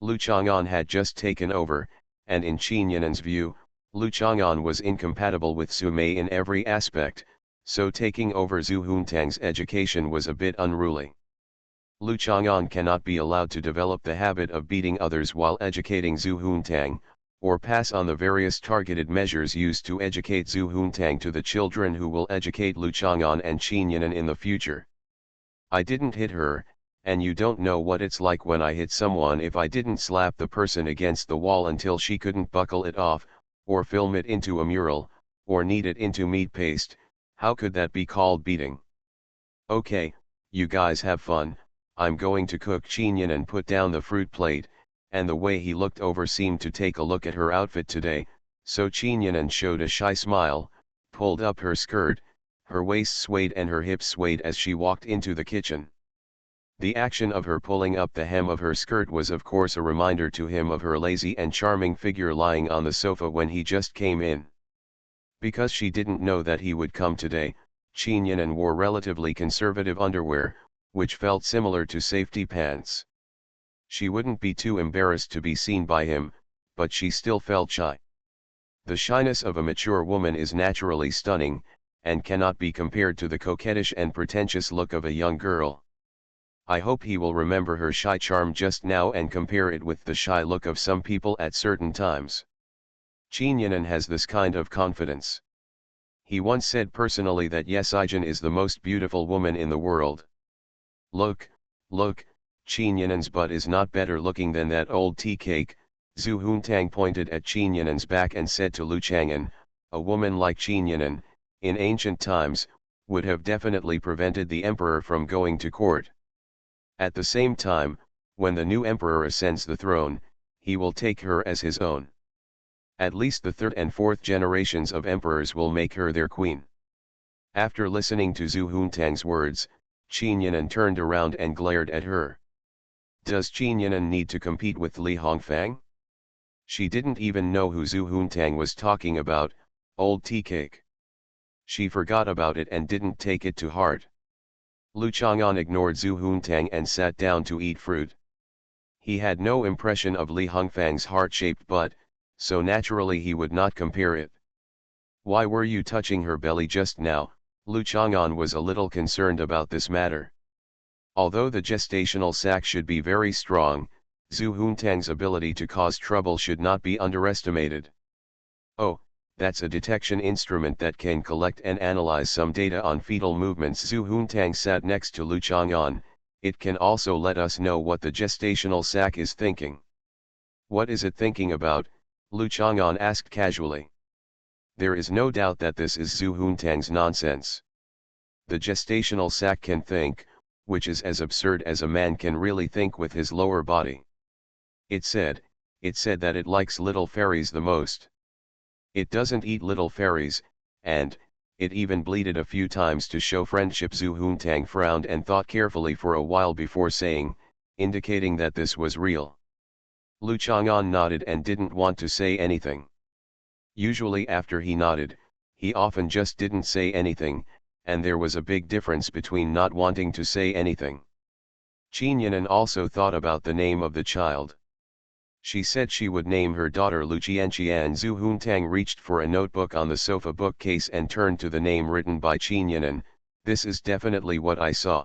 Lu Chang'an had just taken over, and in Qin Yinan's view, Lu Chang'an was incompatible with Su Mei in every aspect, so taking over Zhu Huntang's education was a bit unruly. Lu Chang'an cannot be allowed to develop the habit of beating others while educating Zhu Huntang, or pass on the various targeted measures used to educate Zhu Huntang to the children who will educate Lu Chang'an and Qin Yinan in the future. I didn't hit her, and you don't know what it's like when I hit someone if I didn't slap the person against the wall until she couldn't buckle it off, or film it into a mural, or knead it into meat paste. How could that be called beating? Okay, you guys have fun. I'm going to cook. Qin Yinan put down the fruit plate, and the way he looked over seemed to take a look at her outfit today, so Qin Yinan showed a shy smile, pulled up her skirt, her waist swayed and her hips swayed as she walked into the kitchen. The action of her pulling up the hem of her skirt was of course a reminder to him of her lazy and charming figure lying on the sofa when he just came in. Because she didn't know that he would come today, Qin Yinan wore relatively conservative underwear, which felt similar to safety pants. She wouldn't be too embarrassed to be seen by him, but she still felt shy. The shyness of a mature woman is naturally stunning, and cannot be compared to the coquettish and pretentious look of a young girl. I hope he will remember her shy charm just now and compare it with the shy look of some people at certain times. Qin Yinan has this kind of confidence. He once said personally that Ye Sijin is the most beautiful woman in the world. Look, Qin Yinan's butt is not better looking than that old tea cake. Zhu Huntang pointed at Qin Yinan's back and said to Lu Chang'an, a woman like Qin Yinan, in ancient times, would have definitely prevented the emperor from going to court. At the same time, when the new emperor ascends the throne, he will take her as his own. At least the third and fourth generations of emperors will make her their queen. After listening to Zhu Huntang's words, Qin Yinan turned around and glared at her. Does Qin Yinan need to compete with Li Hongfang? She didn't even know who Zhu Huntang was talking about, old tea cake. She forgot about it and didn't take it to heart. Lu Chang'an ignored Zhu Huntang and sat down to eat fruit. He had no impression of Li Hongfang's heart-shaped butt, so naturally he would not compare it. Why were you touching her belly just now? Lu Chang'an was a little concerned about this matter. Although the gestational sac should be very strong, Zhu Huntang's ability to cause trouble should not be underestimated. Oh, that's a detection instrument that can collect and analyze some data on fetal movements. Zhu Huntang sat next to Lu Chang'an. It can also let us know what the gestational sac is thinking. What is it thinking about? Lu Chang'an asked casually. There is no doubt that this is Zhu Huntang's nonsense. The gestational sac can think, which is as absurd as a man can really think with his lower body. It said that it likes little fairies the most. It doesn't eat little fairies, and it even bleated a few times to show friendship. Zhu Huntang frowned and thought carefully for a while before saying, indicating that this was real. Lu Chang'an nodded and didn't want to say anything. Usually after he nodded, he often just didn't say anything, and there was a big difference between not wanting to say anything. Qin Yinan also thought about the name of the child. She said she would name her daughter Lu Qianqian. Zhu Huntang reached for a notebook on the sofa bookcase and turned to the name written by Qin Yinan. This is definitely what I saw.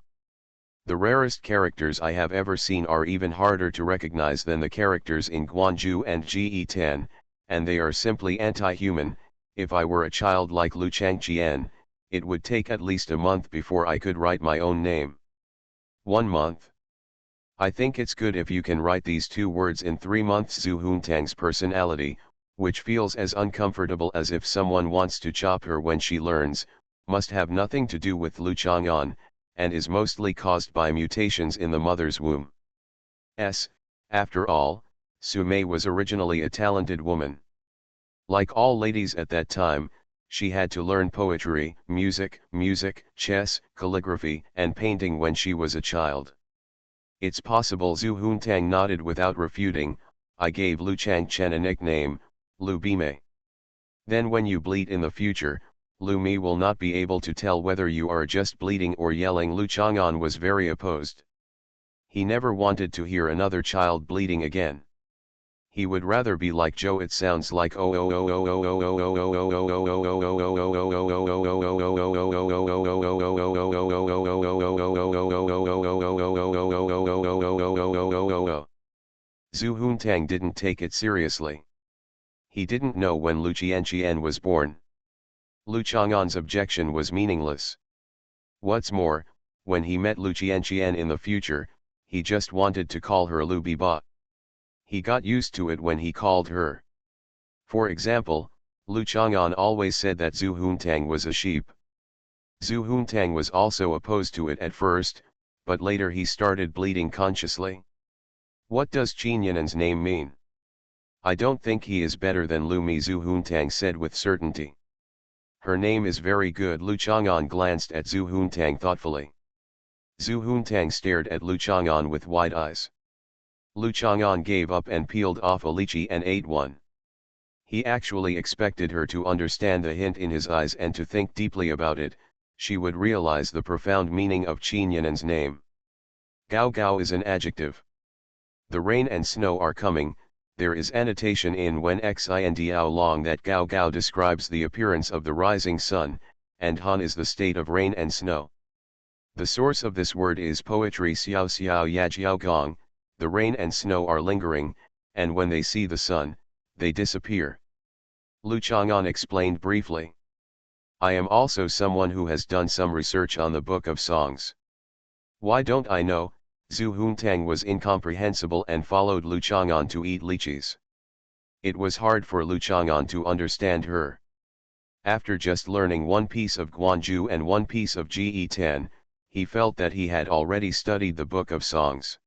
The rarest characters I have ever seen are even harder to recognize than the characters in Guanju and Ge-10, and they are simply anti-human. If I were a child like Lu Changqian, it would take at least a month before I could write my own name. 1 month? I think it's good if you can write these 2 words in 3 months. Zhu Huntang's personality, which feels as uncomfortable as if someone wants to chop her when she learns, must have nothing to do with Lu Chang'an, and is mostly caused by mutations in the mother's womb. After all, Su Mei was originally a talented woman. Like all ladies at that time, she had to learn poetry, music, chess, calligraphy, and painting when she was a child. It's possible. Zhu Huntang nodded without refuting. I gave Lu Changchen a nickname, Lu Bimei. Then when you bleat in the future, Lu Mi will not be able to tell whether you are just bleating or yelling. Lu Chang'an was very opposed. He never wanted to hear another child bleating again. He would rather be like Joe. It sounds like oh oh oh oh oh oh oh oh oh oh oh oh oh oh oh oh. Zhu Huntang didn't take it seriously. He didn't know when Lu Qianqian was born. Lu Chang'an's objection was meaningless. What's more, when he met Lu Qianqian in the future, he just wanted to call her Lu Biba. He got used to it when he called her. For example, Lu Chang'an always said that Zhu Huntang was a sheep. Zhu Huntang was also opposed to it at first, but later he started bleating consciously. What does Qin Yinan's name mean? I don't think he is better than Lu Mi. Zhu Huntang said with certainty. Her name is very good. Lu Chang'an glanced at Zhu Huntang thoughtfully. Zhu Huntang stared at Lu Chang'an with wide eyes. Lu Chang'an gave up and peeled off a lychee and ate one. He actually expected her to understand the hint in his eyes and to think deeply about it. She would realize the profound meaning of Qin Yinan's name. Gao Gao is an adjective. The rain and snow are coming. There is annotation in Wen Xiao Long that Gao Gao describes the appearance of the rising sun, and Han is the state of rain and snow. The source of this word is poetry Xiao Xiao Ya Jiao Gong. The rain and snow are lingering, and when they see the sun, they disappear. Lu Chang'an explained briefly. I am also someone who has done some research on the Book of Songs. Why don't I know? Zhu Huntang was incomprehensible and followed Lu Chang'an to eat lychees. It was hard for Lu Chang'an to understand her. After just learning one piece of Guanju and one piece of Ge-10, he felt that he had already studied the Book of Songs.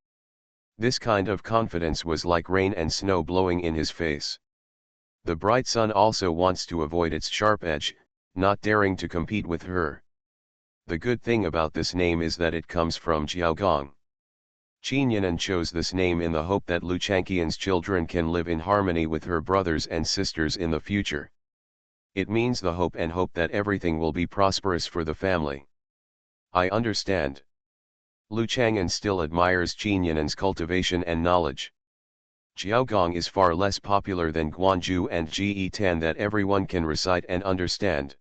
This kind of confidence was like rain and snow blowing in his face. The bright sun also wants to avoid its sharp edge, not daring to compete with her. The good thing about this name is that it comes from Jiaogong. Qin Yinan chose this name in the hope that Lu Changqian's children can live in harmony with her brothers and sisters in the future. It means the hope that everything will be prosperous for the family. I understand. Lu Chang'an still admires Qin Yinan's cultivation and knowledge. Jiaogong is far less popular than Guanju and Ge-10 that everyone can recite and understand.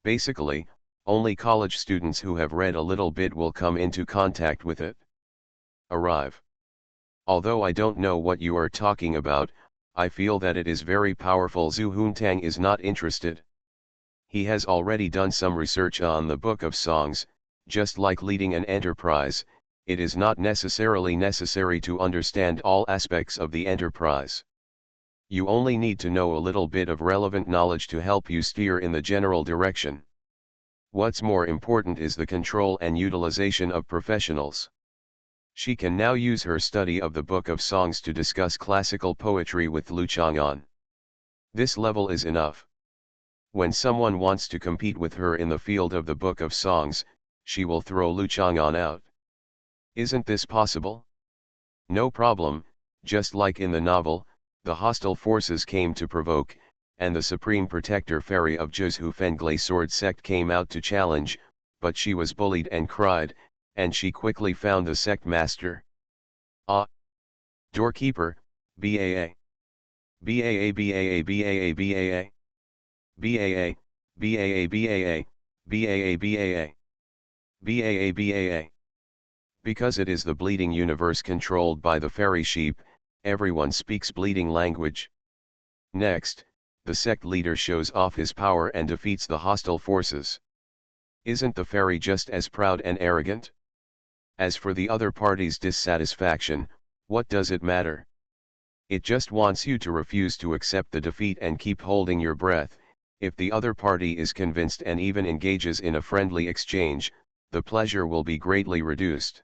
Basically, only college students who have read a little bit will come into contact with it. Arrive. Although I don't know what you are talking about, I feel that it is very powerful. Zhu Huntang is not interested. He has already done some research on the Book of Songs. Just like leading an enterprise, it is not necessarily necessary to understand all aspects of the enterprise. You only need to know a little bit of relevant knowledge to help you steer in the general direction. What's more important is the control and utilization of professionals. She can now use her study of the Book of Songs to discuss classical poetry with Lu Chang'an. This level is enough. When someone wants to compete with her in the field of the Book of Songs, she will throw Lu Chang'an out. Isn't this possible? No problem. Just like in the novel, the hostile forces came to provoke, and the supreme protector fairy of Zhu's Fenglai sword sect came out to challenge, but she was bullied and cried, and she quickly found the sect master. Ah! Doorkeeper, BAA. BAA BAA BAA BAA. BAA, BAA BAA, BAA BAA. BAA BAA. Because it is the bleeding universe controlled by the fairy sheep, everyone speaks bleeding language. Next, the sect leader shows off his power and defeats the hostile forces. Isn't the fairy just as proud and arrogant? As for the other party's dissatisfaction, what does it matter? It just wants you to refuse to accept the defeat and keep holding your breath. If the other party is convinced and even engages in a friendly exchange, the pleasure will be greatly reduced.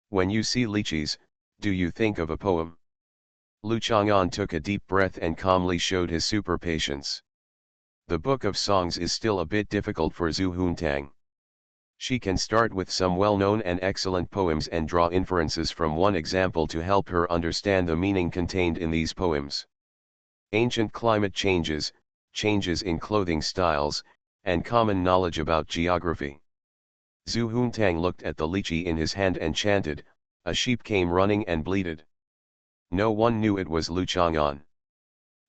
When you see lychees, do you think of a poem? Lu Chang'an took a deep breath and calmly showed his super patience. The Book of Songs is still a bit difficult for Zhu Huntang. She can start with some well-known and excellent poems and draw inferences from one example to help her understand the meaning contained in these poems. Ancient climate changes, changes in clothing styles, and common knowledge about geography. Zhu Huntang looked at the lychee in his hand and chanted, "A sheep came running and bleated." No one knew it was Lu Chang'an.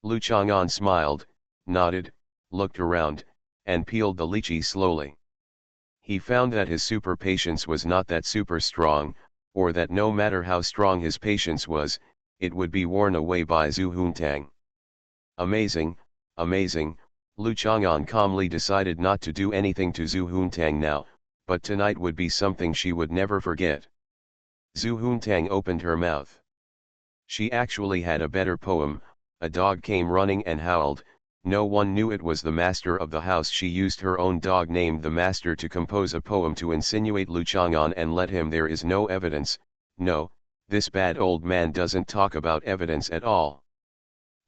Lu Chang'an smiled, nodded, looked around, and peeled the lychee slowly. He found that his super patience was not that super strong, or that no matter how strong his patience was, it would be worn away by Zhu Huntang. Amazing, amazing. Lu Chang'an calmly decided not to do anything to Zhu Huntang now, but tonight would be something she would never forget. Zhu Huntang opened her mouth. She actually had a better poem. A dog came running and howled. No one knew it was the master of the house. She used her own dog named the master to compose a poem to insinuate Lu Chang'an and let him. There is no evidence. No, this bad old man doesn't talk about evidence at all.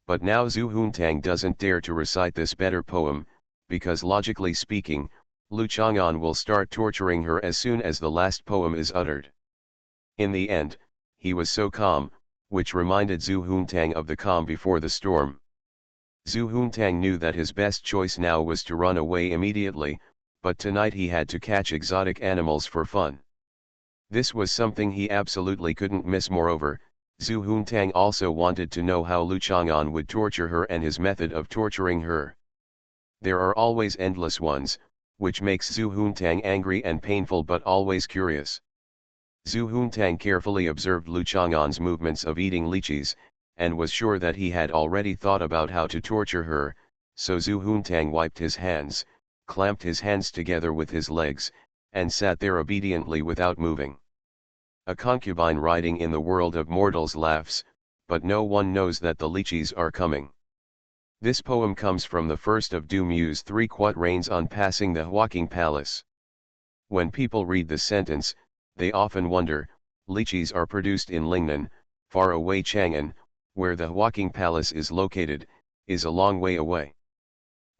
But now Zhu Huntang doesn't dare to recite this better poem, because logically speaking, Lu Chang'an will start torturing her as soon as the last poem is uttered. In the end, he was so calm, which reminded Zhu Huntang of the calm before the storm. Zhu Huntang knew that his best choice now was to run away immediately, but tonight he had to catch exotic animals for fun. This was something he absolutely couldn't miss. Moreover, Zhu Huntang also wanted to know how Lu Chang'an would torture her and his method of torturing her. There are always endless ones, which makes Zhu Huntang angry and painful but always curious. Zhu Huntang carefully observed Lu Chang'an's movements of eating lychees, and was sure that he had already thought about how to torture her, so Zhu Huntang wiped his hands, clamped his hands together with his legs, and sat there obediently without moving. A concubine riding in the world of mortals laughs, but no one knows that the lychees are coming. This poem comes from the first of Du Mu's 3 quatrains on passing the Huaqing Palace. When people read the sentence, they often wonder, lychees are produced in Lingnan, far away. Chang'an, where the Huaqing Palace is located, is a long way away.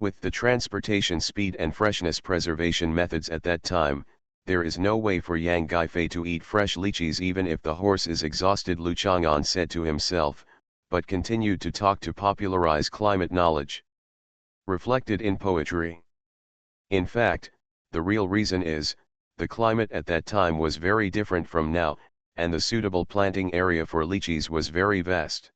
With the transportation speed and freshness preservation methods at that time, there is no way for Yang Guifei to eat fresh lychees even if the horse is exhausted, Lu Chang'an said to himself, but continued to talk to popularize climate knowledge. Reflected in poetry. In fact, the real reason is, the climate at that time was very different from now, and the suitable planting area for lychees was very vast.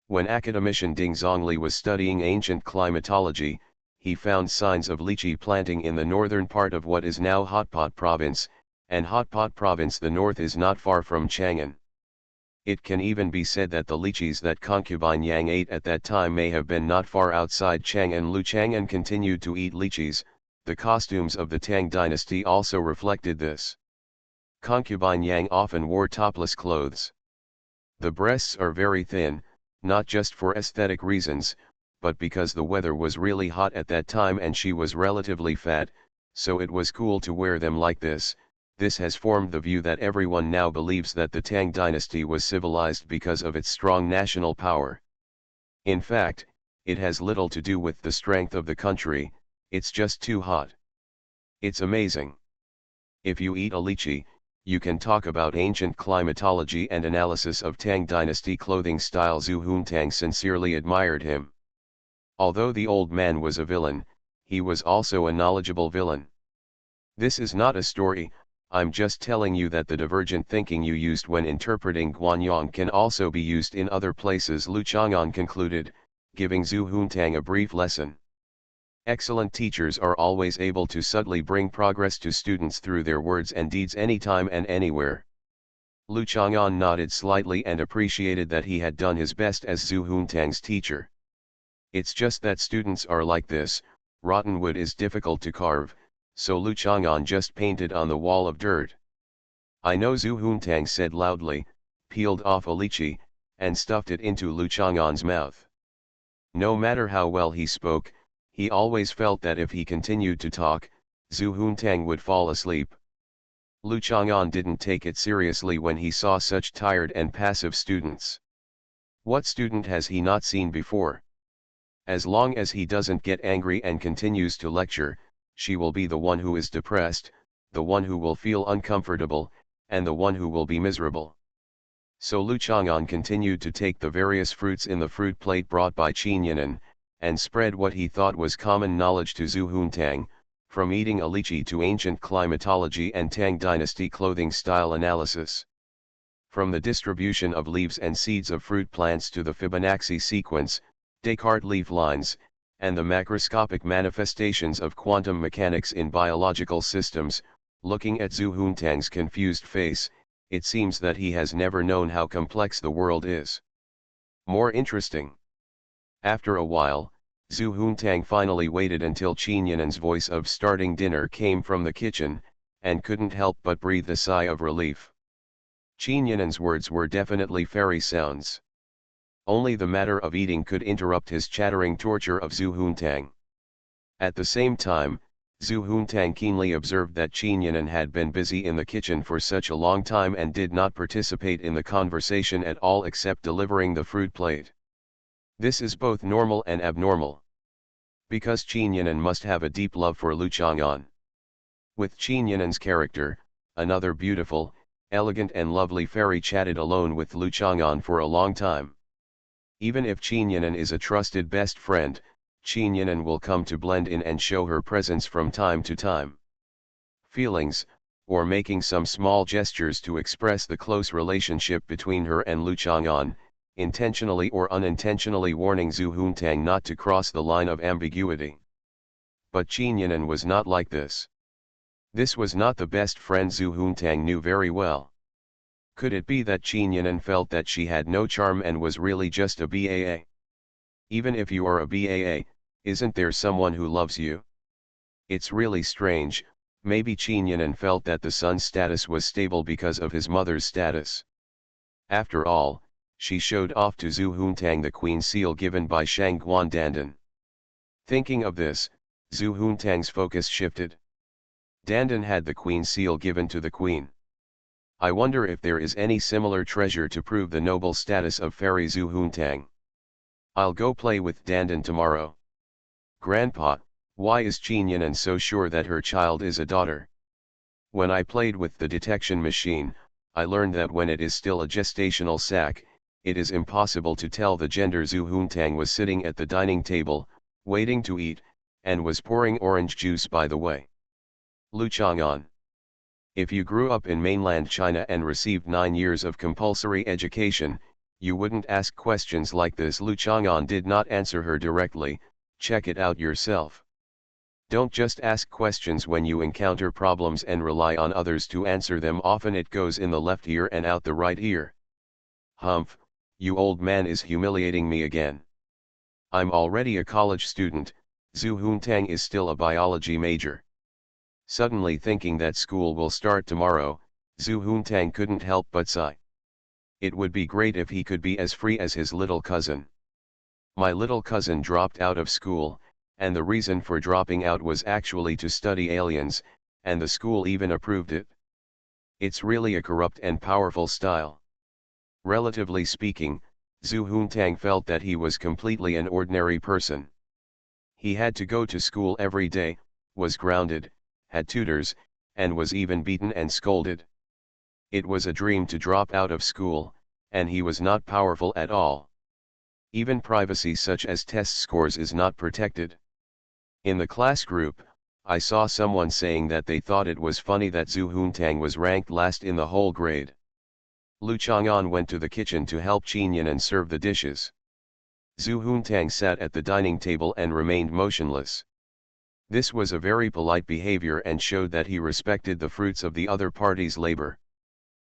When academician Ding Zhongli was studying ancient climatology, he found signs of lychee planting in the northern part of what is now Hotpot province, and Hotpot province the north is not far from Chang'an. It can even be said that the lychees that concubine Yang ate at that time may have been not far outside Chang'an. Lu Chang'an continued to eat lychees. The costumes of the Tang dynasty also reflected this. Concubine Yang often wore topless clothes. The breasts are very thin, not just for aesthetic reasons, but because the weather was really hot at that time and she was relatively fat, so it was cool to wear them like this. This has formed the view that everyone now believes that the Tang dynasty was civilized because of its strong national power. In fact, it has little to do with the strength of the country, it's just too hot. It's amazing. If you eat a lychee, you can talk about ancient climatology and analysis of Tang dynasty clothing style. Zhu Huntang sincerely admired him. Although the old man was a villain, he was also a knowledgeable villain. This is not a story, I'm just telling you that the divergent thinking you used when interpreting Guanyang can also be used in other places. Lu Chang'an concluded, giving Zhu Huntang a brief lesson. Excellent teachers are always able to subtly bring progress to students through their words and deeds anytime and anywhere. Lu Chang'an nodded slightly and appreciated that he had done his best as Zhu Huntang's teacher. It's just that students are like this, rotten wood is difficult to carve, so Lu Chang'an just painted on the wall of dirt. I know, Zhu Huntang said loudly, peeled off a lychee, and stuffed it into Lu Chang'an's mouth. No matter how well he spoke, he always felt that if he continued to talk, Zhu Huntang would fall asleep. Lu Chang'an didn't take it seriously when he saw such tired and passive students. What student has he not seen before? As long as he doesn't get angry and continues to lecture, she will be the one who is depressed, the one who will feel uncomfortable, and the one who will be miserable. So Lu Chang'an continued to take the various fruits in the fruit plate brought by Qin Yinan, and spread what he thought was common knowledge to Zhu Huntang, from eating a lychee to ancient climatology and Tang dynasty clothing style analysis. From the distribution of leaves and seeds of fruit plants to the Fibonacci sequence, Descartes leaf lines, and the macroscopic manifestations of quantum mechanics in biological systems, looking at Zhu Huntang's confused face, it seems that he has never known how complex the world is. More interesting. After a while, Zhu Huntang finally waited until Qin Yinan's voice of starting dinner came from the kitchen, and couldn't help but breathe a sigh of relief. Qin Yinan's words were definitely fairy sounds. Only the matter of eating could interrupt his chattering torture of Zhu Huntang. At the same time, Zhu Huntang keenly observed that Qin Yinan had been busy in the kitchen for such a long time and did not participate in the conversation at all except delivering the fruit plate. This is both normal and abnormal. Because Qin Yinan must have a deep love for Lu Chang'an. With Qin Yinan's character, another beautiful, elegant and lovely fairy chatted alone with Lu Chang'an for a long time. Even if Qin Yinan is a trusted best friend, Qin Yinan will come to blend in and show her presence from time to time. Feelings, or making some small gestures to express the close relationship between her and Lu Chang'an, intentionally or unintentionally warning Zhu Huntang not to cross the line of ambiguity. But Qin Yinan was not like this. This was not the best friend Zhu Huntang knew very well. Could it be that Qin Yinan felt that she had no charm and was really just a BAA? Even if you are a BAA, isn't there someone who loves you? It's really strange, maybe Qin Yinan felt that the son's status was stable because of his mother's status. After all, she showed off to Zhu Huntang the queen seal given by Shangguan Dandan. Thinking of this, Zhu Huntang's focus shifted. Dandan had the queen seal given to the queen. I wonder if there is any similar treasure to prove the noble status of fairy Zhu Huntang. I'll go play with Dandan tomorrow. Grandpa, why is Qin Yinan so sure that her child is a daughter? When I played with the detection machine, I learned that when it is still a gestational sac, it is impossible to tell the gender. Zhu Huntang was sitting at the dining table, waiting to eat, and was pouring orange juice by the way. Lu Chang'an. If you grew up in mainland China and received 9 years of compulsory education, you wouldn't ask questions like this. Lu Chang'an did not answer her directly, check it out yourself. Don't just ask questions when you encounter problems and rely on others to answer them. Often it goes in the left ear and out the right ear. Humph, you old man is humiliating me again. I'm already a college student, Zhu Huntang is still a biology major. Suddenly thinking that school will start tomorrow, Zhu Huntang couldn't help but sigh. It would be great if he could be as free as his little cousin. My little cousin dropped out of school, and the reason for dropping out was actually to study aliens, and the school even approved it. It's really a corrupt and powerful style. Relatively speaking, Zhu Huntang felt that he was completely an ordinary person. He had to go to school every day, was grounded, had tutors, and was even beaten and scolded. It was a dream to drop out of school, and he was not powerful at all. Even privacy such as test scores is not protected. In the class group, I saw someone saying that they thought it was funny that Zhu Huntang was ranked last in the whole grade. Lu Chang'an went to the kitchen to help Qinyan serve the dishes. Zhu Huntang sat at the dining table and remained motionless. This was a very polite behavior and showed that he respected the fruits of the other party's labor.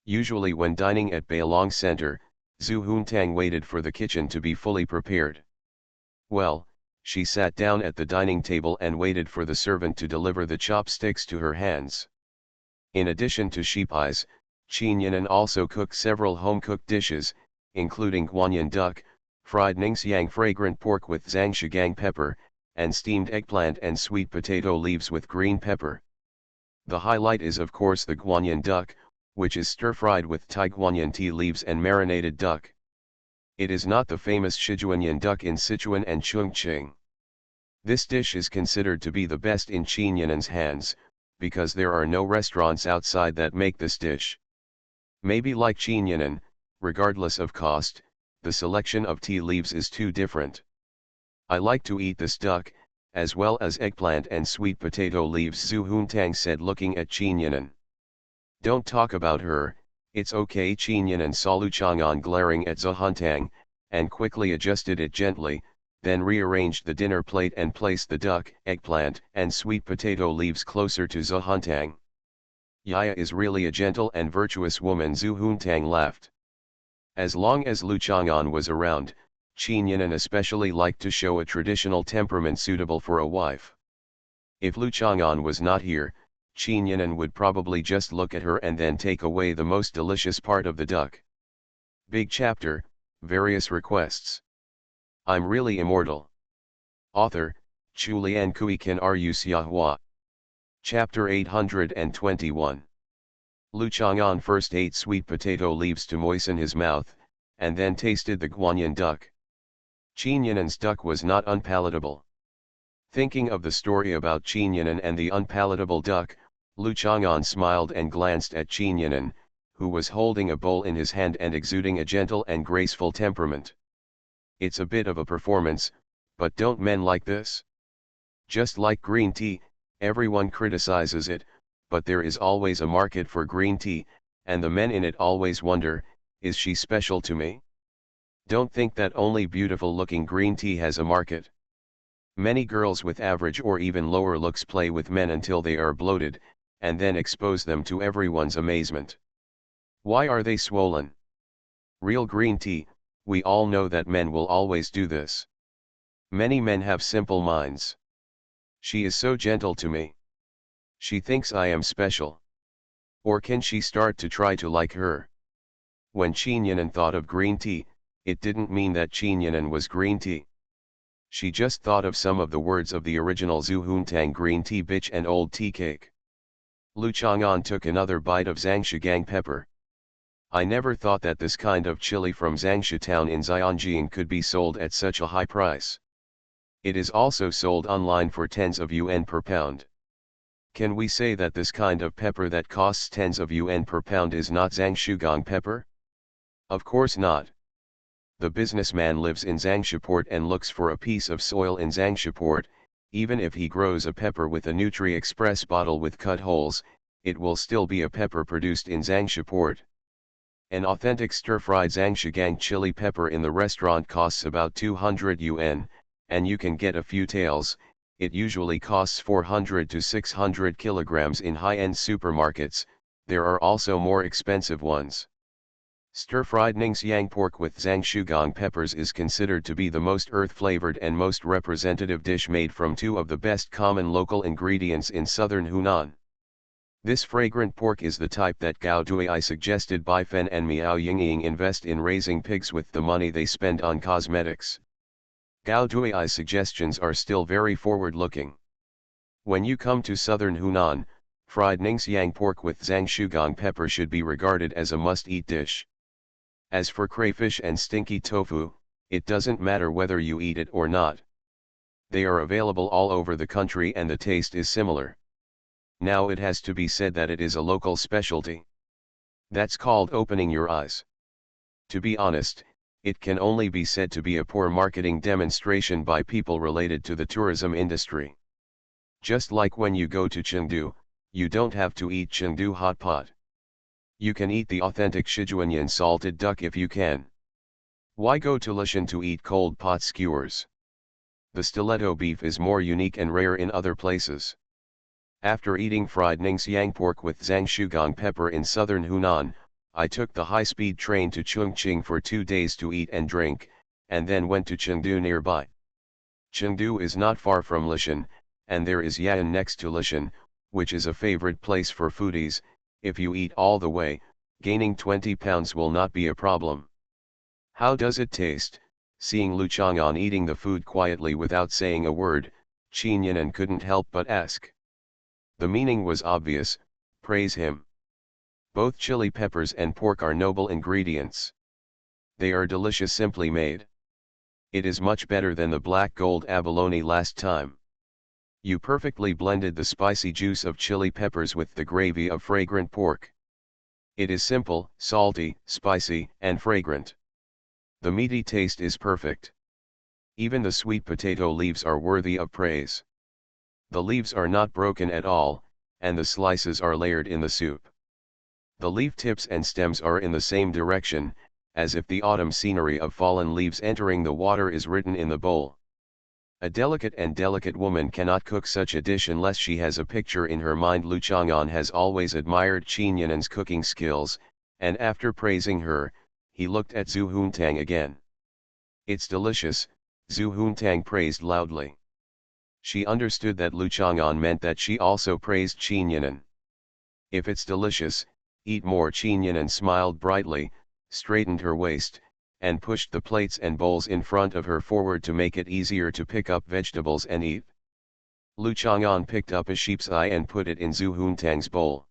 Usually when dining at Bailong Center, Zhu Huntang waited for the kitchen to be fully prepared. Well, she sat down at the dining table and waited for the servant to deliver the chopsticks to her hands. In addition to sheep eyes, Qinyan also cooked several home-cooked dishes, including guanyin duck, fried ningxiang fragrant pork with zhangshigang pepper, and steamed eggplant and sweet potato leaves with green pepper. The highlight is of course the guanyin duck, which is stir-fried with Thai guanyin tea leaves and marinated duck. It is not the famous Sichuanyan duck in Sichuan and Chongqing. This dish is considered to be the best in Qinyan's hands, because there are no restaurants outside that make this dish. Maybe like Qinyan, regardless of cost, the selection of tea leaves is too different. I like to eat this duck, as well as eggplant and sweet potato leaves, Zhu Huntang said looking at Qinyan. Don't talk about her, it's okay. Qinyan saw Lu Chang'an glaring at Zhu Huntang, and quickly adjusted it gently, then rearranged the dinner plate and placed the duck, eggplant, and sweet potato leaves closer to Zhu Huntang. Yaya is really a gentle and virtuous woman, Zhu Huntang laughed. As long as Lu Chang'an was around, Qinyan especially liked to show a traditional temperament suitable for a wife. If Lu Chang'an was not here, Qinyan would probably just look at her and then take away the most delicious part of the duck. Big chapter, various requests. I'm really immortal. Author, Chulian Kui Kan Ru Xiahua. Chapter 821. Lu Chang'an first ate sweet potato leaves to moisten his mouth, and then tasted the guanyin duck. Qinyan's duck was not unpalatable. Thinking of the story about Qinyan and the unpalatable duck, Lu Chang'an smiled and glanced at Qinyan, who was holding a bowl in his hand and exuding a gentle and graceful temperament. It's a bit of a performance, but don't men like this? Just like green tea, everyone criticizes it, but there is always a market for green tea, and the men in it always wonder, is she special to me? Don't think that only beautiful-looking green tea has a market. Many girls with average or even lower looks play with men until they are bloated, and then expose them to everyone's amazement. Why are they swollen? Real green tea, we all know that men will always do this. Many men have simple minds. She is so gentle to me. She thinks I am special. Or can she start to try to like her? When Qinyan thought of green tea, it didn't mean that Qinyan was green tea. She just thought of some of the words of the original Zhu Huntang green tea bitch and old tea cake. Lu Chang'an took another bite of zhangshigang pepper. I never thought that this kind of chili from Zhangshi town in Zhejiang could be sold at such a high price. It is also sold online for tens of yuan per pound. Can we say that this kind of pepper that costs tens of yuan per pound is not Zhangshugang pepper? Of course not. The businessman lives in Zhangshiport and looks for a piece of soil in Zhangshiport. Even if he grows a pepper with a Nutri-Express bottle with cut holes, it will still be a pepper produced in Zhangshiport. An authentic stir-fried Zhangshigang chili pepper in the restaurant costs about 200 yuan, and you can get a few taels. It usually costs 400 to 600 kilograms in high-end supermarkets. There are also more expensive ones. Stir-fried Ningxiang pork with zhangshugang peppers is considered to be the most earth-flavored and most representative dish made from two of the best common local ingredients in southern Hunan. This fragrant pork is the type that Gao Dui suggested Bai Fen and Miao Yingying invest in raising pigs with the money they spend on cosmetics. Gao Dui's suggestions are still very forward-looking. When you come to southern Hunan, fried Ningxiang pork with zhangshugang pepper should be regarded as a must-eat dish. As for crayfish and stinky tofu, it doesn't matter whether you eat it or not. They are available all over the country and the taste is similar. Now it has to be said that it is a local specialty. That's called opening your eyes. To be honest, it can only be said to be a poor marketing demonstration by people related to the tourism industry. Just like when you go to Chengdu, you don't have to eat Chengdu hot pot. You can eat the authentic Sichuanian salted duck if you can. Why go to Lishan to eat cold pot skewers? The stiletto beef is more unique and rare in other places. After eating fried Ningxiang pork with zhangshugang pepper in southern Hunan, I took the high-speed train to Chongqing for 2 days to eat and drink, and then went to Chengdu nearby. Chengdu is not far from Lishan, and there is Yayan next to Lishan, which is a favorite place for foodies. If you eat all the way, gaining 20 pounds will not be a problem. How does it taste? Seeing Lu Chang'an eating the food quietly without saying a word, Qin Yinan couldn't help but ask. The meaning was obvious, praise him. Both chili peppers and pork are noble ingredients. They are delicious simply made. It is much better than the black gold abalone last time. You perfectly blended the spicy juice of chili peppers with the gravy of fragrant pork. It is simple, salty, spicy, and fragrant. The meaty taste is perfect. Even the sweet potato leaves are worthy of praise. The leaves are not broken at all, and the slices are layered in the soup. The leaf tips and stems are in the same direction, as if the autumn scenery of fallen leaves entering the water is written in the bowl. A delicate woman cannot cook such a dish unless she has a picture in her mind. Lu Chang'an has always admired Qin Yinan's cooking skills, and after praising her, he looked at Zhu Huntang again. It's delicious, Zhu Huntang praised loudly. She understood that Lu Chang'an meant that she also praised Qin Yinan. If it's delicious, eat more. Qin Yinan smiled brightly, straightened her waist, and pushed the plates and bowls in front of her forward to make it easier to pick up vegetables and eat. Lu Chang'an picked up a sheep's eye and put it in Zhu Huntang's bowl.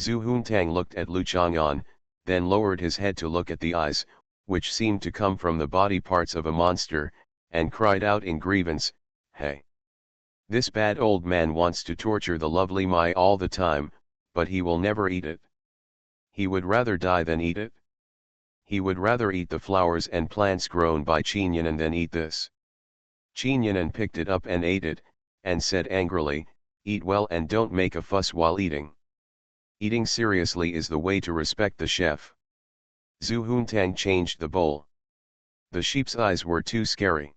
Zhu Huntang looked at Lu Chang'an, then lowered his head to look at the eyes, which seemed to come from the body parts of a monster, and cried out in grievance, "Hey! This bad old man wants to torture the lovely Mai all the time, but he will never eat it. He would rather die than eat it. He would rather eat the flowers and plants grown by Qin Yinan than eat this." Qin Yinan picked it up and ate it, and said angrily, "Eat well and don't make a fuss while eating. Eating seriously is the way to respect the chef." Zhu Huntang changed the bowl. The sheep's eyes were too scary.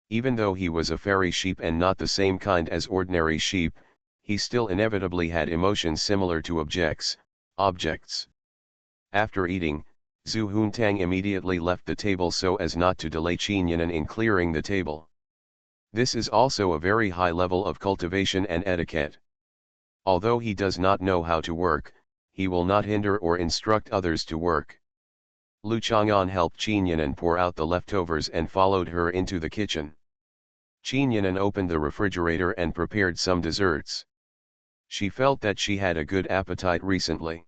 Even though he was a fairy sheep and not the same kind as ordinary sheep, he still inevitably had emotions similar to objects. After eating, Zhu Huntang immediately left the table so as not to delay Qin Yinan in clearing the table. This is also a very high level of cultivation and etiquette. Although he does not know how to work, he will not hinder or instruct others to work. Lu Chang'an helped Qin Yinan pour out the leftovers and followed her into the kitchen. Qin Yinan opened the refrigerator and prepared some desserts. She felt that she had a good appetite recently.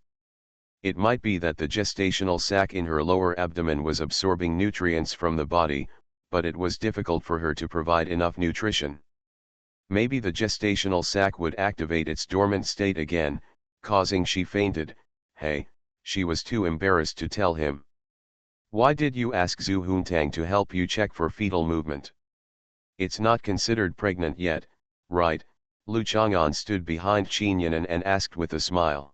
It might be that the gestational sac in her lower abdomen was absorbing nutrients from the body, but it was difficult for her to provide enough nutrition. Maybe the gestational sac would activate its dormant state again, causing she fainted. Hey, she was too embarrassed to tell him. "Why did you ask Zhu Huntang to help you check for fetal movement? It's not considered pregnant yet, right?" Lu Chang'an stood behind Qin Yinan and asked with a smile.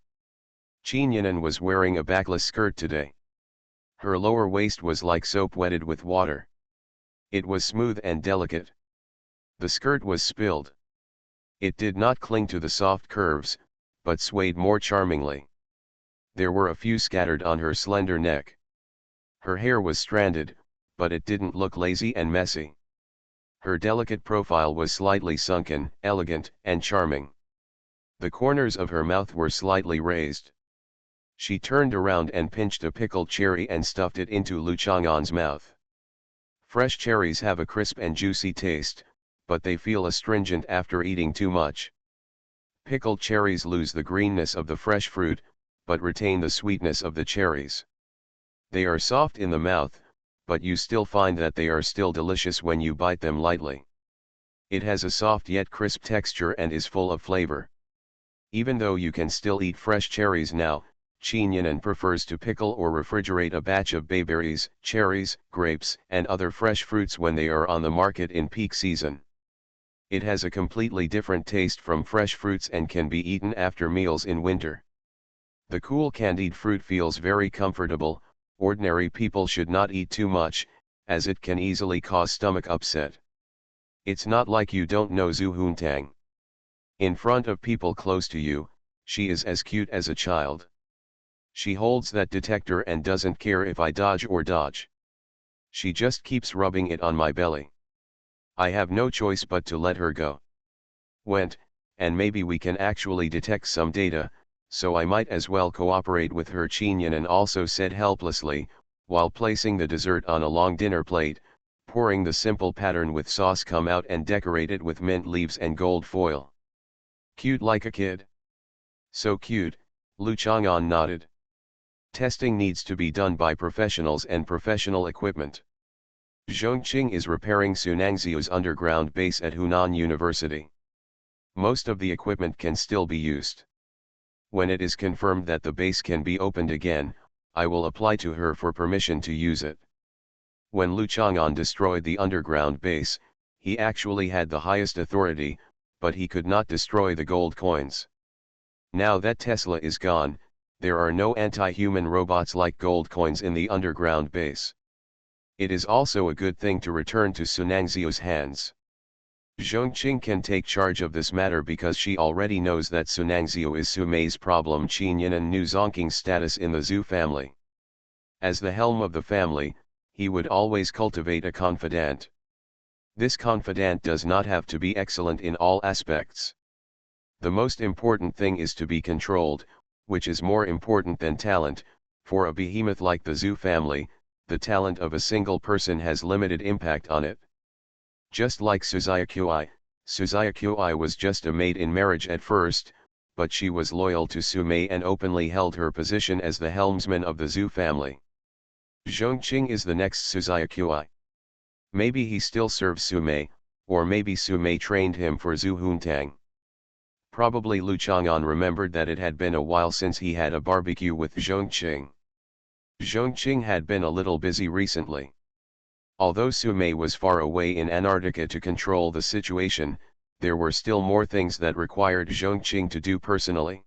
Qin Yinan was wearing a backless skirt today. Her lower waist was like soap wetted with water. It was smooth and delicate. The skirt was spilled. It did not cling to the soft curves, but swayed more charmingly. There were a few scattered on her slender neck. Her hair was stranded, but it didn't look lazy and messy. Her delicate profile was slightly sunken, elegant, and charming. The corners of her mouth were slightly raised. She turned around and pinched a pickled cherry and stuffed it into Lu Chang'an's mouth. Fresh cherries have a crisp and juicy taste, but they feel astringent after eating too much. Pickled cherries lose the greenness of the fresh fruit, but retain the sweetness of the cherries. They are soft in the mouth, but you still find that they are still delicious when you bite them lightly. It has a soft yet crisp texture and is full of flavor. Even though you can still eat fresh cherries now, Qin Yan'an prefers to pickle or refrigerate a batch of bayberries, cherries, grapes, and other fresh fruits when they are on the market in peak season. It has a completely different taste from fresh fruits and can be eaten after meals in winter. The cool candied fruit feels very comfortable. Ordinary people should not eat too much, as it can easily cause stomach upset. It's not like you don't know Zhu Huntang. In front of people close to you, she is as cute as a child. She holds that detector and doesn't care if I dodge or dodge. She just keeps rubbing it on my belly. I have no choice but to let her go. And maybe we can actually detect some data, so I might as well cooperate with her, Qin Yan'an also said helplessly, while placing the dessert on a long dinner plate, pouring the simple pattern with sauce come out and decorate it with mint leaves and gold foil. Cute like a kid? So cute, Lu Chang'an nodded. Testing needs to be done by professionals and professional equipment. Zhongqing is repairing Sunangziu's underground base at Hunan University. Most of the equipment can still be used. When it is confirmed that the base can be opened again, I will apply to her for permission to use it. When Lu Chang'an destroyed the underground base, he actually had the highest authority, but he could not destroy the gold coins. Now that Tesla is gone, there are no anti-human robots like gold coins in the underground base. It is also a good thing to return to Sunangziu's hands. Zhongqing can take charge of this matter because she already knows that Sunangziu is Sumei's problem. Qin Yan'an knew Zongqing's status in the Zhu family. As the helm of the family, he would always cultivate a confidant. This confidant does not have to be excellent in all aspects. The most important thing is to be controlled, which is more important than talent. For a behemoth like the Zhu family, the talent of a single person has limited impact on it. Just like Suzayaqiu was just a maid in marriage at first, but she was loyal to Sumei and openly held her position as the helmsman of the Zhu family. Zhongqing is the next Suzayaqiu. Maybe he still serves Sumei, or maybe Sumei trained him for Zhu Huntang. Probably Lu Chang'an remembered that it had been a while since he had a barbecue with Zhongqing. Zhongqing had been a little busy recently. Although Sumei was far away in Antarctica to control the situation, there were still more things that required Zhongqing to do personally.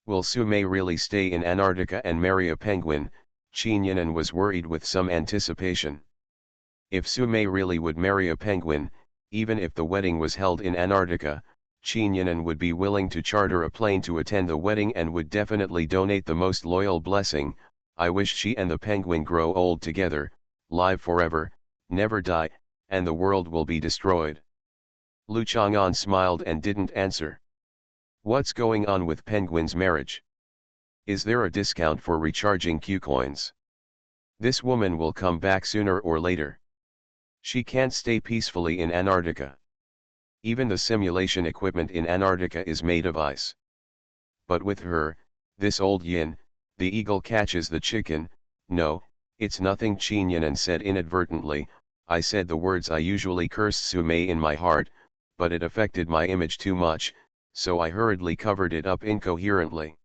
Will Sumei really stay in Antarctica and marry a penguin? Qin Yan'an was worried with some anticipation. If Sumei really would marry a penguin, even if the wedding was held in Antarctica, Qin Yan'an would be willing to charter a plane to attend the wedding and would definitely donate the most loyal blessing. I wish she and the penguin grow old together, live forever, never die, and the world will be destroyed. Lu Chang'an smiled and didn't answer. What's going on with penguin's marriage? Is there a discount for recharging Q coins? This woman will come back sooner or later. She can't stay peacefully in Antarctica. Even the simulation equipment in Antarctica is made of ice. But with her, this old yin, the eagle catches the chicken. No, it's nothing, Qin Yan'an said inadvertently. I said the words I usually cursed Sumei in my heart, but it affected my image too much, so I hurriedly covered it up incoherently.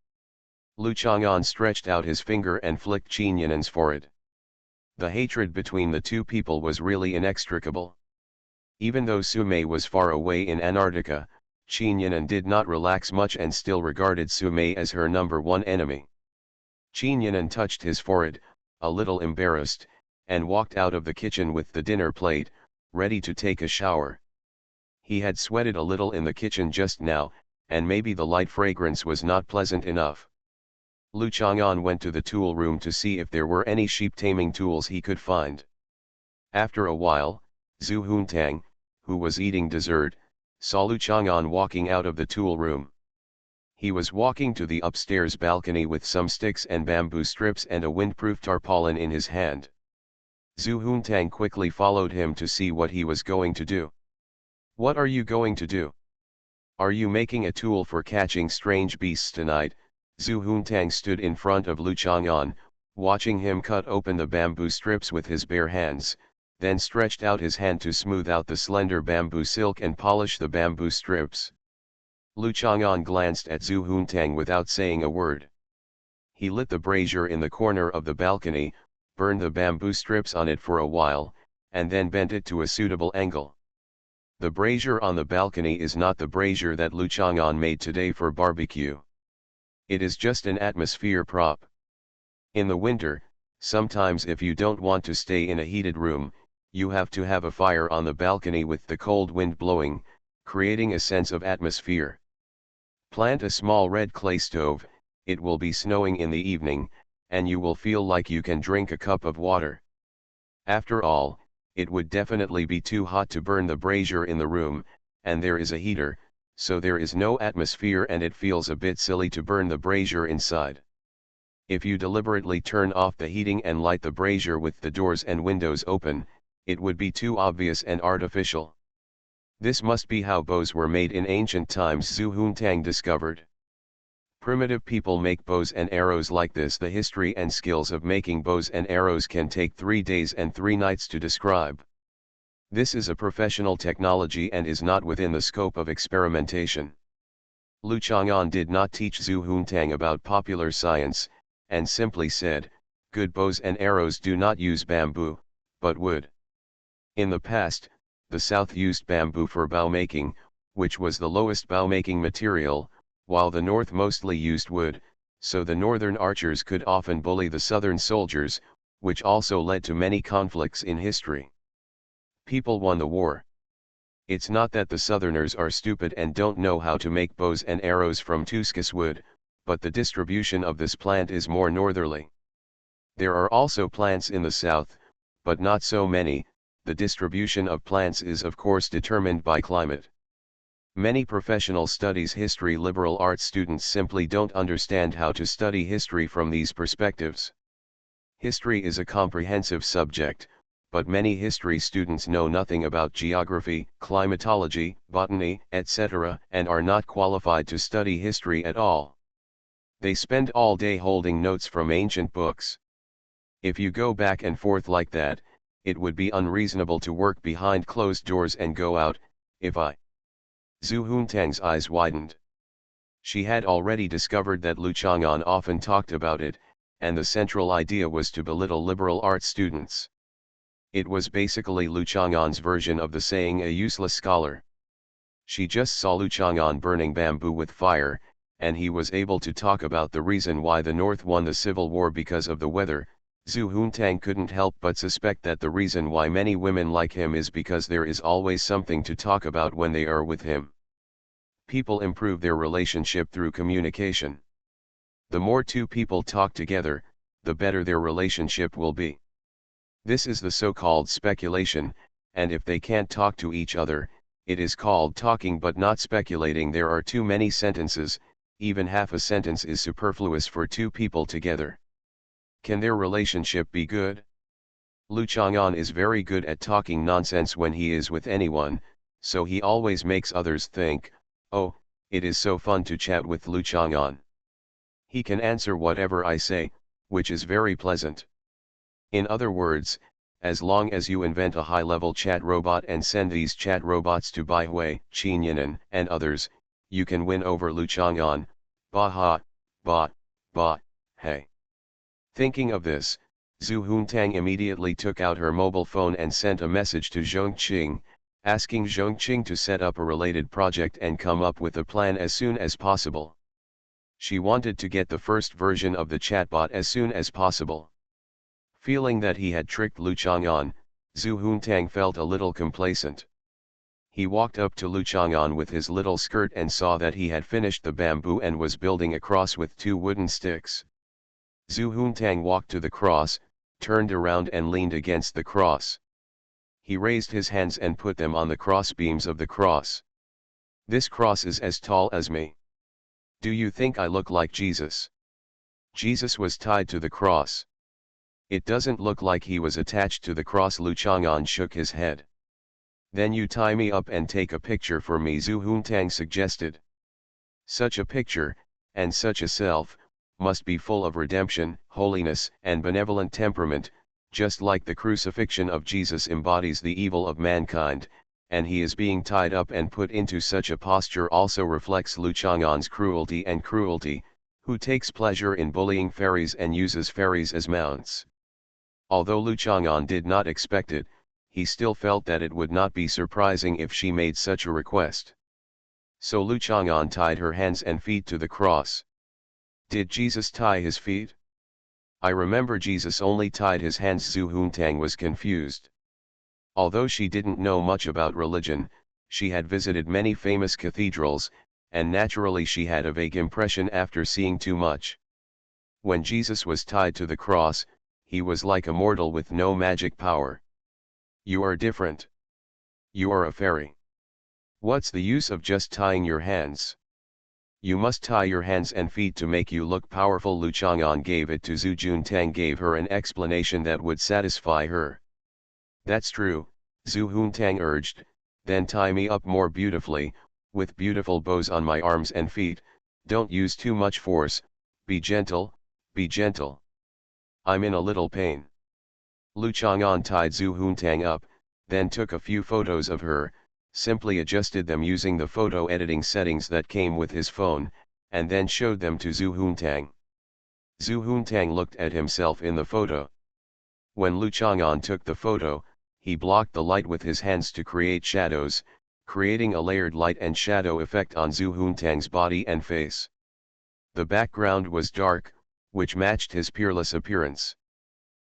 Lu Chang'an stretched out his finger and flicked Qin Yan'an's forehead. The hatred between the two people was really inextricable. Even though Sumei was far away in Antarctica, Qin Yan'an did not relax much and still regarded Sumei as her number one enemy. Qin Yan'an touched his forehead, a little embarrassed, and walked out of the kitchen with the dinner plate, ready to take a shower. He had sweated a little in the kitchen just now, and maybe the light fragrance was not pleasant enough. Lu Chang'an went to the tool room to see if there were any sheep taming tools he could find. After a while, Zhu Huntang, who was eating dessert, saw Lu Chang'an walking out of the tool room. He was walking to the upstairs balcony with some sticks and bamboo strips and a windproof tarpaulin in his hand. Zhu Huntang quickly followed him to see what he was going to do. "What are you going to do? Are you making a tool for catching strange beasts tonight?" Zhu Huntang stood in front of Lu Chang'an, watching him cut open the bamboo strips with his bare hands, then stretched out his hand to smooth out the slender bamboo silk and polish the bamboo strips. Lu Chang'an glanced at Zhu Huntang without saying a word. He lit the brazier in the corner of the balcony, burned the bamboo strips on it for a while, and then bent it to a suitable angle. The brazier on the balcony is not the brazier that Lu Chang'an made today for barbecue. It is just an atmosphere prop. In the winter, sometimes if you don't want to stay in a heated room, you have to have a fire on the balcony with the cold wind blowing, creating a sense of atmosphere. Plant a small red clay stove, it will be snowing in the evening, and you will feel like you can drink a cup of water. After all, it would definitely be too hot to burn the brazier in the room, and there is a heater, so there is no atmosphere and it feels a bit silly to burn the brazier inside. If you deliberately turn off the heating and light the brazier with the doors and windows open, it would be too obvious and artificial. This must be how bows were made in ancient times, Zhu Huntang discovered. Primitive people make bows and arrows like this. The history and skills of making bows and arrows can take 3 days and 3 nights to describe. This is a professional technology and is not within the scope of experimentation. Lu Chang'an did not teach Zhu Huntang about popular science, and simply said, "Good bows and arrows do not use bamboo, but wood." In the past, the South used bamboo for bow making, which was the lowest bow making material, while the North mostly used wood, so the Northern archers could often bully the Southern soldiers, which also led to many conflicts in history. People won the war. It's not that the Southerners are stupid and don't know how to make bows and arrows from Tuscus wood, but the distribution of this plant is more northerly. There are also plants in the South, but not so many. The distribution of plants is of course determined by climate. Many professional studies history liberal arts students simply don't understand how to study history from these perspectives. History is a comprehensive subject, but many history students know nothing about geography, climatology, botany, etc., and are not qualified to study history at all. They spend all day holding notes from ancient books. If you go back and forth like that, it would be unreasonable to work behind closed doors and go out, if I. Zhu Huntang's eyes widened. She had already discovered that Lu Chang'an often talked about it, and the central idea was to belittle liberal arts students. It was basically Lu Chang'an's version of the saying "a useless scholar." She just saw Lu Chang'an burning bamboo with fire, and he was able to talk about the reason why the North won the Civil War because of the weather. Zhu Huntang couldn't help but suspect that the reason why many women like him is because there is always something to talk about when they are with him. People improve their relationship through communication. The more two people talk together, the better their relationship will be. This is the so-called speculation, and if they can't talk to each other, it is called talking but not speculating. There are too many sentences, even half a sentence is superfluous for two people together. Can their relationship be good? Lu Chang'an is very good at talking nonsense when he is with anyone, so he always makes others think, "Oh, it is so fun to chat with Lu Chang'an. He can answer whatever I say," which is very pleasant. In other words, as long as you invent a high-level chat robot and send these chat robots to Baihui, Qinyanan, and others, you can win over Lu Chang'an. Ba ha, ba, ba, hey. Thinking of this, Zhu Huntang immediately took out her mobile phone and sent a message to Zhongqing, asking Zhongqing to set up a related project and come up with a plan as soon as possible. She wanted to get the first version of the chatbot as soon as possible. Feeling that he had tricked Lu Chang'an, Zhu Huntang felt a little complacent. He walked up to Lu Chang'an with his little skirt and saw that he had finished the bamboo and was building a cross with 2 wooden sticks. Zhu Huntang walked to the cross, turned around and leaned against the cross. He raised his hands and put them on the crossbeams of the cross. This cross is as tall as me. Do you think I look like Jesus? Jesus was tied to the cross. It doesn't look like he was attached to the cross. Lu Chang'an shook his head. Then you tie me up and take a picture for me, Zhu Huntang suggested. Such a picture, and such a self, must be full of redemption, holiness, and benevolent temperament, just like the crucifixion of Jesus embodies the evil of mankind, and he is being tied up and put into such a posture also reflects Lu Chang'an's cruelty, and cruelty, who takes pleasure in bullying fairies and uses fairies as mounts. Although Lu Chang'an did not expect it, he still felt that it would not be surprising if she made such a request. So Lu Chang'an tied her hands and feet to the cross. Did Jesus tie his feet? I remember Jesus only tied his hands. Zhu Huntang was confused. Although she didn't know much about religion, she had visited many famous cathedrals, and naturally she had a vague impression after seeing too much. When Jesus was tied to the cross, he was like a mortal with no magic power. You are different. You are a fairy. What's the use of just tying your hands? You must tie your hands and feet to make you look powerful. Lu Chang'an gave it to Zhu Huntang, gave her an explanation that would satisfy her. That's true, Zhu Huntang urged, then tie me up more beautifully, with beautiful bows on my arms and feet. Don't use too much force, be gentle, be gentle. I'm in a little pain. Lu Chang'an tied Zhu Huntang up, then took a few photos of her, simply adjusted them using the photo editing settings that came with his phone, and then showed them to Zhu Huntang. Zhu Huntang looked at himself in the photo. When Lu Chang'an took the photo, he blocked the light with his hands to create shadows, creating a layered light and shadow effect on Zhu Huntang's body and face. The background was dark, which matched his peerless appearance.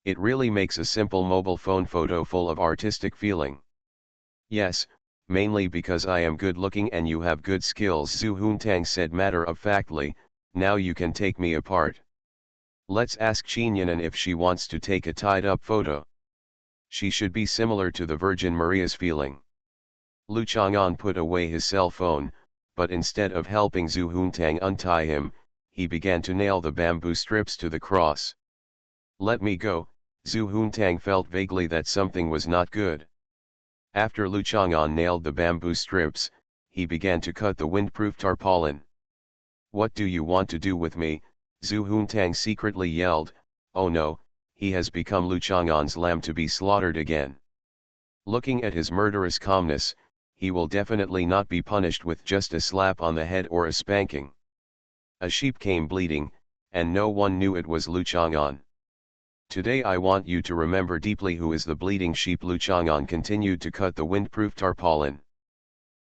It really makes a simple mobile phone photo full of artistic feeling. Yes, mainly because I am good looking and you have good skills, Zhu Huntang said matter-of-factly. Now you can take me apart. Let's ask Qinyanan if she wants to take a tied-up photo. She should be similar to the Virgin Maria's feeling. Lu Chang'an put away his cell phone, but instead of helping Zhu Huntang untie him, he began to nail the bamboo strips to the cross. Let me go. Zhu Huntang felt vaguely that something was not good. After Lu Chang'an nailed the bamboo strips, he began to cut the windproof tarpaulin. What do you want to do with me? Zhu Huntang secretly yelled. Oh no, he has become Lu Chang'an's lamb to be slaughtered again. Looking at his murderous calmness, he will definitely not be punished with just a slap on the head or a spanking. A sheep came bleating, and no one knew it was Lu Chang'an. Today I want you to remember deeply who is the bleeding sheep. Lu Chang'an continued to cut the windproof tarpaulin.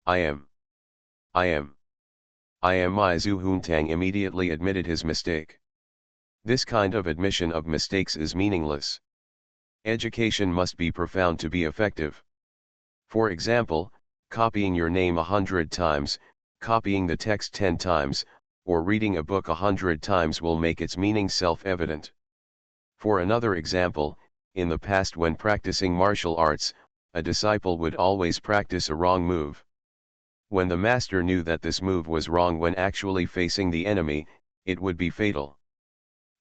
I am. My Zhu Huntang immediately admitted his mistake. This kind of admission of mistakes is meaningless. Education must be profound to be effective. For example, copying your name 100 times, copying the text 10 times, or reading a book 100 times will make its meaning self-evident. For another example, in the past when practicing martial arts, a disciple would always practice a wrong move. When the master knew that this move was wrong when actually facing the enemy, it would be fatal.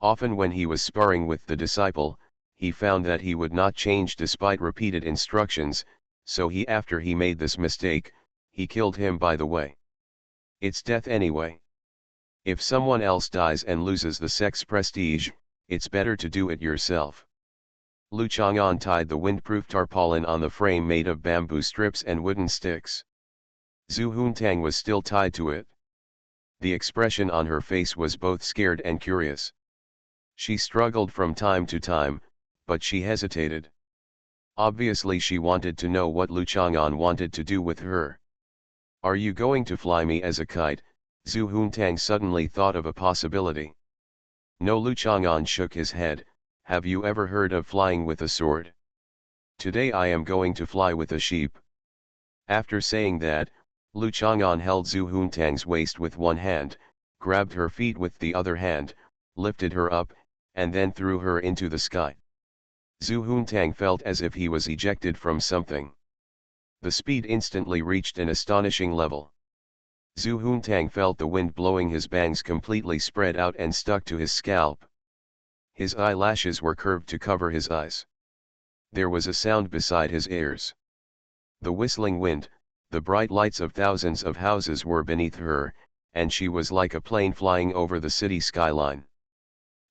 Often when he was sparring with the disciple, he found that he would not change despite repeated instructions, so after he made this mistake, he killed him by the way. It's death anyway. If someone else dies and loses the sex prestige, it's better to do it yourself. Lu Chang'an tied the windproof tarpaulin on the frame made of bamboo strips and wooden sticks. Zhu Huntang was still tied to it. The expression on her face was both scared and curious. She struggled from time to time, but she hesitated. Obviously she wanted to know what Lu Chang'an wanted to do with her. Are you going to fly me as a kite? Zhu Huntang suddenly thought of a possibility. No, Lu Chang'an shook his head. Have you ever heard of flying with a sword? Today I am going to fly with a sheep. After saying that, Lu Chang'an held Zhu Huntang's waist with one hand, grabbed her feet with the other hand, lifted her up, and then threw her into the sky. Zhu Huntang felt as if he was ejected from something. The speed instantly reached an astonishing level. Zhu Huntang felt the wind blowing his bangs completely spread out and stuck to his scalp. His eyelashes were curved to cover his eyes. There was a sound beside his ears. The whistling wind, the bright lights of thousands of houses were beneath her, and she was like a plane flying over the city skyline.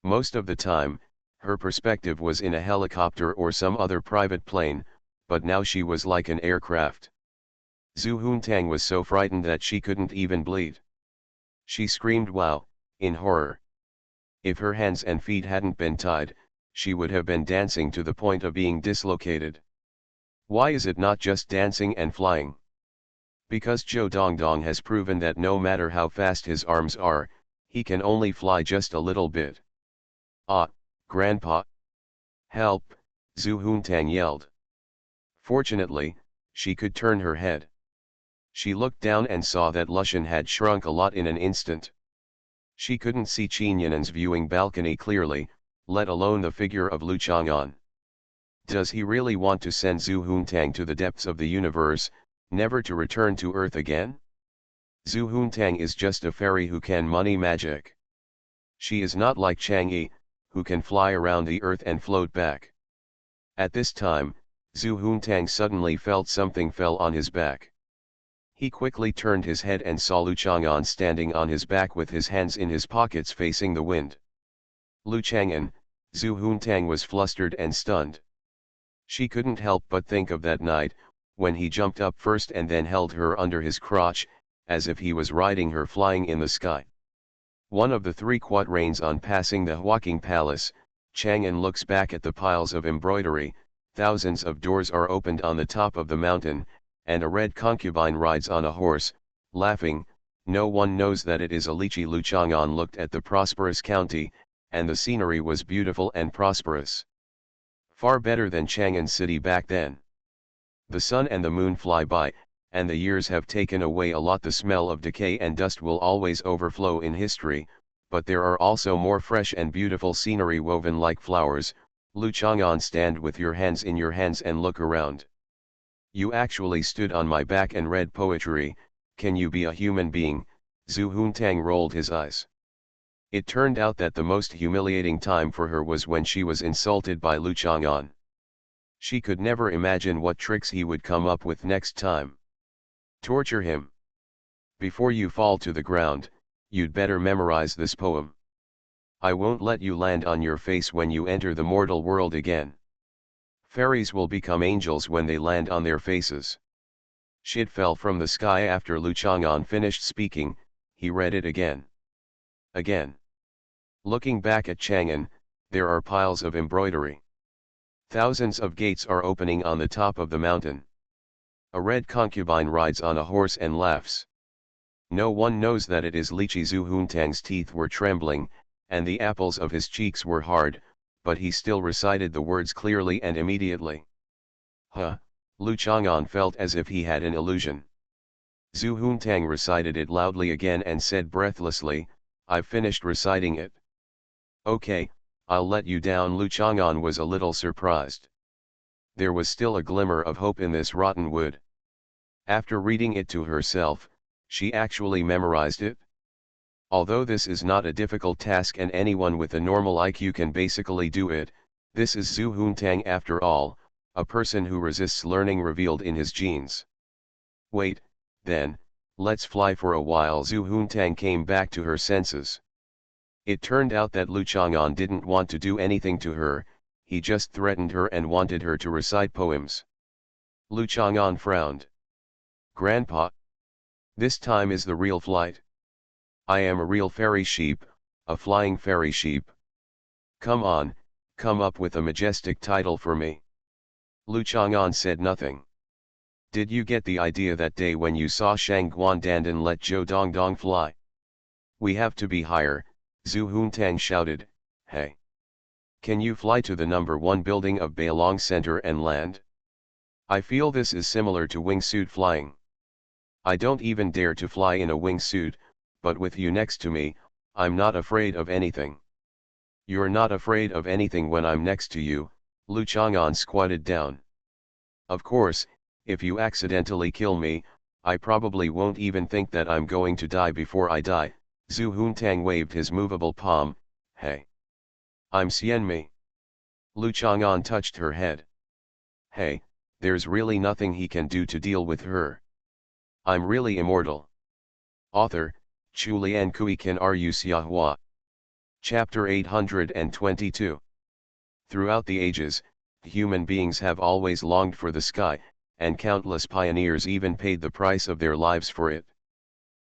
Most of the time, her perspective was in a helicopter or some other private plane, but now she was like an aircraft. Zhu Huntang was so frightened that she couldn't even bleed. She screamed "wow," in horror. If her hands and feet hadn't been tied, she would have been dancing to the point of being dislocated. Why is it not just dancing and flying? Because Zhou Dongdong has proven that no matter how fast his arms are, he can only fly just a little bit. Ah, Grandpa! Help! Zhu Huntang yelled. Fortunately, she could turn her head. She looked down and saw that Lushan had shrunk a lot in an instant. She couldn't see Qinyan's viewing balcony clearly, let alone the figure of Lu Chang'an. Does he really want to send Zhu Huntang to the depths of the universe, never to return to Earth again? Zhu Huntang is just a fairy who can money magic. She is not like Chang'e, who can fly around the Earth and float back. At this time, Zhu Huntang suddenly felt something fell on his back. He quickly turned his head and saw Lu Chang'an standing on his back with his hands in his pockets facing the wind. Lu Chang'an, Zhu Huntang was flustered and stunned. She couldn't help but think of that night, when he jumped up first and then held her under his crotch, as if he was riding her flying in the sky. One of the 3 quatrains on passing the Huaqing Palace, Chang'an looks back at the piles of embroidery, thousands of doors are opened on the top of the mountain, and a red concubine rides on a horse, laughing. No one knows that it is a lychee. Lu Chang'an looked at the prosperous county, and the scenery was beautiful and prosperous. Far better than Chang'an city back then. The sun and the moon fly by, and the years have taken away a lot. The smell of decay and dust will always overflow in history, but there are also more fresh and beautiful scenery woven like flowers. Lu Chang'an, stand with your hands in your hands and look around. You actually stood on my back and read poetry. Can you be a human being? Zhu Huntang rolled his eyes. It turned out that the most humiliating time for her was when she was insulted by Lu Chang'an. She could never imagine what tricks he would come up with next time. Torture him. Before you fall to the ground, you'd better memorize this poem. I won't let you land on your face when you enter the mortal world again. Fairies will become angels when they land on their faces. Shit fell from the sky after Lu Chang'an finished speaking. He read it again. Again. Looking back at Chang'an, there are piles of embroidery. Thousands of gates are opening on the top of the mountain. A red concubine rides on a horse and laughs. No one knows that it is lychee. Zhu Huntang's teeth were trembling, and the apples of his cheeks were hard, but he still recited the words clearly and immediately. Huh, Lu Chang'an felt as if he had an illusion. Zhu Huntang recited it loudly again and said breathlessly, I've finished reciting it. Okay, I'll let you down. Lu Chang'an was a little surprised. There was still a glimmer of hope in this rotten wood. After reading it to herself, she actually memorized it. Although this is not a difficult task and anyone with a normal IQ can basically do it, this is Zhu Huntang after all, a person who resists learning revealed in his genes. Wait, then, let's fly for a while. Zhu Huntang came back to her senses. It turned out that Lu Chang'an didn't want to do anything to her, he just threatened her and wanted her to recite poems. Lu Chang'an frowned. Grandpa, this time is the real flight. I am a real fairy sheep, a flying fairy sheep. Come on, come up with a majestic title for me. Lu Chang'an said nothing. Did you get the idea that day when you saw Shang Guandandan let Zhou Dongdong fly? We have to be higher, Zhu Huntang shouted. Hey! Can you fly to the #1 building of Bailong Center and land? I feel this is similar to wingsuit flying. I don't even dare to fly in a wingsuit, but with you next to me, I'm not afraid of anything. You're not afraid of anything when I'm next to you, Lu Chang'an squatted down. Of course, if you accidentally kill me, I probably won't even think that I'm going to die before I die. Zhu Huntang waved his movable palm. Hey. I'm Xianmei. Lu Chang'an touched her head. Hey, there's really nothing he can do to deal with her. I'm really immortal. Author, Chulian Kui Kan Ru Xiahua. Chapter 822. Throughout the ages, human beings have always longed for the sky, and countless pioneers even paid the price of their lives for it.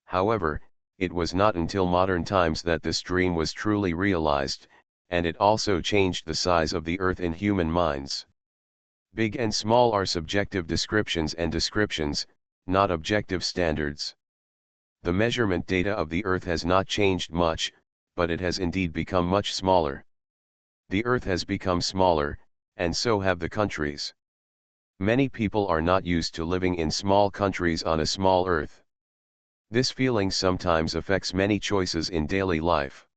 However, it was not until modern times that this dream was truly realized, and it also changed the size of the earth in human minds. Big and small are subjective descriptions and descriptions, not objective standards. The measurement data of the earth has not changed much, but it has indeed become much smaller. The earth has become smaller, and so have the countries. Many people are not used to living in small countries on a small earth. This feeling sometimes affects many choices in daily life.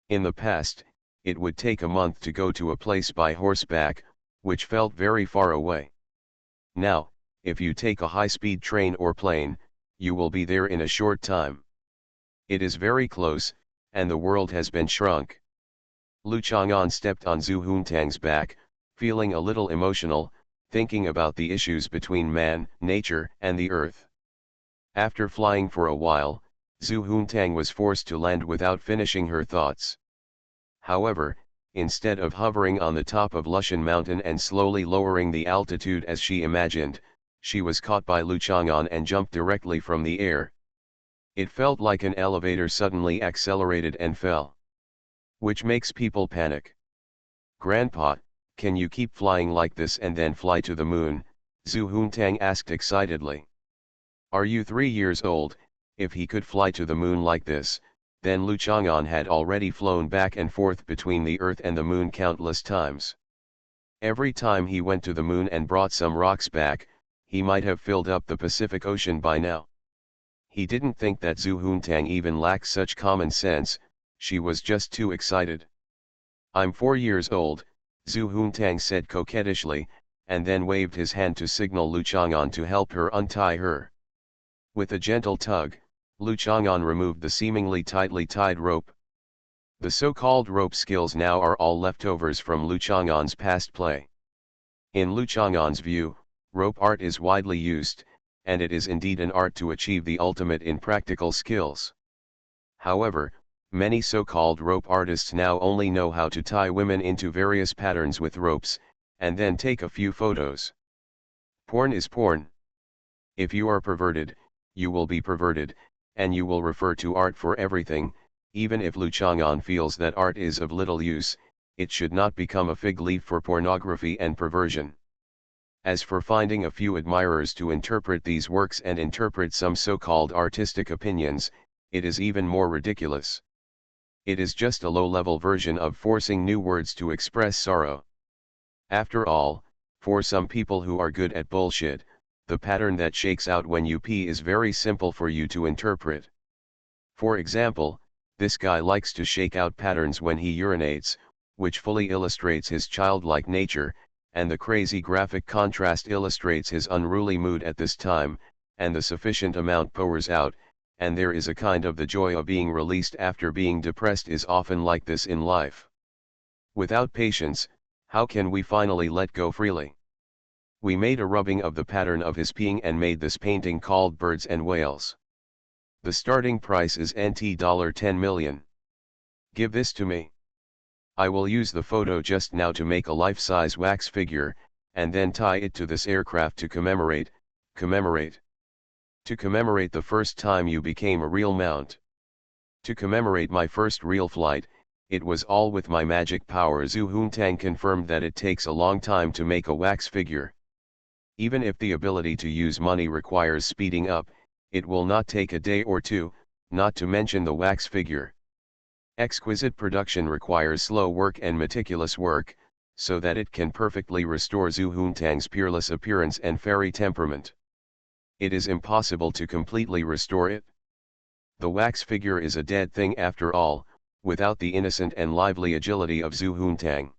In the past, it would take a month to go to a place by horseback, which felt very far away. Now, if you take a high-speed train or plane, you will be there in a short time. It is very close, and the world has been shrunk. Lu Chang'an stepped on Zhu Huntang's back, feeling a little emotional, thinking about the issues between man, nature, and the earth. After flying for a while, Zhu Huntang was forced to land without finishing her thoughts. However, instead of hovering on the top of Lushan Mountain and slowly lowering the altitude as she imagined, she was caught by Lu Chang'an and jumped directly from the air. It felt like an elevator suddenly accelerated and fell. Which makes people panic. Grandpa, can you keep flying like this and then fly to the moon? Zhu Huntang asked excitedly. Are you 3 years old? If he could fly to the moon like this, then Lu Chang'an had already flown back and forth between the earth and the moon countless times. Every time he went to the moon and brought some rocks back, he might have filled up the Pacific Ocean by now. He didn't think that Zhu Huntang even lacked such common sense, she was just too excited. I'm 4 years old, Zhu Huntang said coquettishly, and then waved his hand to signal Lu Chang'an to help her untie her. With a gentle tug, Lu Chang'an removed the seemingly tightly tied rope. The so-called rope skills now are all leftovers from Lu Chang'an's past play. In Lu Chang'an's view, rope art is widely used, and it is indeed an art to achieve the ultimate in practical skills. However, many so-called rope artists now only know how to tie women into various patterns with ropes, and then take a few photos. Porn is porn. If you are perverted, you will be perverted, and you will refer to art for everything. Even if Lu Chang'an feels that art is of little use, it should not become a fig leaf for pornography and perversion. As for finding a few admirers to interpret these works and interpret some so-called artistic opinions, it is even more ridiculous. It is just a low-level version of forcing new words to express sorrow. After all, for some people who are good at bullshit, the pattern that shakes out when you pee is very simple for you to interpret. For example, this guy likes to shake out patterns when he urinates, which fully illustrates his childlike nature, and the crazy graphic contrast illustrates his unruly mood at this time, and the sufficient amount pours out, and there is a kind of the joy of being released after being depressed is often like this in life. Without patience, how can we finally let go freely? We made a rubbing of the pattern of his peeing and made this painting called Birds and Whales. The starting price is NT $10 million. Give this to me. I will use the photo just now to make a life-size wax figure, and then tie it to this aircraft to commemorate. To commemorate the first time you became a real mount. To commemorate my first real flight, it was all with my magic power. Zhu Huntang confirmed that it takes a long time to make a wax figure. Even if the ability to use money requires speeding up, it will not take a day or two, not to mention the wax figure. Exquisite production requires slow work and meticulous work, so that it can perfectly restore Zhu Huntang's peerless appearance and fairy temperament. It is impossible to completely restore it. The wax figure is a dead thing after all, without the innocent and lively agility of Zhu Huntang.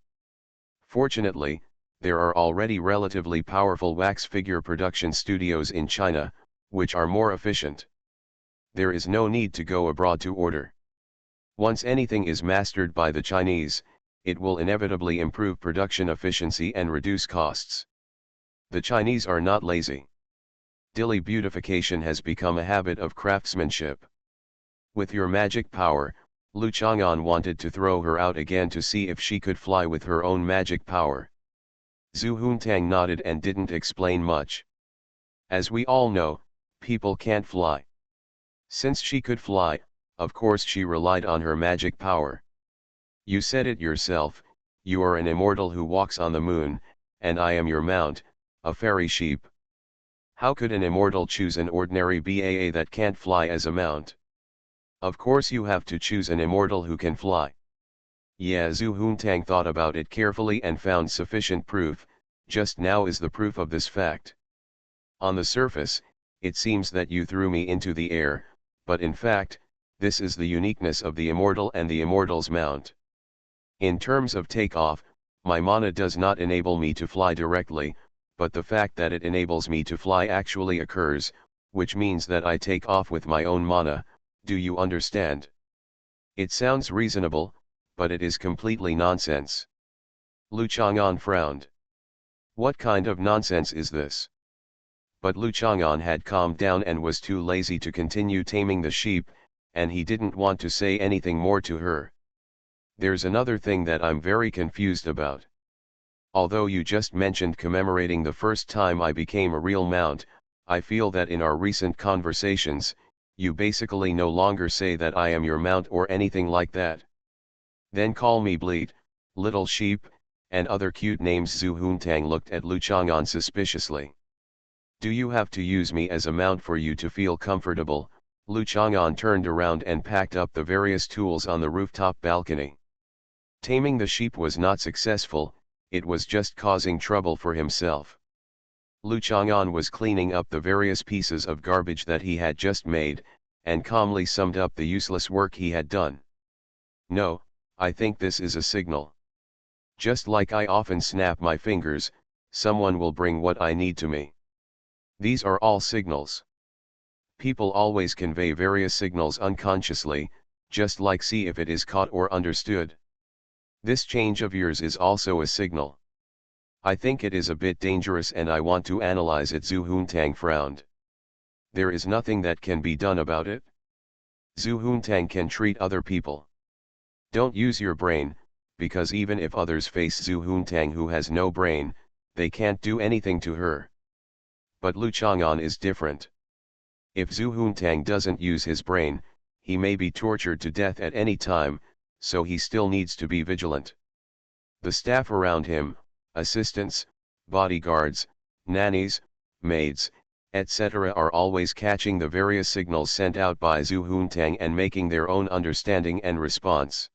Fortunately, there are already relatively powerful wax figure production studios in China, which are more efficient. There is no need to go abroad to order. Once anything is mastered by the Chinese, it will inevitably improve production efficiency and reduce costs. The Chinese are not lazy. Dilly beautification has become a habit of craftsmanship. With your magic power, Lu Chang'an wanted to throw her out again to see if she could fly with her own magic power. Zhu Huntang nodded and didn't explain much. As we all know, people can't fly. Since she could fly, of course she relied on her magic power. You said it yourself, you are an immortal who walks on the moon, and I am your mount, a fairy sheep. How could an immortal choose an ordinary BAA that can't fly as a mount? Of course you have to choose an immortal who can fly. Yeah, Zhu Huntang thought about it carefully and found sufficient proof. Just now is the proof of this fact. On the surface, it seems that you threw me into the air, but in fact, this is the uniqueness of the immortal and the immortal's mount. In terms of takeoff, my mana does not enable me to fly directly, but the fact that it enables me to fly actually occurs, which means that I take off with my own mana. Do you understand? It sounds reasonable, but it is completely nonsense. Lu Chang'an frowned. What kind of nonsense is this? But Lu Chang'an had calmed down and was too lazy to continue taming the sheep, and he didn't want to say anything more to her. There's another thing that I'm very confused about. Although you just mentioned commemorating the first time I became a real mount, I feel that in our recent conversations, you basically no longer say that I am your mount or anything like that. Then call me Bleat, Little Sheep, and other cute names. Zhu Huntang looked at Lu Chang'an suspiciously. Do you have to use me as a mount for you to feel comfortable? Lu Chang'an turned around and packed up the various tools on the rooftop balcony. Taming the sheep was not successful, it was just causing trouble for himself. Lu Chang'an was cleaning up the various pieces of garbage that he had just made, and calmly summed up the useless work he had done. No, I think this is a signal. Just like I often snap my fingers, someone will bring what I need to me. These are all signals. People always convey various signals unconsciously, just like see if it is caught or understood. This change of yours is also a signal. I think it is a bit dangerous and I want to analyze it. Zhu Huntang frowned. There is nothing that can be done about it. Zhu Huntang can treat other people. Don't use your brain, because even if others face Zhu Huntang who has no brain, they can't do anything to her. But Lu Chang'an is different. If Zhu Huntang doesn't use his brain, he may be tortured to death at any time, so he still needs to be vigilant. The staff around him, assistants, bodyguards, nannies, maids, etc. are always catching the various signals sent out by Zhu Huntang and making their own understanding and response.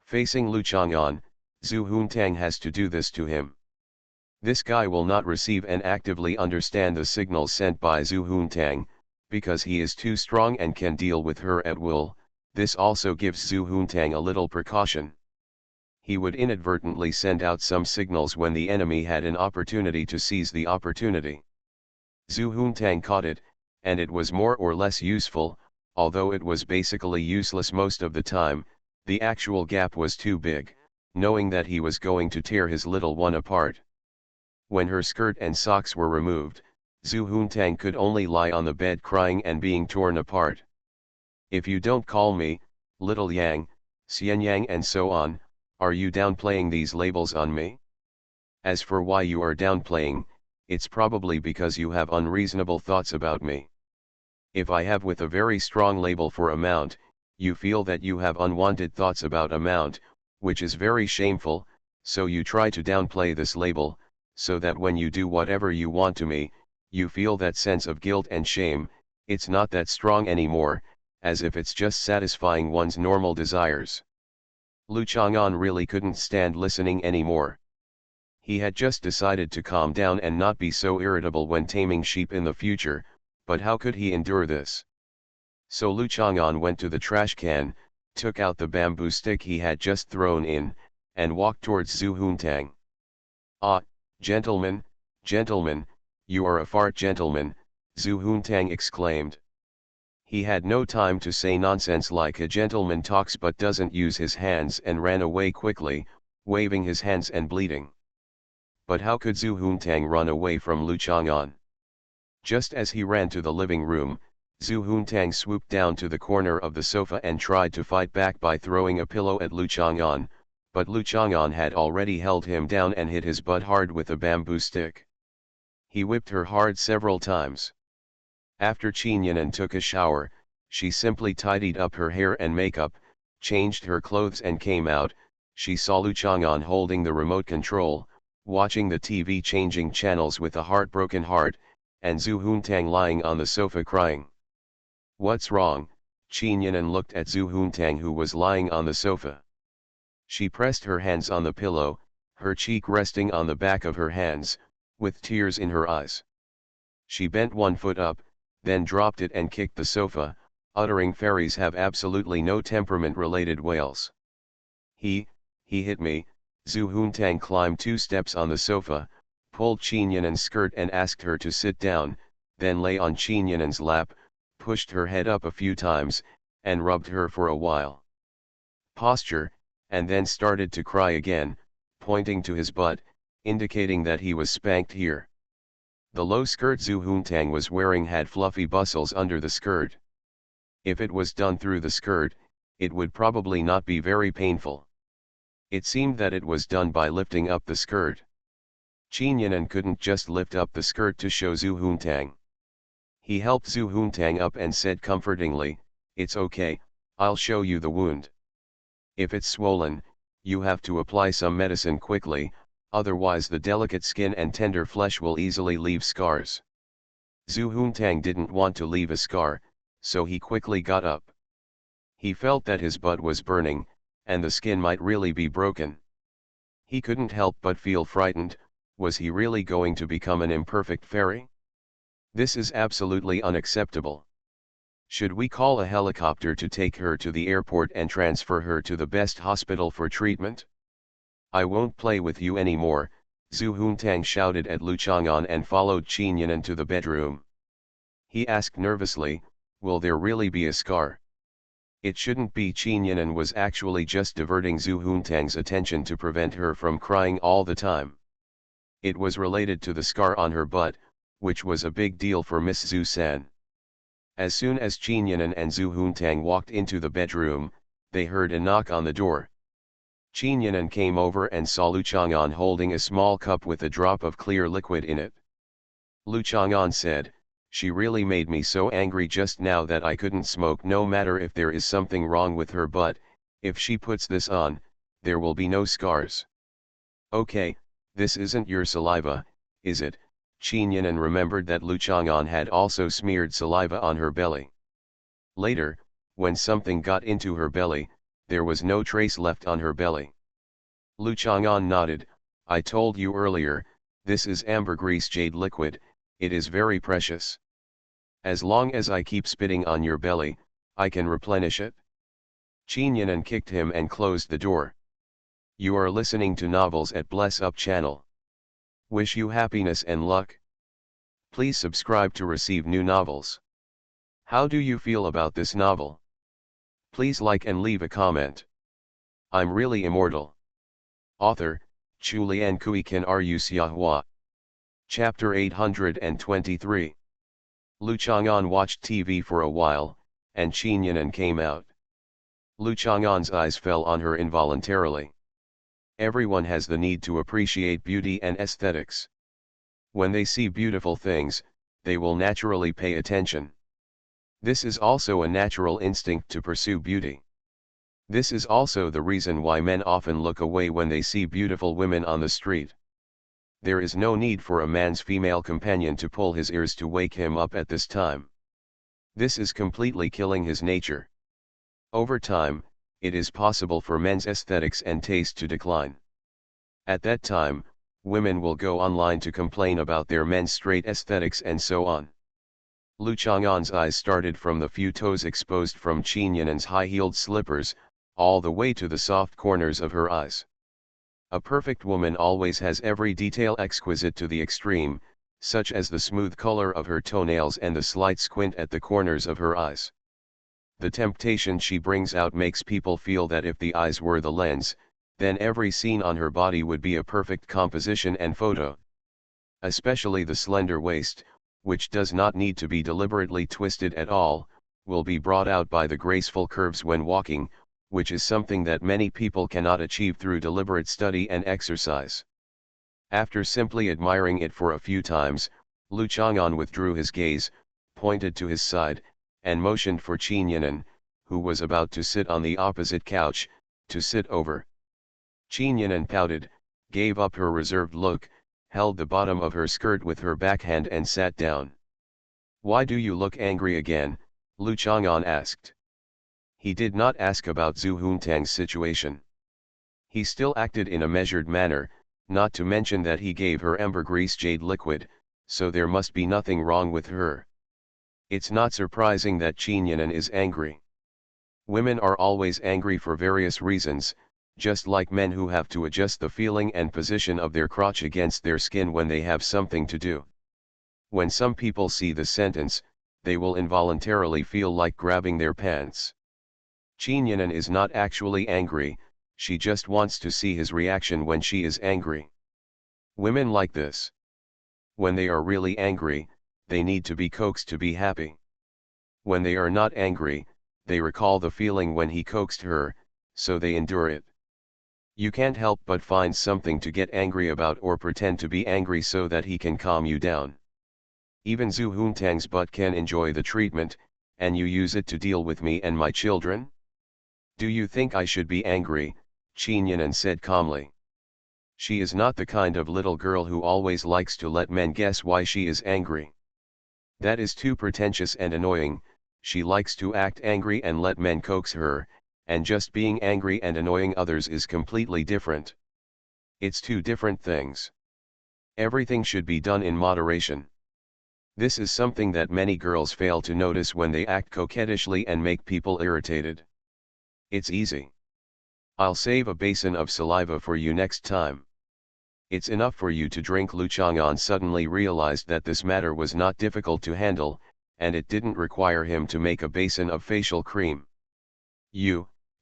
Facing Lu Chang'an, Zhu Huntang has to do this to him. This guy will not receive and actively understand the signals sent by Zhu Huntang, because he is too strong and can deal with her at will. This also gives Zhu Huntang a little precaution. He would inadvertently send out some signals when the enemy had an opportunity to seize the opportunity. Zhu Huntang caught it, and it was more or less useful, although it was basically useless most of the time. The actual gap was too big, knowing that he was going to tear his little one apart. When her skirt and socks were removed, Zhu Huntang could only lie on the bed crying and being torn apart. If you don't call me, Little Yang, Xian Yang and so on, are you downplaying these labels on me? As for why you are downplaying, it's probably because you have unreasonable thoughts about me. If I have with a very strong label for a mount, you feel that you have unwanted thoughts about a mount, which is very shameful, so you try to downplay this label, so that when you do whatever you want to me, you feel that sense of guilt and shame. It's not that strong anymore, as if it's just satisfying one's normal desires. Lu Chang'an really couldn't stand listening anymore. He had just decided to calm down and not be so irritable when taming sheep in the future, but how could he endure this? So Lu Chang'an went to the trash can, took out the bamboo stick he had just thrown in, and walked towards Zhu Huntang. "Ah, gentlemen, gentlemen, you are a fart gentleman," Zhu Huntang exclaimed. He had no time to say nonsense like a gentleman talks but doesn't use his hands, and ran away quickly, waving his hands and bleeding. But how could Zhu Huntang run away from Lu Chang'an? Just as he ran to the living room, Zhu Huntang swooped down to the corner of the sofa and tried to fight back by throwing a pillow at Lu Chang'an, but Lu Chang'an had already held him down and hit his butt hard with a bamboo stick. He whipped her hard several times. After Qin Yan'an took a shower, she simply tidied up her hair and makeup, changed her clothes and came out. She saw Lu Chang'an holding the remote control, watching the TV changing channels with a heartbroken heart, and Zhu Huntang lying on the sofa crying. "What's wrong?" Qin Yan'an looked at Zhu Huntang, who was lying on the sofa. She pressed her hands on the pillow, her cheek resting on the back of her hands, with tears in her eyes. She bent one foot up, then dropped it and kicked the sofa, uttering "Fairies have absolutely no temperament"-related wails. He hit me." Zhu Huntang climbed 2 steps on the sofa, pulled Qin Yan'an's skirt and asked her to sit down, then lay on Qin Yan'an's lap, pushed her head up a few times, and rubbed her for a while. Posture, and then started to cry again, pointing to his butt, indicating that he was spanked here. The low skirt Zhu Huntang was wearing had fluffy bustles under the skirt. If it was done through the skirt, it would probably not be very painful. It seemed that it was done by lifting up the skirt. Qin Yan'an couldn't just lift up the skirt to show Zhu Huntang. He helped Zhu Huntang up and said comfortingly, "It's okay, I'll show you the wound. If it's swollen, you have to apply some medicine quickly, otherwise the delicate skin and tender flesh will easily leave scars." Zhu Huntang didn't want to leave a scar, so he quickly got up. He felt that his butt was burning, and the skin might really be broken. He couldn't help but feel frightened. Was he really going to become an imperfect fairy? This is absolutely unacceptable. Should we call a helicopter to take her to the airport and transfer her to the best hospital for treatment? "I won't play with you anymore," Zhu Huntang shouted at Lu Chang'an and followed Qin Yan'an to the bedroom. He asked nervously, "Will there really be a scar?" It shouldn't be. Qin Yan'an was actually just diverting Zhu Huntang's attention to prevent her from crying all the time. It was related to the scar on her butt, which was a big deal for Miss Zhu San. As soon as Qin Yan'an and Zhu Huntang walked into the bedroom, they heard a knock on the door. Qin Yan'an came over and saw Lu Chang'an holding a small cup with a drop of clear liquid in it. Lu Chang'an said, "She really made me so angry just now that I couldn't smoke, no matter if there is something wrong with her, but if she puts this on, there will be no scars." "Okay, this isn't your saliva, is it?" Qin Yan'an remembered that Lu Chang'an had also smeared saliva on her belly. Later, when something got into her belly, there was no trace left on her belly. Lu Chang'an nodded, "I told you earlier, this is ambergris jade liquid, it is very precious. As long as I keep spitting on your belly, I can replenish it." Qin Yan'an kicked him and closed the door. You are listening to Novels at Bless Up channel. Wish you happiness and luck. Please subscribe to receive new novels. How do you feel about this novel? Please like and leave a comment. I'm really immortal. Author, Chulian Kui Kan Ru Xiahua. Chapter 823. Lu Chang'an watched TV for a while, and Qin Yan'an came out. Lu Chang'an's eyes fell on her involuntarily. Everyone has the need to appreciate beauty and aesthetics. When they see beautiful things, they will naturally pay attention. This is also a natural instinct to pursue beauty. This is also the reason why men often look away when they see beautiful women on the street. There is no need for a man's female companion to pull his ears to wake him up at this time. This is completely killing his nature. Over time, it is possible for men's aesthetics and taste to decline. At that time, women will go online to complain about their men's straight aesthetics and so on. Lu Chang'an's eyes started from the few toes exposed from Qin Yinan's high-heeled slippers, all the way to the soft corners of her eyes. A perfect woman always has every detail exquisite to the extreme, such as the smooth color of her toenails and the slight squint at the corners of her eyes. The temptation she brings out makes people feel that if the eyes were the lens, then every scene on her body would be a perfect composition and photo. Especially the slender waist, which does not need to be deliberately twisted at all, will be brought out by the graceful curves when walking, which is something that many people cannot achieve through deliberate study and exercise. After simply admiring it for a few times, Lu Chang'an withdrew his gaze, pointed to his side, and motioned for Qin Yinan, who was about to sit on the opposite couch, to sit over. Qin Yinan pouted, gave up her reserved look, held the bottom of her skirt with her backhand and sat down. "Why do you look angry again?" Lu Chang'an asked. He did not ask about Zhu Huntang's situation. He still acted in a measured manner, not to mention that he gave her ambergris jade liquid, so there must be nothing wrong with her. It's not surprising that Qin Yinan is angry. Women are always angry for various reasons, just like men who have to adjust the feeling and position of their crotch against their skin when they have something to do. When some people see the sentence, they will involuntarily feel like grabbing their pants. Qin Yinan is not actually angry, she just wants to see his reaction when she is angry. Women like this. When they are really angry, they need to be coaxed to be happy. When they are not angry, they recall the feeling when he coaxed her, so they endure it. You can't help but find something to get angry about or pretend to be angry so that he can calm you down. Even Zhu Huntang's butt can enjoy the treatment, and you use it to deal with me and my children? Do you think I should be angry? Qin Yinan said calmly. She is not the kind of little girl who always likes to let men guess why she is angry. That is too pretentious and annoying. She likes to act angry and let men coax her, and just being angry and annoying others is completely different. It's two different things. Everything should be done in moderation. This is something that many girls fail to notice when they act coquettishly and make people irritated. It's easy. I'll save a basin of saliva for you next time. It's enough for you to drink. Lu Chang'an suddenly realized that this matter was not difficult to handle, and it didn't require him to make a basin of facial cream.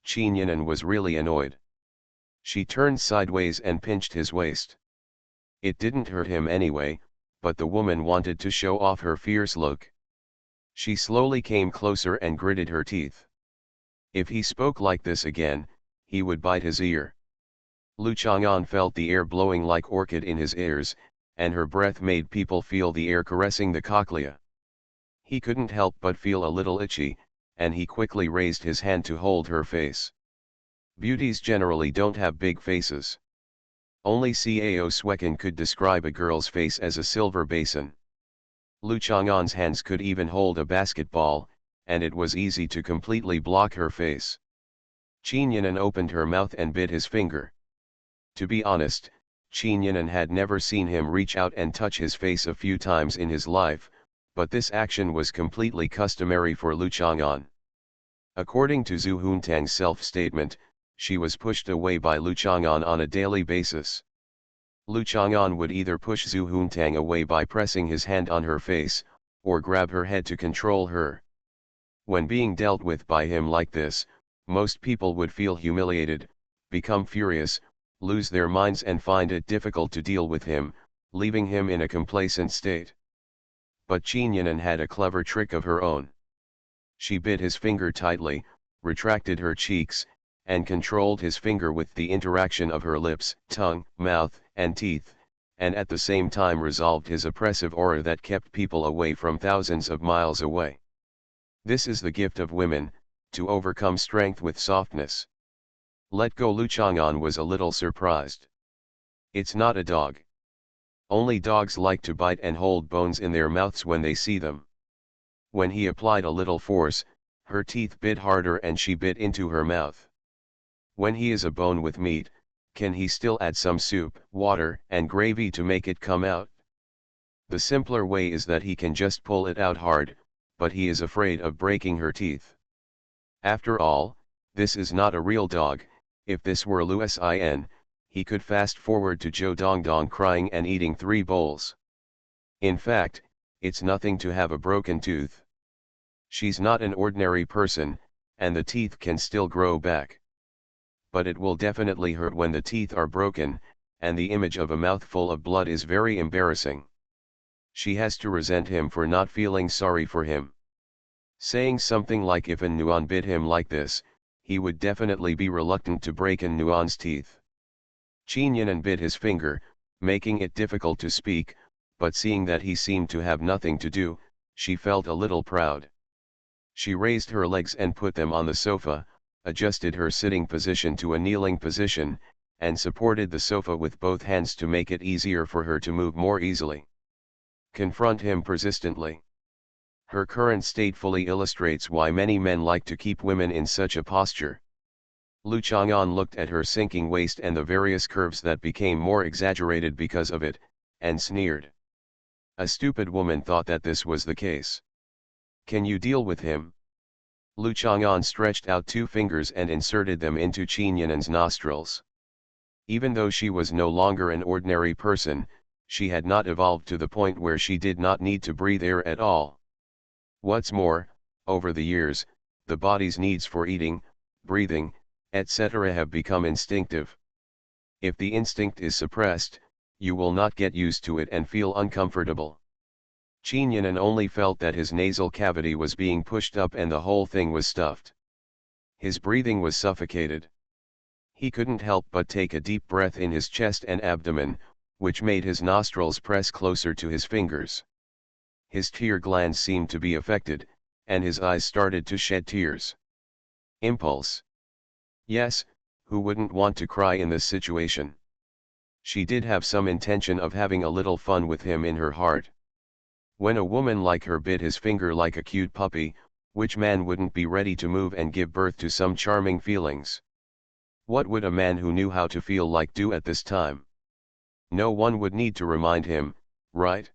Qin Yinan was really annoyed. She turned sideways and pinched his waist. It didn't hurt him anyway, but the woman wanted to show off her fierce look. She slowly came closer and gritted her teeth. If he spoke like this again, he would bite his ear. Lu Chang'an felt the air blowing like orchid in his ears, and her breath made people feel the air caressing the cochlea. He couldn't help but feel a little itchy, and he quickly raised his hand to hold her face. Beauties generally don't have big faces. Only Cao Swekin could describe a girl's face as a silver basin. Lu Chang'an's hands could even hold a basketball, and it was easy to completely block her face. Qin Yinan opened her mouth and bit his finger. To be honest, Qin Yinan had never seen him reach out and touch his face a few times in his life, but this action was completely customary for Lu Chang'an. According to Zhu Huntang's self-statement, she was pushed away by Lu Chang'an on a daily basis. Lu Chang'an would either push Zhu Huntang away by pressing his hand on her face, or grab her head to control her. When being dealt with by him like this, most people would feel humiliated, become furious, lose their minds and find it difficult to deal with him, leaving him in a complacent state. But Qin Yinan had a clever trick of her own. She bit his finger tightly, retracted her cheeks, and controlled his finger with the interaction of her lips, tongue, mouth, and teeth, and at the same time resolved his oppressive aura that kept people away from thousands of miles away. This is the gift of women, to overcome strength with softness. Let go. Lu Chang'an was a little surprised. It's not a dog. Only dogs like to bite and hold bones in their mouths when they see them. When he applied a little force, her teeth bit harder and she bit into her mouth. When he is a bone with meat, can he still add some soup, water, and gravy to make it come out? The simpler way is that he can just pull it out hard, but he is afraid of breaking her teeth. After all, this is not a real dog. If this were Lusin, he could fast forward to Zhou Dongdong crying and eating 3 bowls. In fact, it's nothing to have a broken tooth. She's not an ordinary person, and the teeth can still grow back. But it will definitely hurt when the teeth are broken, and the image of a mouthful of blood is very embarrassing. She has to resent him for not feeling sorry for him. Saying something like if an Nuan bit him like this, he would definitely be reluctant to break an Nuan's teeth. Qin Yinan bit his finger, making it difficult to speak, but seeing that he seemed to have nothing to do, she felt a little proud. She raised her legs and put them on the sofa, adjusted her sitting position to a kneeling position, and supported the sofa with both hands to make it easier for her to move more easily. Confront him persistently. Her current state fully illustrates why many men like to keep women in such a posture. Lu Chang'an looked at her sinking waist and the various curves that became more exaggerated because of it, and sneered. A stupid woman thought that this was the case. Can you deal with him? Lu Chang'an stretched out 2 fingers and inserted them into Qin Yinan's nostrils. Even though she was no longer an ordinary person, she had not evolved to the point where she did not need to breathe air at all. What's more, over the years, the body's needs for eating, breathing, etc. have become instinctive. If the instinct is suppressed, you will not get used to it and feel uncomfortable. Qin Yinan only felt that his nasal cavity was being pushed up and the whole thing was stuffed. His breathing was suffocated. He couldn't help but take a deep breath in his chest and abdomen, which made his nostrils press closer to his fingers. His tear glands seemed to be affected, and his eyes started to shed tears. Impulse. Yes, who wouldn't want to cry in this situation? She did have some intention of having a little fun with him in her heart. When a woman like her bit his finger like a cute puppy, which man wouldn't be ready to move and give birth to some charming feelings? What would a man who knew how to feel like do at this time? No one would need to remind him, right?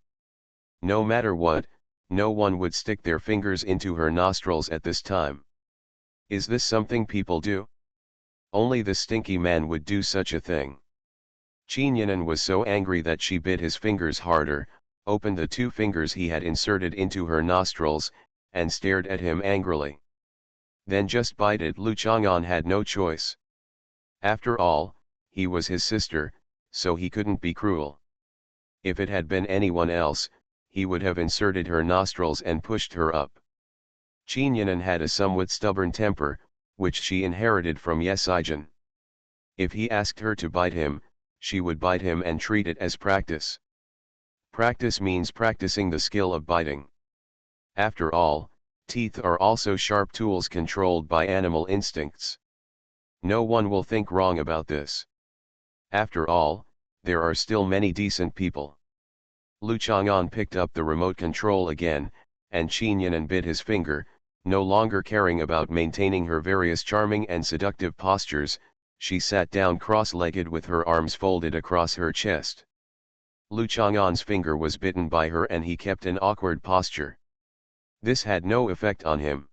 No matter what, no one would stick their fingers into her nostrils at this time. Is this something people do? Only the stinky man would do such a thing. Qin Yinan was so angry that she bit his fingers harder, opened the 2 fingers he had inserted into her nostrils, and stared at him angrily. Then just bite it. Lu Chang'an had no choice. After all, he was his sister, so he couldn't be cruel. If it had been anyone else, he would have inserted her nostrils and pushed her up. Qin Yinan had a somewhat stubborn temper, which she inherited from Yesijin. If he asked her to bite him, she would bite him and treat it as practice. Practice means practicing the skill of biting. After all, teeth are also sharp tools controlled by animal instincts. No one will think wrong about this. After all, there are still many decent people. Lu Chang'an picked up the remote control again, and Qin Yinan bit his finger, no longer caring about maintaining her various charming and seductive postures. She sat down cross-legged with her arms folded across her chest. Lu Chang'an's finger was bitten by her and he kept an awkward posture. This had no effect on him.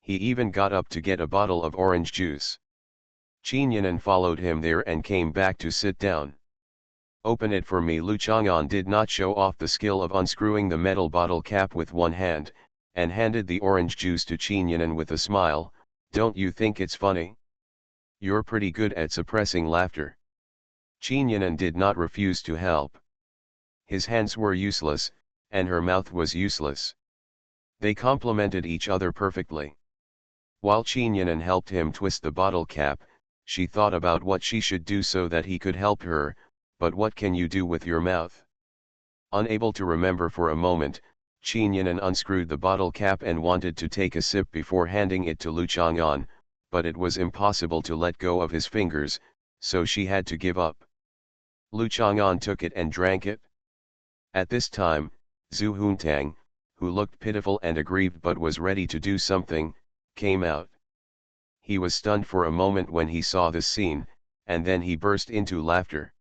He even got up to get a bottle of orange juice. Qin Yinan followed him there and came back to sit down. Open it for me. Lu Chang'an did not show off the skill of unscrewing the metal bottle cap with one hand, and handed the orange juice to Qin Yinan with a smile. Don't you think it's funny? You're pretty good at suppressing laughter. Qin Yinan did not refuse to help. His hands were useless, and her mouth was useless. They complemented each other perfectly. While Qin Yinan helped him twist the bottle cap, she thought about what she should do so that he could help her. But what can you do with your mouth? Unable to remember for a moment, Qin Yinan unscrewed the bottle cap and wanted to take a sip before handing it to Lu Chang'an, but it was impossible to let go of his fingers, so she had to give up. Lu Chang'an took it and drank it. At this time, Zhu Huntang, who looked pitiful and aggrieved but was ready to do something, came out. He was stunned for a moment when he saw this scene, and then he burst into laughter.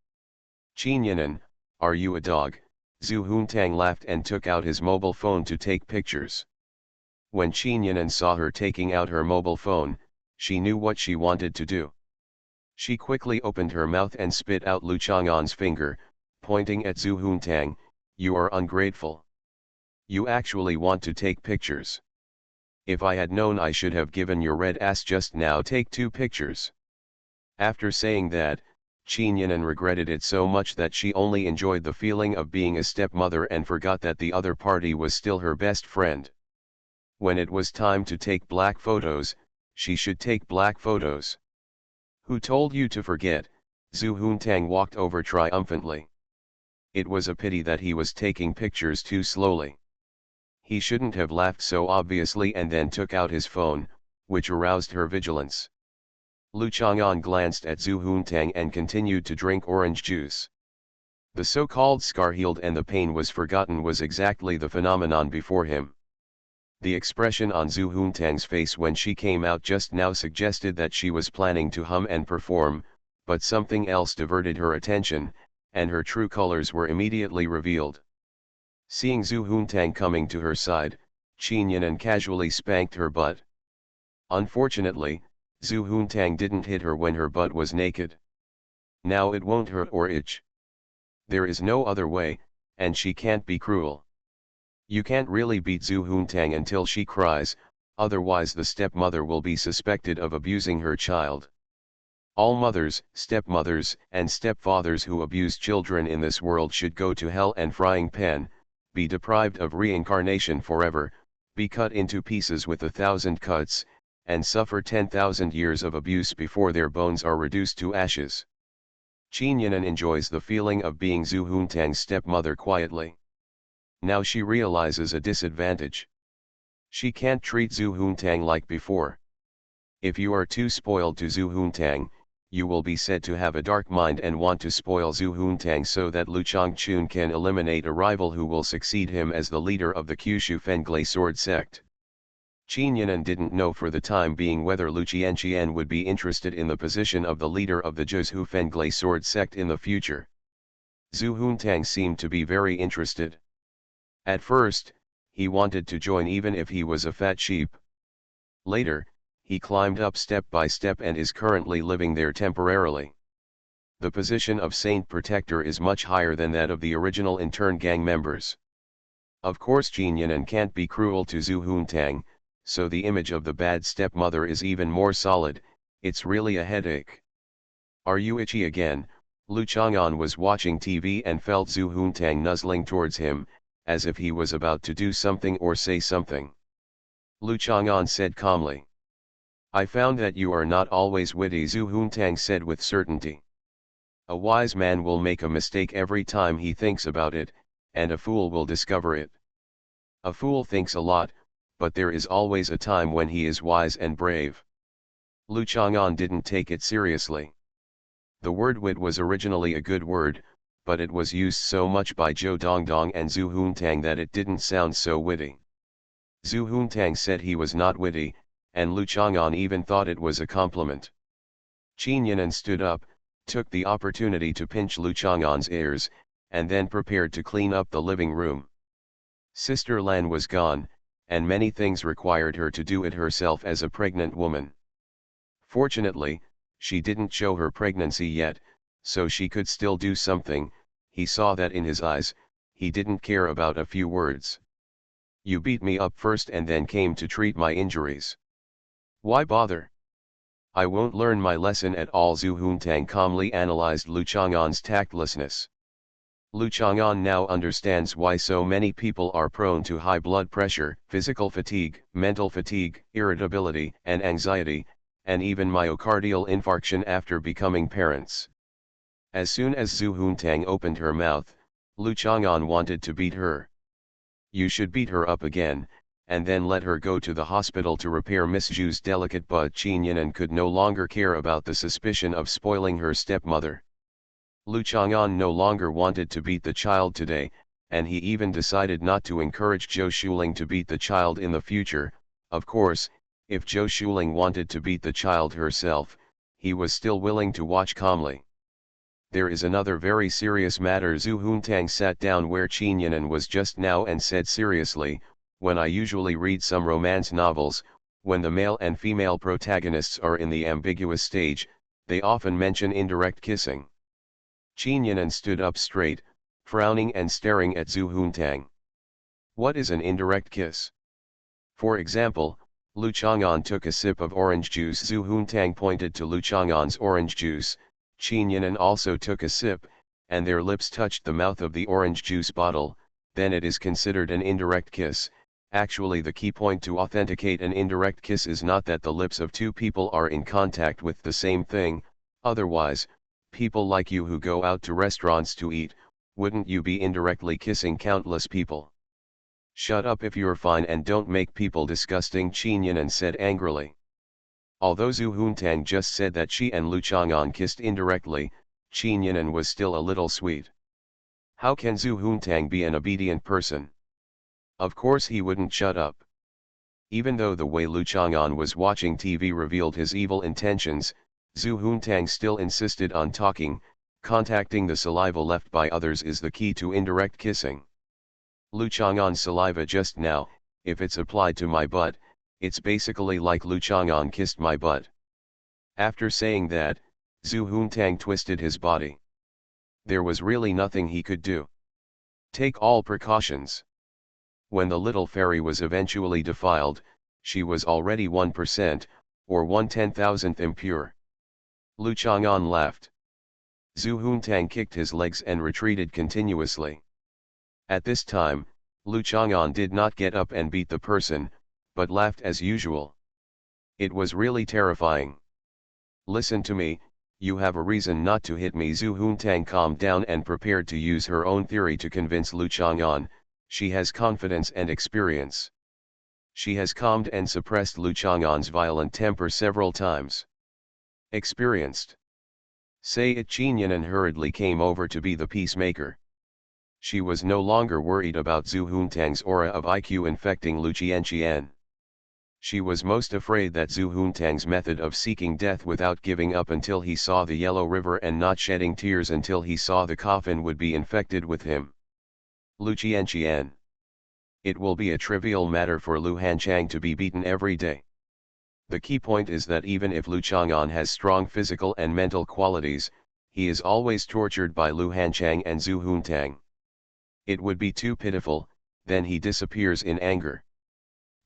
Qin Yinan, are you a dog? Zhu Huntang laughed and took out his mobile phone to take pictures. When Qin Yanan saw her taking out her mobile phone, she knew what she wanted to do. She quickly opened her mouth and spit out Lu Chang'an's finger, pointing at Zhu Huntang. "You are ungrateful. You actually want to take pictures. If I had known, I should have given your red ass just now. Take 2 pictures." After saying that, Qin Yanan regretted it so much that she only enjoyed the feeling of being a stepmother and forgot that the other party was still her best friend. When it was time to take black photos, she should take black photos. "Who told you to forget?" Zhu Huntang walked over triumphantly. It was a pity that he was taking pictures too slowly. He shouldn't have laughed so obviously and then took out his phone, which aroused her vigilance. Lu Chang'an glanced at Zhu Huntang and continued to drink orange juice. The so-called scar healed and the pain was forgotten was exactly the phenomenon before him. The expression on Zhu Huntang's face when she came out just now suggested that she was planning to hum and perform, but something else diverted her attention, and her true colors were immediately revealed. Seeing Zhu Huntang coming to her side, Qin Yanan casually spanked her butt. Unfortunately, Zhu Huntang didn't hit her when her butt was naked. Now it won't hurt or itch. There is no other way, and she can't be cruel. You can't really beat Zhu Huntang until she cries, otherwise the stepmother will be suspected of abusing her child. All mothers, stepmothers, and stepfathers who abuse children in this world should go to hell and frying pan, be deprived of reincarnation forever, be cut into pieces with 1,000 cuts, and suffer 10,000 years of abuse before their bones are reduced to ashes. Qin Yanan enjoys the feeling of being Zhu Huntang's stepmother quietly. Now she realizes a disadvantage. She can't treat Zhu Huntang like before. If you are too spoiled to Zhu Huntang, you will be said to have a dark mind and want to spoil Zhu Huntang so that Lu Changchun can eliminate a rival who will succeed him as the leader of the Kyushu Fenglai sword sect. Qin Yanan didn't know for the time being whether Lu Qianqian would be interested in the position of the leader of the Zhuzhu Fenglai sword sect in the future. Zhu Huntang seemed to be very interested. At first, he wanted to join even if he was a fat sheep. Later, he climbed up step by step and is currently living there temporarily. The position of Saint Protector is much higher than that of the original intern gang members. Of course Qin Yanan can't be cruel to Zhu Huntang, so the image of the bad stepmother is even more solid. It's really a headache. "Are you itchy again?" Lu Chang'an was watching TV and felt Zhu Huntang nuzzling towards him, as if he was about to do something or say something. Lu Chang'an said calmly. "I found that you are not always witty," Zhu Huntang said with certainty. "A wise man will make a mistake every time he thinks about it, and a fool will discover it. A fool thinks a lot, but there is always a time when he is wise and brave." Lu Chang'an didn't take it seriously. The word wit was originally a good word, but it was used so much by Zhou Dongdong and Zhu Huntang that it didn't sound so witty. Zhu Huntang said he was not witty, and Lu Chang'an even thought it was a compliment. Qin Yanan stood up, took the opportunity to pinch Lu Chang'an's ears, and then prepared to clean up the living room. Sister Lan was gone, and many things required her to do it herself as a pregnant woman. Fortunately, she didn't show her pregnancy yet, so she could still do something. He saw that in his eyes. He didn't care about a few words. "You beat me up first and then came to treat my injuries. Why bother? I won't learn my lesson at all." Zhu Huntang calmly analyzed Lu Chang'an's tactlessness. Lu Chang'an now understands why so many people are prone to high blood pressure, physical fatigue, mental fatigue, irritability and anxiety, and even myocardial infarction after becoming parents. As soon as Zhu Huntang opened her mouth, Lu Chang'an wanted to beat her. "You should beat her up again, and then let her go to the hospital to repair Miss Zhu's delicate butt." Qin Yanan could no longer care about the suspicion of spoiling her stepmother. Lu Chang'an no longer wanted to beat the child today, and he even decided not to encourage Zhou Shuling to beat the child in the future. Of course, if Zhou Shuling wanted to beat the child herself, he was still willing to watch calmly. "There is another very serious matter." Zhu Huntang sat down where Qin Yanan was just now and said seriously, When I usually read some romance novels, when the male and female protagonists are in the ambiguous stage, they often mention indirect kissing. Qin Yinan stood up straight, frowning and staring at Zhu Huntang. What is an indirect kiss? For example, Lu Chang'an took a sip of orange juice. Zhu Huntang pointed to Lu Chang'an's orange juice. Qin Yinan also took a sip, and their lips touched the mouth of the orange juice bottle. Then it is considered an indirect kiss. Actually, the key point to authenticate an indirect kiss is not that the lips of two people are in contact with the same thing. Otherwise, people like you who go out to restaurants to eat, wouldn't you be indirectly kissing countless people? Shut up if you're fine and don't make people disgusting, Qin Yinan said angrily. Although Zhu Huntang just said that she and Lu Chang'an kissed indirectly, Qin Yinan was still a little sweet. How can Zhu Huntang be an obedient person? Of course he wouldn't shut up. Even though the way Lu Chang'an was watching TV revealed his evil intentions, Zhu Huntang still insisted on talking. Contacting the saliva left by others is the key to indirect kissing. Lu Chang'an's saliva just now, if it's applied to my butt, it's basically like Lu Chang'an kissed my butt. After saying that, Zhu Huntang twisted his body. There was really nothing he could do. Take all precautions. When the little fairy was eventually defiled, she was already 1%, or 1/10,000th impure. Lu Chang'an laughed. Zhu Huntang kicked his legs and retreated continuously. At this time, Lu Chang'an did not get up and beat the person, but laughed as usual. It was really terrifying. Listen to me, you have a reason not to hit me. Zhu Huntang calmed down and prepared to use her own theory to convince Lu Chang'an. She has confidence and experience. She has calmed and suppressed Lu Chang'an's violent temper several times. Experienced. Say it. Qin Yinan hurriedly came over to be the peacemaker. She was no longer worried about Zhu Huntang's aura of IQ infecting Lu Qianqian. She was most afraid that Zhu Huntang's method of seeking death without giving up until he saw the yellow river and not shedding tears until he saw the coffin would be infected with him. Lu Qianqian. It will be a trivial matter for Lu Hanchang to be beaten every day. The key point is that even if Lu Chang'an has strong physical and mental qualities, he is always tortured by Lu Hanchang and Zhu Huntang. It would be too pitiful, then he disappears in anger.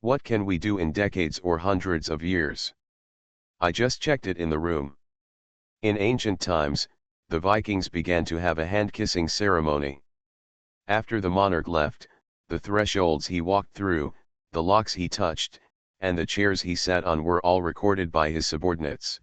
What can we do in decades or hundreds of years? I just checked it in the room. In ancient times, the Vikings began to have a hand-kissing ceremony. After the monarch left, the thresholds he walked through, the locks he touched, and the chairs he sat on were all recorded by his subordinates.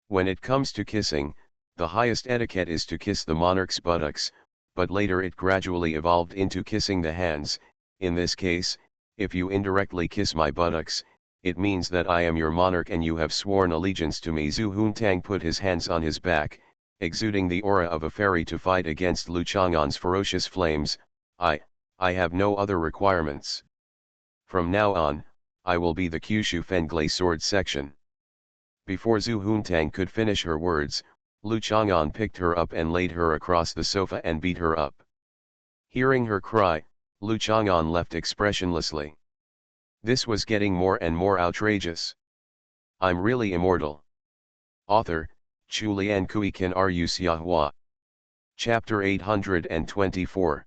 When it comes to kissing, the highest etiquette is to kiss the monarch's buttocks, but later it gradually evolved into kissing the hands. In this case, if you indirectly kiss my buttocks, it means that I am your monarch and you have sworn allegiance to me. Zhu Huntang put his hands on his back, exuding the aura of a fairy to fight against Lu Chang'an's ferocious flames. I have no other requirements. From now on, I will be the Kyushu Fenglai sword section. Before Zhu Huntang could finish her words, Lu Chang'an picked her up and laid her across the sofa and beat her up. Hearing her cry, Lu Chang'an left expressionlessly. This was getting more and more outrageous. I'm really immortal. Author, Chulian Kui Kan Ru Xiahua. Chapter 824.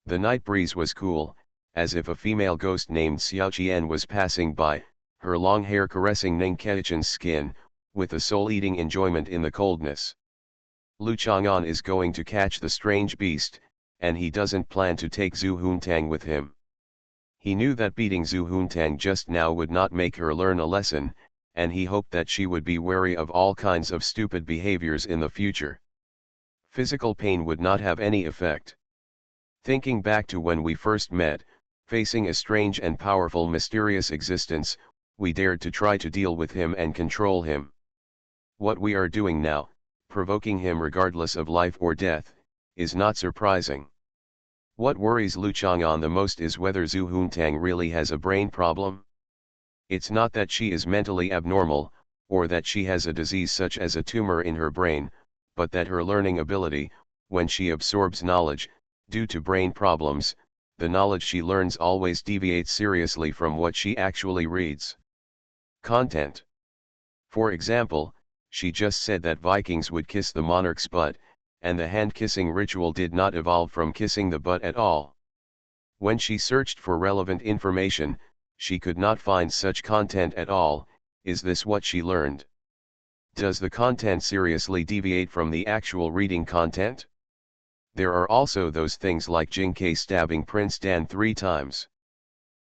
The night breeze was cool, as if a female ghost named Xiaoqian was passing by, her long hair caressing Ning Keichen's skin, with a soul-eating enjoyment in the coldness. Lu Chang'an is going to catch the strange beast, and he doesn't plan to take Zhu Huntang with him. He knew that beating Zhu Huntang just now would not make her learn a lesson, and he hoped that she would be wary of all kinds of stupid behaviors in the future. Physical pain would not have any effect. Thinking back to when we first met, facing a strange and powerful mysterious existence, we dared to try to deal with him and control him. What we are doing now, provoking him regardless of life or death, is not surprising. What worries Lu Chang'an the most is whether Zhu Huntang really has a brain problem. It's not that she is mentally abnormal, or that she has a disease such as a tumor in her brain, but that her learning ability, when she absorbs knowledge, due to brain problems, the knowledge she learns always deviates seriously from what she actually reads. Content. For example, she just said that Vikings would kiss the monarch's butt, and the hand-kissing ritual did not evolve from kissing the butt at all. When she searched for relevant information, she could not find such content at all. Is this what she learned? Does the content seriously deviate from the actual reading content? There are also those things like Jinke stabbing Prince Dan 3 times.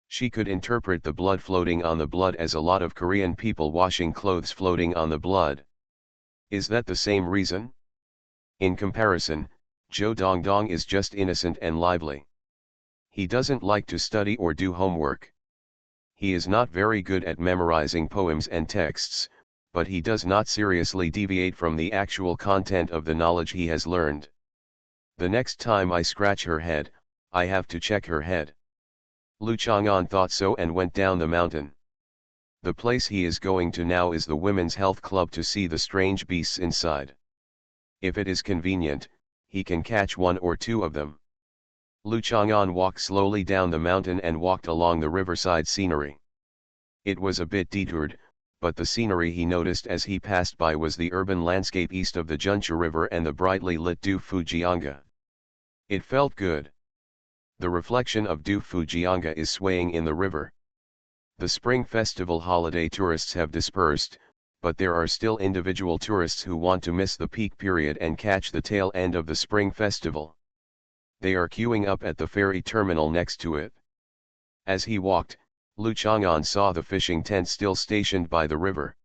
She could interpret the blood floating on the blood as a lot of Korean people washing clothes floating on the blood. Is that the same reason? In comparison, Jo Dong is just innocent and lively. He doesn't like to study or do homework. He is not very good at memorizing poems and texts, but he does not seriously deviate from the actual content of the knowledge he has learned. The next time I scratch her head, I have to check her head. Lu Chang'an thought so and went down the mountain. The place he is going to now is the Women's Health Club to see the strange beasts inside. If it is convenient, he can catch one or two of them. Lu Chang'an walked slowly down the mountain and walked along the riverside scenery. It was a bit detoured, but the scenery he noticed as he passed by was the urban landscape east of the Juncha River and the brightly lit Du Fujianga. It felt good. The reflection of Du Fujianga is swaying in the river. The Spring Festival holiday tourists have dispersed, but there are still individual tourists who want to miss the peak period and catch the tail end of the Spring Festival. They are queuing up at the ferry terminal next to it. As he walked, Lu Chang'an saw the fishing tent still stationed by the river.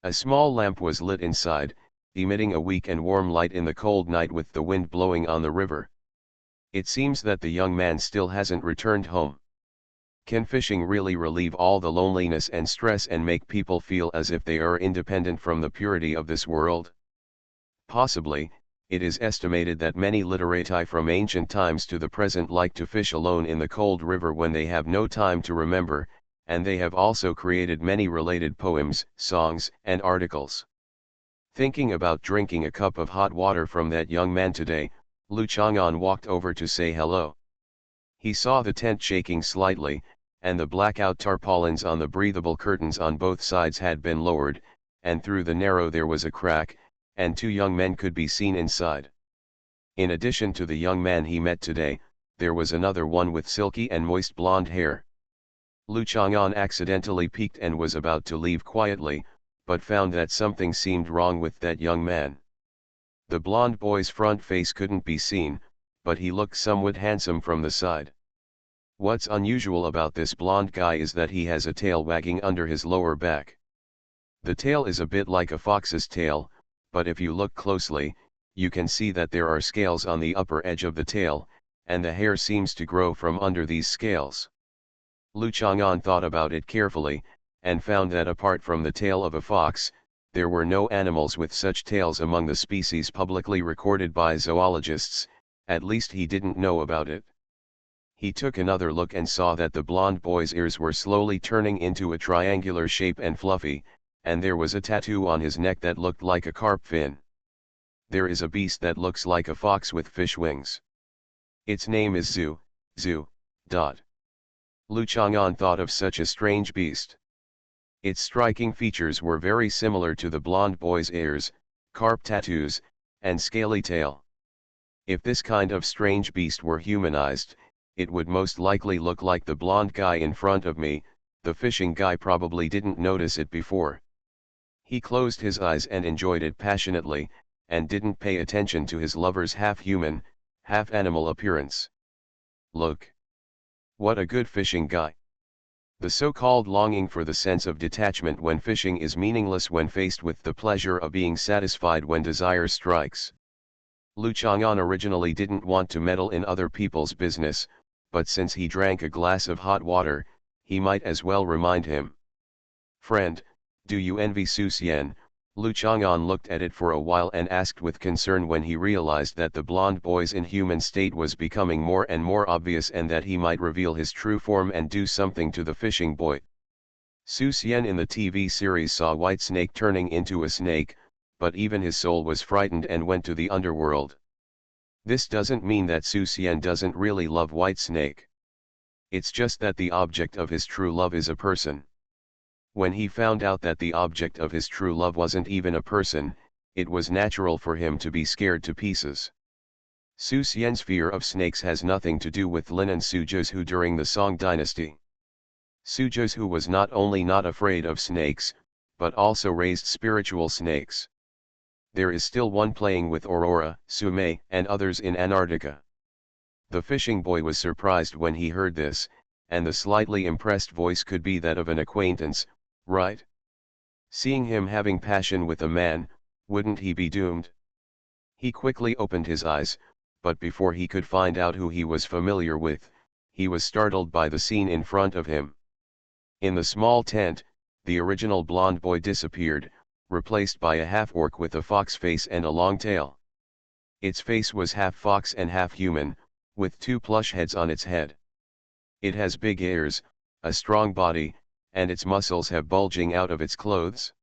A small lamp was lit inside, emitting a weak and warm light in the cold night with the wind blowing on the river. It seems that the young man still hasn't returned home. Can fishing really relieve all the loneliness and stress and make people feel as if they are independent from the purity of this world? Possibly. It is estimated that many literati from ancient times to the present like to fish alone in the cold river when they have no time to remember, and they have also created many related poems, songs, and articles. Thinking about drinking a cup of hot water from that young man today, Lu Chang'an walked over to say hello. He saw the tent shaking slightly, and the blackout tarpaulins on the breathable curtains on both sides had been lowered, and through the narrow there was a crack, and 2 young men could be seen inside. In addition to the young man he met today, there was another one with silky and moist blonde hair. Lu Chang'an accidentally peeked and was about to leave quietly, but found that something seemed wrong with that young man. The blonde boy's front face couldn't be seen, but he looked somewhat handsome from the side. What's unusual about this blonde guy is that he has a tail wagging under his lower back. The tail is a bit like a fox's tail, but if you look closely, you can see that there are scales on the upper edge of the tail, and the hair seems to grow from under these scales. Lu Chang'an thought about it carefully, and found that apart from the tail of a fox, there were no animals with such tails among the species publicly recorded by zoologists, at least he didn't know about it. He took another look and saw that the blonde boy's ears were slowly turning into a triangular shape and fluffy, and there was a tattoo on his neck that looked like a carp fin. There is a beast that looks like a fox with fish wings. Its name is Zu. Lu Chang'an thought of such a strange beast. Its striking features were very similar to the blonde boy's ears, carp tattoos, and scaly tail. If this kind of strange beast were humanized, it would most likely look like the blonde guy in front of me. The fishing guy probably didn't notice it before. He closed his eyes and enjoyed it passionately, and didn't pay attention to his lover's half-human, half-animal appearance. Look. What a good fishing guy. The so-called longing for the sense of detachment when fishing is meaningless when faced with the pleasure of being satisfied when desire strikes. Lu Chang'an originally didn't want to meddle in other people's business, but since he drank a glass of hot water, he might as well remind him. Friend, do you envy Su Xian? Lu Chang'an looked at it for a while and asked with concern when he realized that the blonde boy's inhuman state was becoming more and more obvious and that he might reveal his true form and do something to the fishing boy. Su Xian in the TV series saw White Snake turning into a snake, but even his soul was frightened and went to the underworld. This doesn't mean that Su Xian doesn't really love Whitesnake. It's just that the object of his true love is a person. When he found out that the object of his true love wasn't even a person, it was natural for him to be scared to pieces. Su Xian's fear of snakes has nothing to do with Lin and Suzhou during the Song dynasty. Suzhou was not only not afraid of snakes, but also raised spiritual snakes. There is still one playing with Aurora, Sumei, and others in Antarctica. The fishing boy was surprised when he heard this, and the slightly impressed voice could be that of an acquaintance, right? Seeing him having passion with a man, wouldn't he be doomed? He quickly opened his eyes, but before he could find out who he was familiar with, he was startled by the scene in front of him. In the small tent, the original blonde boy disappeared, replaced by a half-orc with a fox face and a long tail. Its face was half fox and half human, with two plush heads on its head. It has big ears, a strong body, and its muscles have bulging out of its clothes.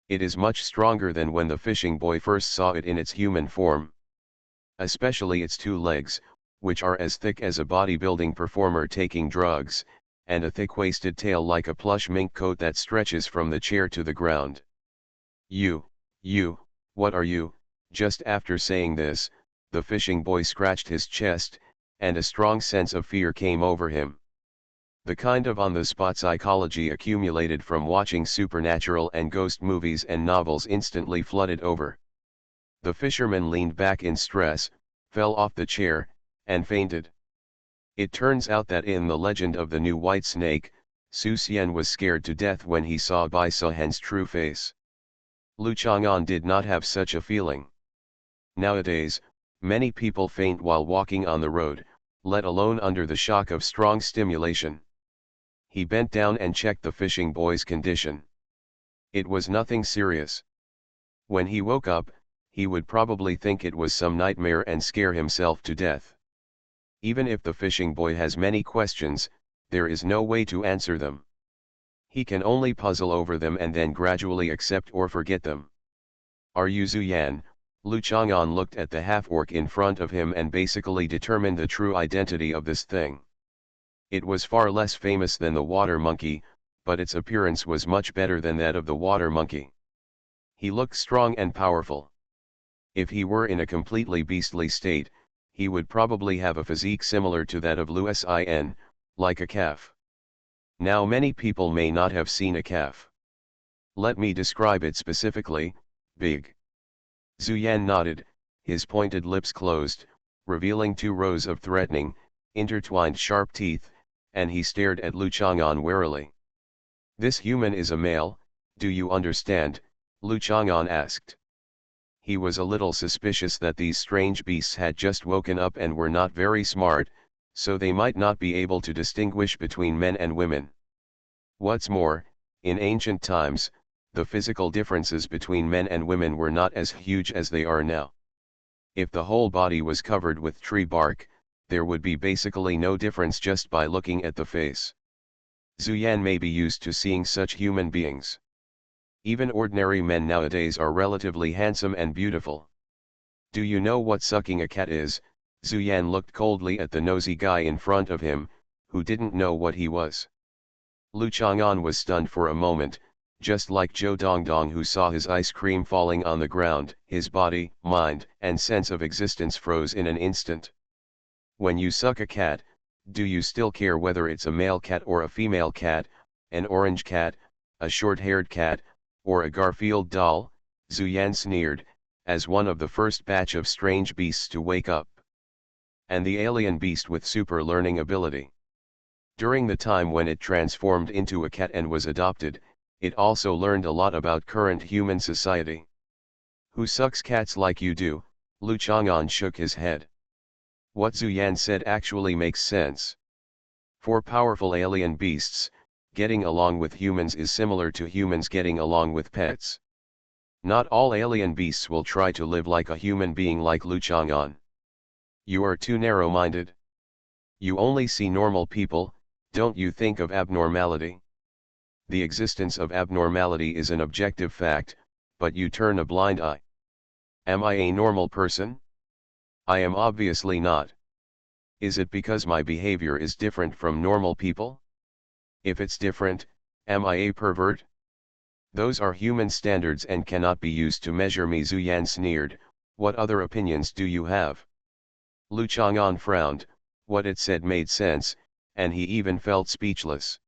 It is much stronger than when the fishing boy first saw it in its human form. Especially its two legs, which are as thick as a bodybuilding performer taking drugs, and a thick-waisted tail like a plush mink coat that stretches from the chair to the ground. You, what are you? Just after saying this, the fishing boy scratched his chest, and a strong sense of fear came over him. The kind of on-the-spot psychology accumulated from watching supernatural and ghost movies and novels instantly flooded over. The fisherman leaned back in stress, fell off the chair, and fainted. It turns out that in the legend of the new white snake, Su Xian was scared to death when he saw Bai Sahan's true face. Lu Chang'an did not have such a feeling. Nowadays, many people faint while walking on the road, let alone under the shock of strong stimulation. He bent down and checked the fishing boy's condition. It was nothing serious. When he woke up, he would probably think it was some nightmare and scare himself to death. Even if the fishing boy has many questions, there is no way to answer them. He can only puzzle over them and then gradually accept or forget them. Are you Zhu Yan? Lu Chang'an looked at the half-orc in front of him and basically determined the true identity of this thing. It was far less famous than the water monkey, but its appearance was much better than that of the water monkey. He looked strong and powerful. If he were in a completely beastly state, he would probably have a physique similar to that of Lu Sin, like a calf. Now many people may not have seen a calf. Let me describe it specifically: big. Zhu Yan nodded, his pointed lips closed, revealing two rows of threatening, intertwined sharp teeth, and he stared at Lu Chang'an warily. This human is a male, do you understand? Lu Chang'an asked. He was a little suspicious that these strange beasts had just woken up and were not very smart, so they might not be able to distinguish between men and women. What's more, in ancient times, the physical differences between men and women were not as huge as they are now. If the whole body was covered with tree bark, there would be basically no difference just by looking at the face. Zhu Yan may be used to seeing such human beings. Even ordinary men nowadays are relatively handsome and beautiful. Do you know what sucking a cat is? Zhu Yan looked coldly at the nosy guy in front of him, who didn't know what he was. Lu Chang'an was stunned for a moment, just like Zhou Dongdong, who saw his ice cream falling on the ground. His body, mind, and sense of existence froze in an instant. When you suck a cat, do you still care whether it's a male cat or a female cat, an orange cat, a short-haired cat, or a Garfield doll? Zhu Yan sneered, as one of the first batch of strange beasts to wake up. And the alien beast with super learning ability. During the time when it transformed into a cat and was adopted, it also learned a lot about current human society. Who sucks cats like you do? Lu Chang'an shook his head. What Zhu Yan said actually makes sense. For powerful alien beasts, getting along with humans is similar to humans getting along with pets. Not all alien beasts will try to live like a human being like Lu Chang'an. You are too narrow-minded. You only see normal people, don't you think of abnormality? The existence of abnormality is an objective fact, but you turn a blind eye. Am I a normal person? I am obviously not. Is it because my behavior is different from normal people? If it's different, am I a pervert? Those are human standards and cannot be used to measure me. Zhu Yan sneered. What other opinions do you have? Lu Chang'an frowned. What it said made sense, and he even felt speechless.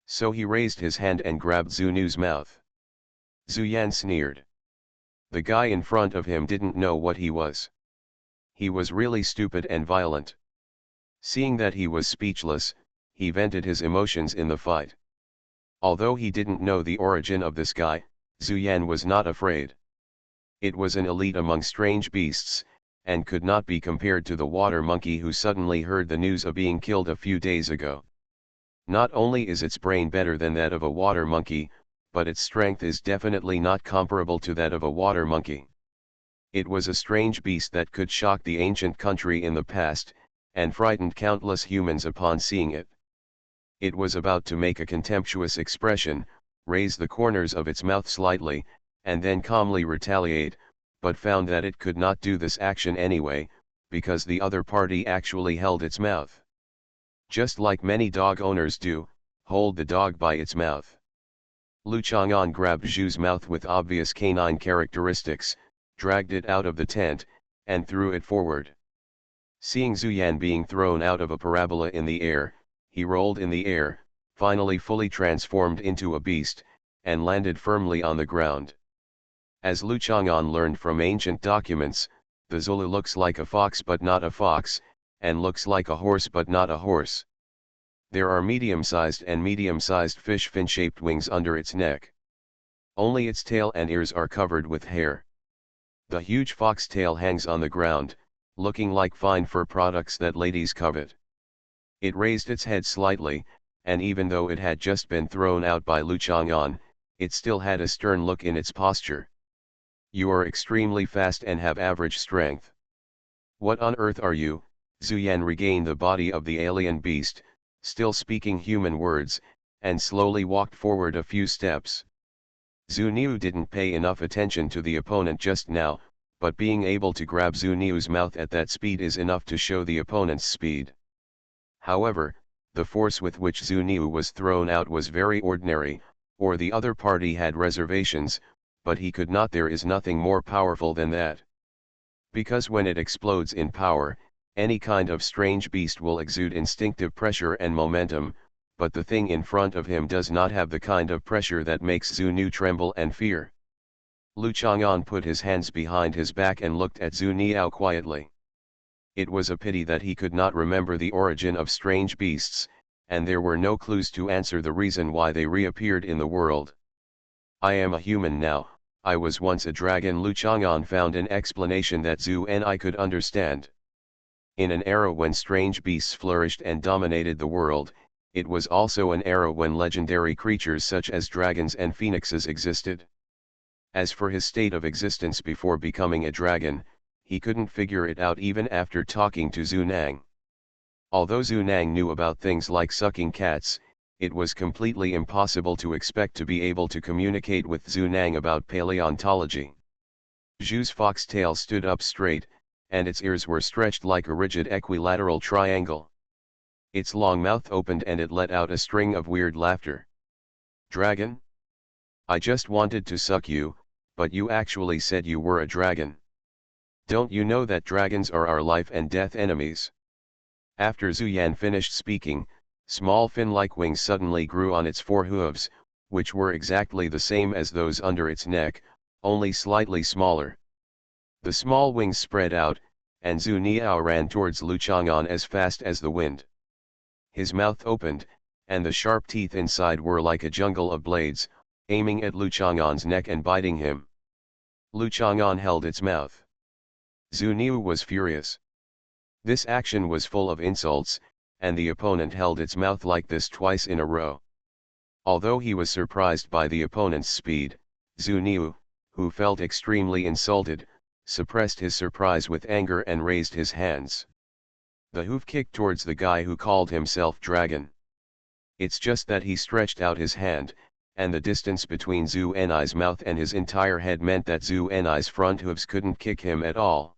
So he raised his hand and grabbed Zhu Nu's mouth. Zhu Yan sneered. The guy in front of him didn't know what he was. He was really stupid and violent. Seeing that he was speechless, he vented his emotions in the fight. Although he didn't know the origin of this guy, Zhu Yan was not afraid. It was an elite among strange beasts, and could not be compared to the water monkey who suddenly heard the news of being killed a few days ago. Not only is its brain better than that of a water monkey, but its strength is definitely not comparable to that of a water monkey. It was a strange beast that could shock the ancient country in the past, and frightened countless humans upon seeing it. It was about to make a contemptuous expression, raise the corners of its mouth slightly, and then calmly retaliate, but found that it could not do this action anyway, because the other party actually held its mouth. Just like many dog owners do, hold the dog by its mouth. Lu Chang'an grabbed Zhu's mouth with obvious canine characteristics, dragged it out of the tent, and threw it forward. Seeing Zhu Yan being thrown out of a parabola in the air, he rolled in the air, finally fully transformed into a beast, and landed firmly on the ground. As Lu Chang'an learned from ancient documents, the Zulu looks like a fox but not a fox, and looks like a horse but not a horse. There are medium-sized and medium-sized fish fin-shaped wings under its neck. Only its tail and ears are covered with hair. The huge fox tail hangs on the ground, looking like fine fur products that ladies covet. It raised its head slightly, and even though it had just been thrown out by Lu Chang'an, it still had a stern look in its posture. You are extremely fast and have average strength. What on earth are you? Zhu Yan regained the body of the alien beast, still speaking human words, and slowly walked forward a few steps. Zhu Niu didn't pay enough attention to the opponent just now, but being able to grab Zhu Niu's mouth at that speed is enough to show the opponent's speed. However, the force with which Zhu Niu was thrown out was very ordinary, or the other party had reservations, but he could not. There is nothing more powerful than that. Because when it explodes in power, any kind of strange beast will exude instinctive pressure and momentum, but the thing in front of him does not have the kind of pressure that makes Zhu Niu tremble and fear. Lu Chang'an put his hands behind his back and looked at Zhu Niu quietly. It was a pity that he could not remember the origin of strange beasts, and there were no clues to answer the reason why they reappeared in the world. I am a human now, I was once a dragon. Lu Chang'an found an explanation that Zhu Ni could understand. In an era when strange beasts flourished and dominated the world, it was also an era when legendary creatures such as dragons and phoenixes existed. As for his state of existence before becoming a dragon, he couldn't figure it out even after talking to Zhu Nang. Although Zhu Nang knew about things like sucking cats, it was completely impossible to expect to be able to communicate with Zhu Nang about paleontology. Zhu's foxtail stood up straight, and its ears were stretched like a rigid equilateral triangle. Its long mouth opened and it let out a string of weird laughter. Dragon? I just wanted to suck you, but you actually said you were a dragon. Don't you know that dragons are our life and death enemies? After Zhu Yan finished speaking, small fin-like wings suddenly grew on its four hooves, which were exactly the same as those under its neck, only slightly smaller. The small wings spread out, and Zhu Niu ran towards Lu Chang'an as fast as the wind. His mouth opened, and the sharp teeth inside were like a jungle of blades, aiming at Lu Chang'an's neck and biting him. Lu Chang'an held its mouth. Zhu Niu was furious. This action was full of insults, and the opponent held its mouth like this twice in a row. Although he was surprised by the opponent's speed, Zhu Niu, who felt extremely insulted, suppressed his surprise with anger and raised his hands. The hoof kicked towards the guy who called himself dragon. It's just that he stretched out his hand, and the distance between Zhu Ni's mouth and his entire head meant that Zhu Ni's front hooves couldn't kick him at all.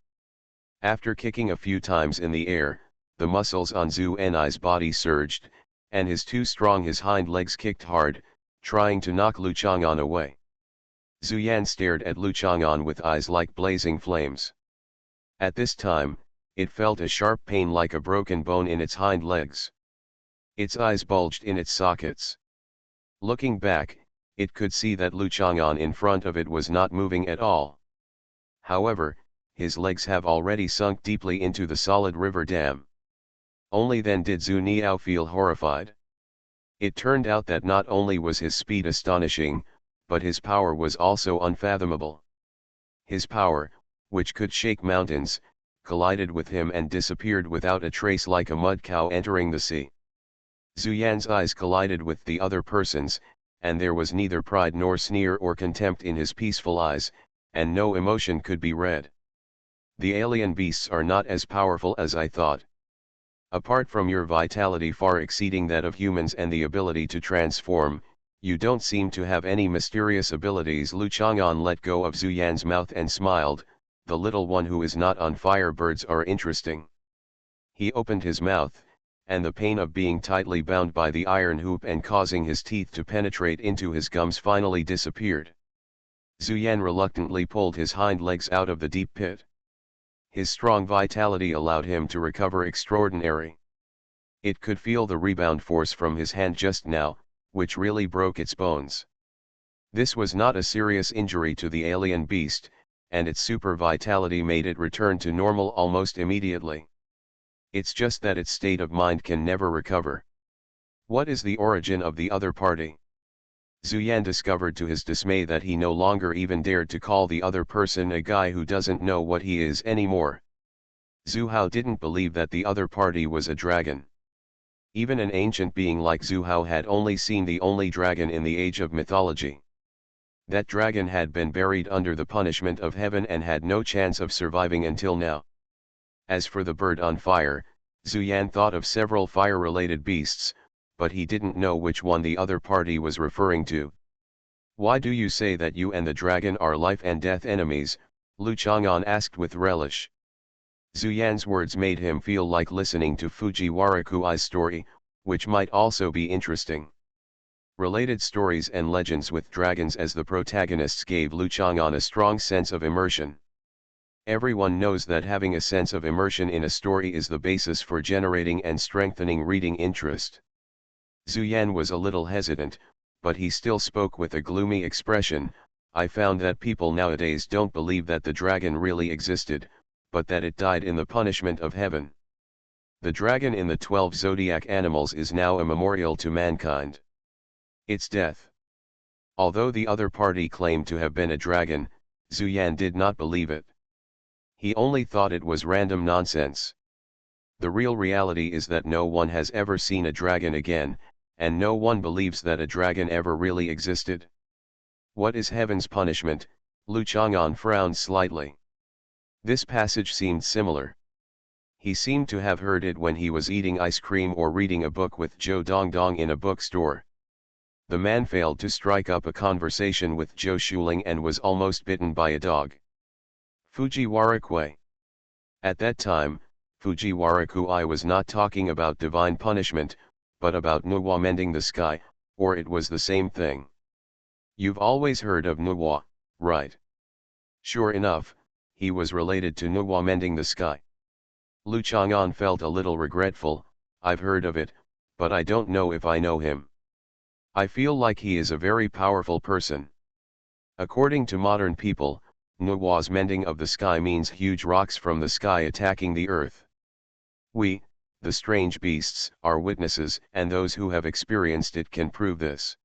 After kicking a few times in the air, the muscles on Zhu Enai's body surged, and his his hind legs kicked hard, trying to knock Lu Chang'an away. Zhu Yan stared at Lu Chang'an with eyes like blazing flames. At this time, it felt a sharp pain like a broken bone in its hind legs. Its eyes bulged in its sockets. Looking back, it could see that Lu Chang'an in front of it was not moving at all. However, his legs have already sunk deeply into the solid river dam. Only then did Zhu Niao feel horrified. It turned out that not only was his speed astonishing, but his power was also unfathomable. His power, which could shake mountains, collided with him and disappeared without a trace like a mud cow entering the sea. Zhu Yan's eyes collided with the other person's, and there was neither pride nor sneer or contempt in his peaceful eyes, and no emotion could be read. The alien beasts are not as powerful as I thought. Apart from your vitality far exceeding that of humans and the ability to transform, you don't seem to have any mysterious abilities. Lu Chang'an let go of Zhu Yan's mouth and smiled. The little one who is not on fire. Birds are interesting. He opened his mouth, and the pain of being tightly bound by the iron hoop and causing his teeth to penetrate into his gums finally disappeared. Zhu Yan reluctantly pulled his hind legs out of the deep pit. His strong vitality allowed him to recover extraordinary. It could feel the rebound force from his hand just now, which really broke its bones. This was not a serious injury to the alien beast, and its super vitality made it return to normal almost immediately. It's just that its state of mind can never recover. What is the origin of the other party? Zhu Yan discovered to his dismay that he no longer even dared to call the other person a guy who doesn't know what he is anymore. Zhu Hao didn't believe that the other party was a dragon. Even an ancient being like Zhu Hao had only seen the only dragon in the age of mythology. That dragon had been buried under the punishment of heaven and had no chance of surviving until now. As for the bird on fire, Zhu Yan thought of several fire-related beasts, but he didn't know which one the other party was referring to. Why do you say that you and the dragon are life and death enemies? Lu Chang'an asked with relish. Zhu Yan's words made him feel like listening to Fujiwara Kuai's story, which might also be interesting. Related stories and legends with dragons as the protagonists gave Lu Chang'an a strong sense of immersion. Everyone knows that having a sense of immersion in a story is the basis for generating and strengthening reading interest. Zhu Yan was a little hesitant, but he still spoke with a gloomy expression. I found that people nowadays don't believe that the dragon really existed, but that it died in the punishment of heaven. The dragon in the 12 zodiac animals is now a memorial to mankind. Its death. Although the other party claimed to have been a dragon, Zhu Yan did not believe it. He only thought it was random nonsense. The real reality is that no one has ever seen a dragon again, and no one believes that a dragon ever really existed. What is heaven's punishment? Lu Chang'an frowned slightly. This passage seemed similar. He seemed to have heard it when he was eating ice cream or reading a book with Zhou Dongdong in a bookstore. The man failed to strike up a conversation with Zhou Shuling and was almost bitten by a dog. Fujiwara Kui. At that time, Fujiwara Kui was not talking about divine punishment, but about Nuwa mending the sky, or it was the same thing. You've always heard of Nuwa, right? Sure enough, he was related to Nuwa mending the sky. Lu Chang'an felt a little regretful. I've heard of it, but I don't know if I know him. I feel like he is a very powerful person. According to modern people, Nuwa's mending of the sky means huge rocks from the sky attacking the earth. We, the strange beasts, are witnesses, and those who have experienced it can prove this.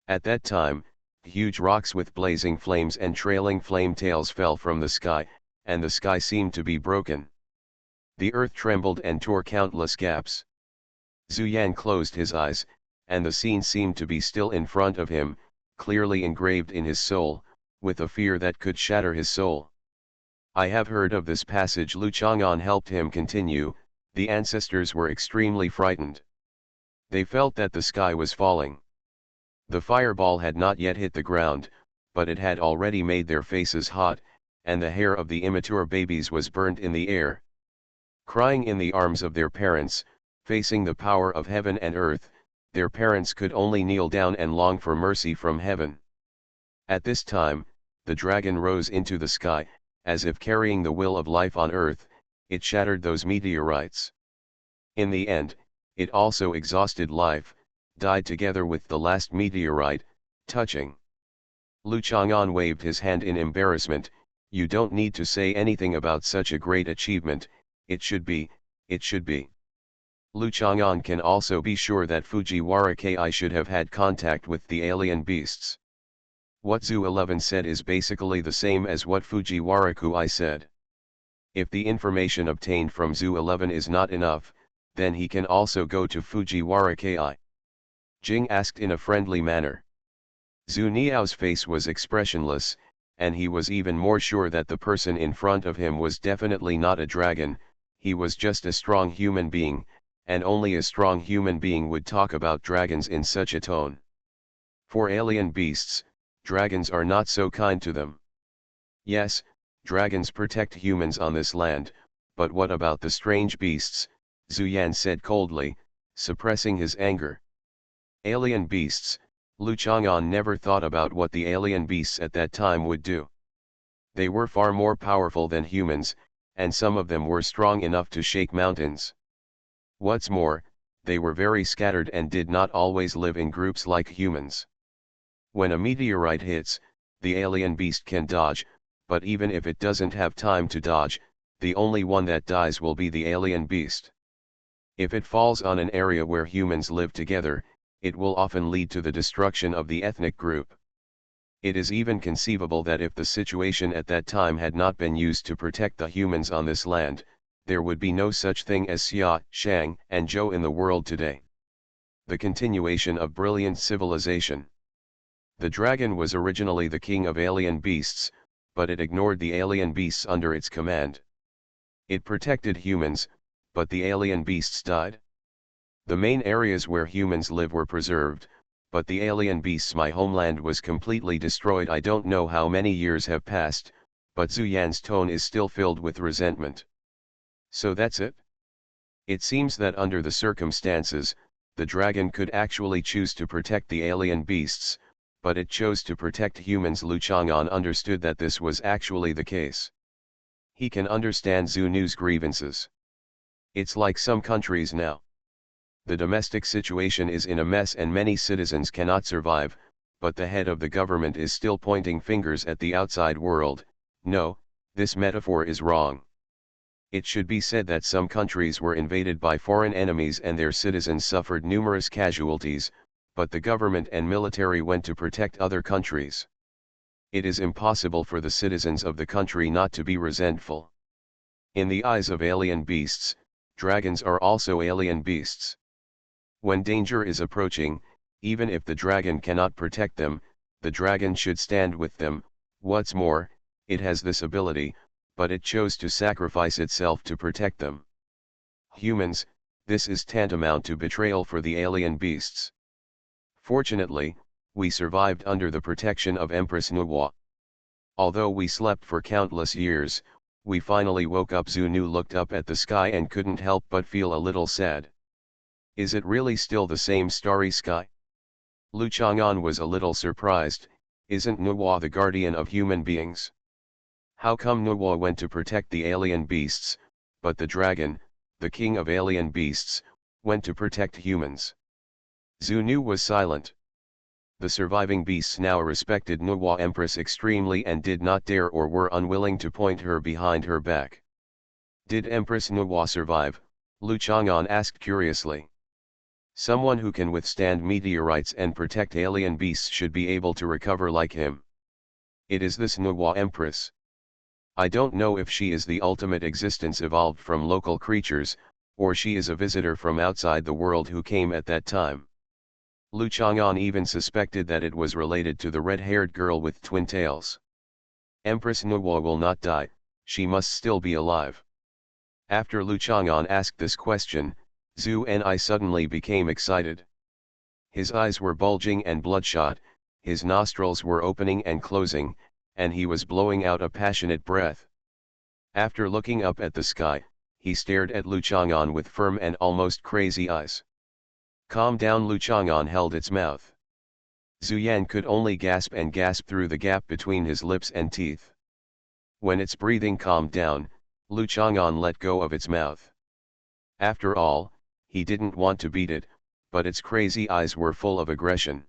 At that time, huge rocks with blazing flames and trailing flame tails fell from the sky, and the sky seemed to be broken. The earth trembled and tore countless gaps. Zhu Yan closed his eyes, and the scene seemed to be still in front of him, clearly engraved in his soul, with a fear that could shatter his soul. I have heard of this passage. Lu Chang'an helped him continue. The ancestors were extremely frightened. They felt that the sky was falling. The fireball had not yet hit the ground, but it had already made their faces hot, and the hair of the immature babies was burnt in the air. Crying in the arms of their parents, facing the power of heaven and earth, their parents could only kneel down and long for mercy from heaven. At this time, the dragon rose into the sky, as if carrying the will of life on earth. It shattered those meteorites. In the end, it also exhausted life, died together with the last meteorite, touching. Lu Chang'an waved his hand in embarrassment. You don't need to say anything about such a great achievement. It should be. Lu Chang'an can also be sure that Fujiwara Ki should have had contact with the alien beasts. What Zhu 11 said is basically the same as what Fujiwara Kui said. If the information obtained from Zhu 11 is not enough, then he can also go to Fujiwara Ki. Jing asked in a friendly manner. Zhu Niao's face was expressionless, and he was even more sure that the person in front of him was definitely not a dragon. He was just a strong human being, and only a strong human being would talk about dragons in such a tone. For alien beasts, dragons are not so kind to them. Yes, dragons protect humans on this land, but what about the strange beasts? Zhu Yan said coldly, suppressing his anger. Alien beasts. Lu Chang'an never thought about what the alien beasts at that time would do. They were far more powerful than humans, and some of them were strong enough to shake mountains. What's more, they were very scattered and did not always live in groups like humans. When a meteorite hits, the alien beast can dodge, but even if it doesn't have time to dodge, the only one that dies will be the alien beast. If it falls on an area where humans live together, it will often lead to the destruction of the ethnic group. It is even conceivable that if the situation at that time had not been used to protect the humans on this land, there would be no such thing as Xia, Shang, and Zhou in the world today. The continuation of brilliant civilization. The dragon was originally the king of alien beasts, but it ignored the alien beasts under its command. It protected humans, but the alien beasts died. The main areas where humans live were preserved, but the alien beasts' my homeland was completely destroyed. I don't know how many years have passed, but Zhu Yan's tone is still filled with resentment. So that's it? It seems that under the circumstances, the dragon could actually choose to protect the alien beasts, but it chose to protect humans. Lu Chang'an understood that this was actually the case. He can understand Zhu Nu's grievances. It's like some countries now. The domestic situation is in a mess and many citizens cannot survive, but the head of the government is still pointing fingers at the outside world. No, this metaphor is wrong. It should be said that some countries were invaded by foreign enemies and their citizens suffered numerous casualties, but the government and military went to protect other countries. It is impossible for the citizens of the country not to be resentful. In the eyes of alien beasts, dragons are also alien beasts. When danger is approaching, even if the dragon cannot protect them, the dragon should stand with them. What's more, it has this ability, but it chose to sacrifice itself to protect them. Humans, this is tantamount to betrayal for the alien beasts. Fortunately, we survived under the protection of Empress Nuwa. Although we slept for countless years, we finally woke up. Zhu Nu looked up at the sky and couldn't help but feel a little sad. Is it really still the same starry sky? Lu Chang'an was a little surprised. Isn't Nuwa the guardian of human beings? How come Nuwa went to protect the alien beasts, but the dragon, the king of alien beasts, went to protect humans? Zhu Nu was silent. The surviving beasts now respected Nuwa Empress extremely and did not dare or were unwilling to point her behind her back. Did Empress Nuwa survive? Lu Chang'an asked curiously. Someone who can withstand meteorites and protect alien beasts should be able to recover like him. It is this Nuwa Empress. I don't know if she is the ultimate existence evolved from local creatures, or she is a visitor from outside the world who came at that time. Lu Chang'an even suspected that it was related to the red-haired girl with twin tails. Empress Nuwa will not die, she must still be alive. After Lu Chang'an asked this question, Zhu Ni suddenly became excited. His eyes were bulging and bloodshot, his nostrils were opening and closing, and he was blowing out a passionate breath. After looking up at the sky, he stared at Lu Chang'an with firm and almost crazy eyes. Calm down, Lu Chang'an held its mouth. Zhu Yan could only gasp and gasp through the gap between his lips and teeth. When its breathing calmed down, Lu Chang'an let go of its mouth. After all, he didn't want to beat it, but its crazy eyes were full of aggression.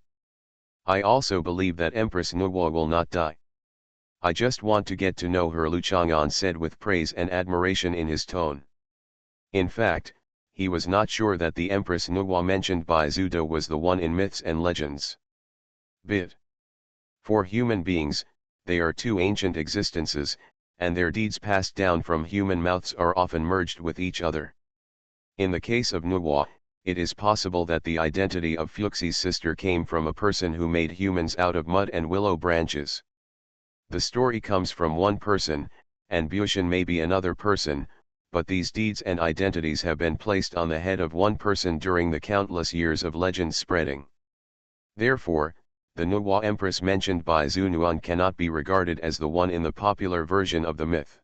I also believe that Empress Nuwa will not die. I just want to get to know her, Lu Chang'an said with praise and admiration in his tone. In fact, he was not sure that the Empress Nuwa mentioned by Zhu De was the one in myths and legends. Bit. For human beings, they are two ancient existences, and their deeds passed down from human mouths are often merged with each other. In the case of Nuwa, it is possible that the identity of Fuxi's sister came from a person who made humans out of mud and willow branches. The story comes from one person, and Bushin may be another person, but these deeds and identities have been placed on the head of one person during the countless years of legend spreading. Therefore, the Nuwa Empress mentioned by Zhu Nuan cannot be regarded as the one in the popular version of the myth.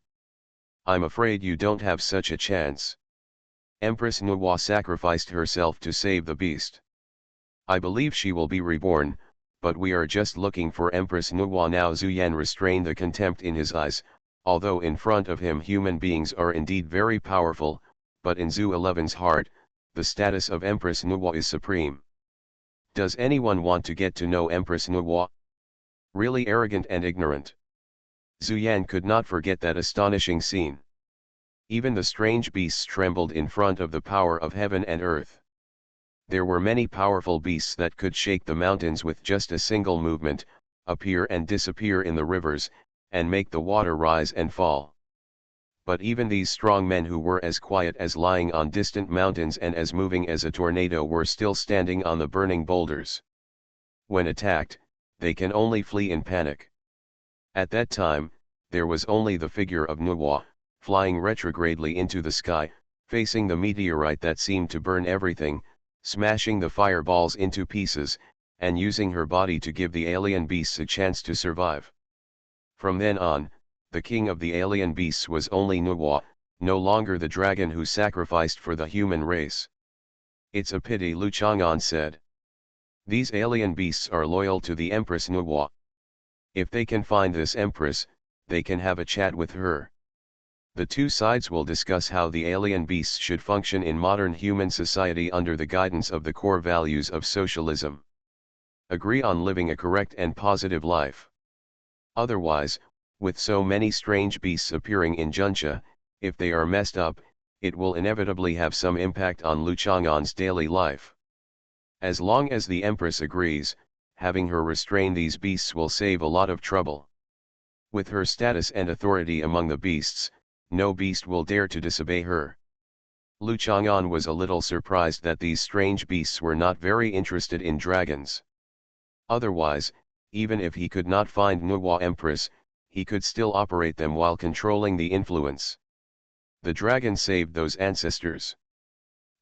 I'm afraid you don't have such a chance. Empress Nuwa sacrificed herself to save the beast. I believe she will be reborn, but we are just looking for Empress Nuwa now. Zhu Yan restrained the contempt in his eyes, although in front of him human beings are indeed very powerful, but in Zhu 11's heart, the status of Empress Nuwa is supreme. Does anyone want to get to know Empress Nuwa? Really arrogant and ignorant. Zhu Yan could not forget that astonishing scene. Even the strange beasts trembled in front of the power of heaven and earth. There were many powerful beasts that could shake the mountains with just a single movement, appear and disappear in the rivers, and make the water rise and fall. But even these strong men who were as quiet as lying on distant mountains and as moving as a tornado were still standing on the burning boulders. When attacked, they can only flee in panic. At that time, there was only the figure of Nuwa, flying retrogradely into the sky, facing the meteorite that seemed to burn everything, smashing the fireballs into pieces, and using her body to give the alien beasts a chance to survive. From then on, the king of the alien beasts was only Nuwa, no longer the dragon who sacrificed for the human race. It's a pity, Lu Chang'an said. These alien beasts are loyal to the Empress Nuwa. If they can find this empress, they can have a chat with her. The two sides will discuss how the alien beasts should function in modern human society under the guidance of the core values of socialism. Agree on living a correct and positive life. Otherwise, with so many strange beasts appearing in Junsha, if they are messed up, it will inevitably have some impact on Lu Chang'an's daily life. As long as the Empress agrees, having her restrain these beasts will save a lot of trouble. With her status and authority among the beasts, no beast will dare to disobey her. Lu Chang'an was a little surprised that these strange beasts were not very interested in dragons. Otherwise, even if he could not find Nuwa Empress, he could still operate them while controlling the influence. The dragon saved those ancestors.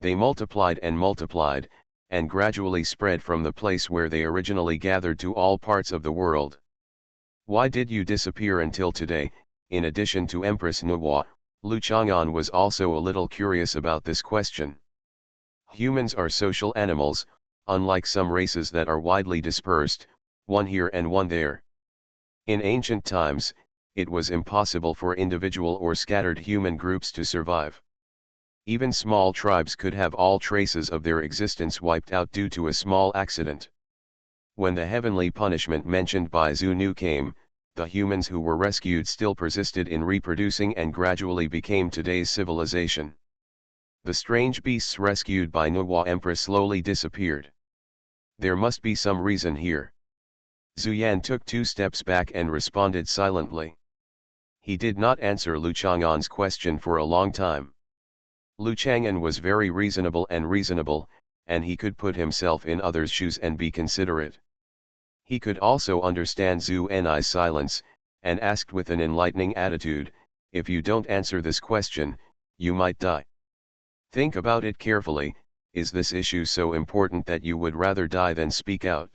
They multiplied, and gradually spread from the place where they originally gathered to all parts of the world. Why did you disappear until today? In addition to Empress Nuwa, Lu Chang'an was also a little curious about this question. Humans are social animals, unlike some races that are widely dispersed, one here and one there. In ancient times, it was impossible for individual or scattered human groups to survive. Even small tribes could have all traces of their existence wiped out due to a small accident. When the heavenly punishment mentioned by Zhu Nu came, the humans who were rescued still persisted in reproducing and gradually became today's civilization. The strange beasts rescued by Nuwa Empress slowly disappeared. There must be some reason here. Zhu Yan took 2 steps back and responded silently. He did not answer Lu Chang'an's question for a long time. Lu Chang'an was very reasonable, and he could put himself in others' shoes and be considerate. He could also understand Zhu Ni's silence, and asked with an enlightening attitude, "If you don't answer this question, you might die. Think about it carefully. Is this issue so important that you would rather die than speak out?"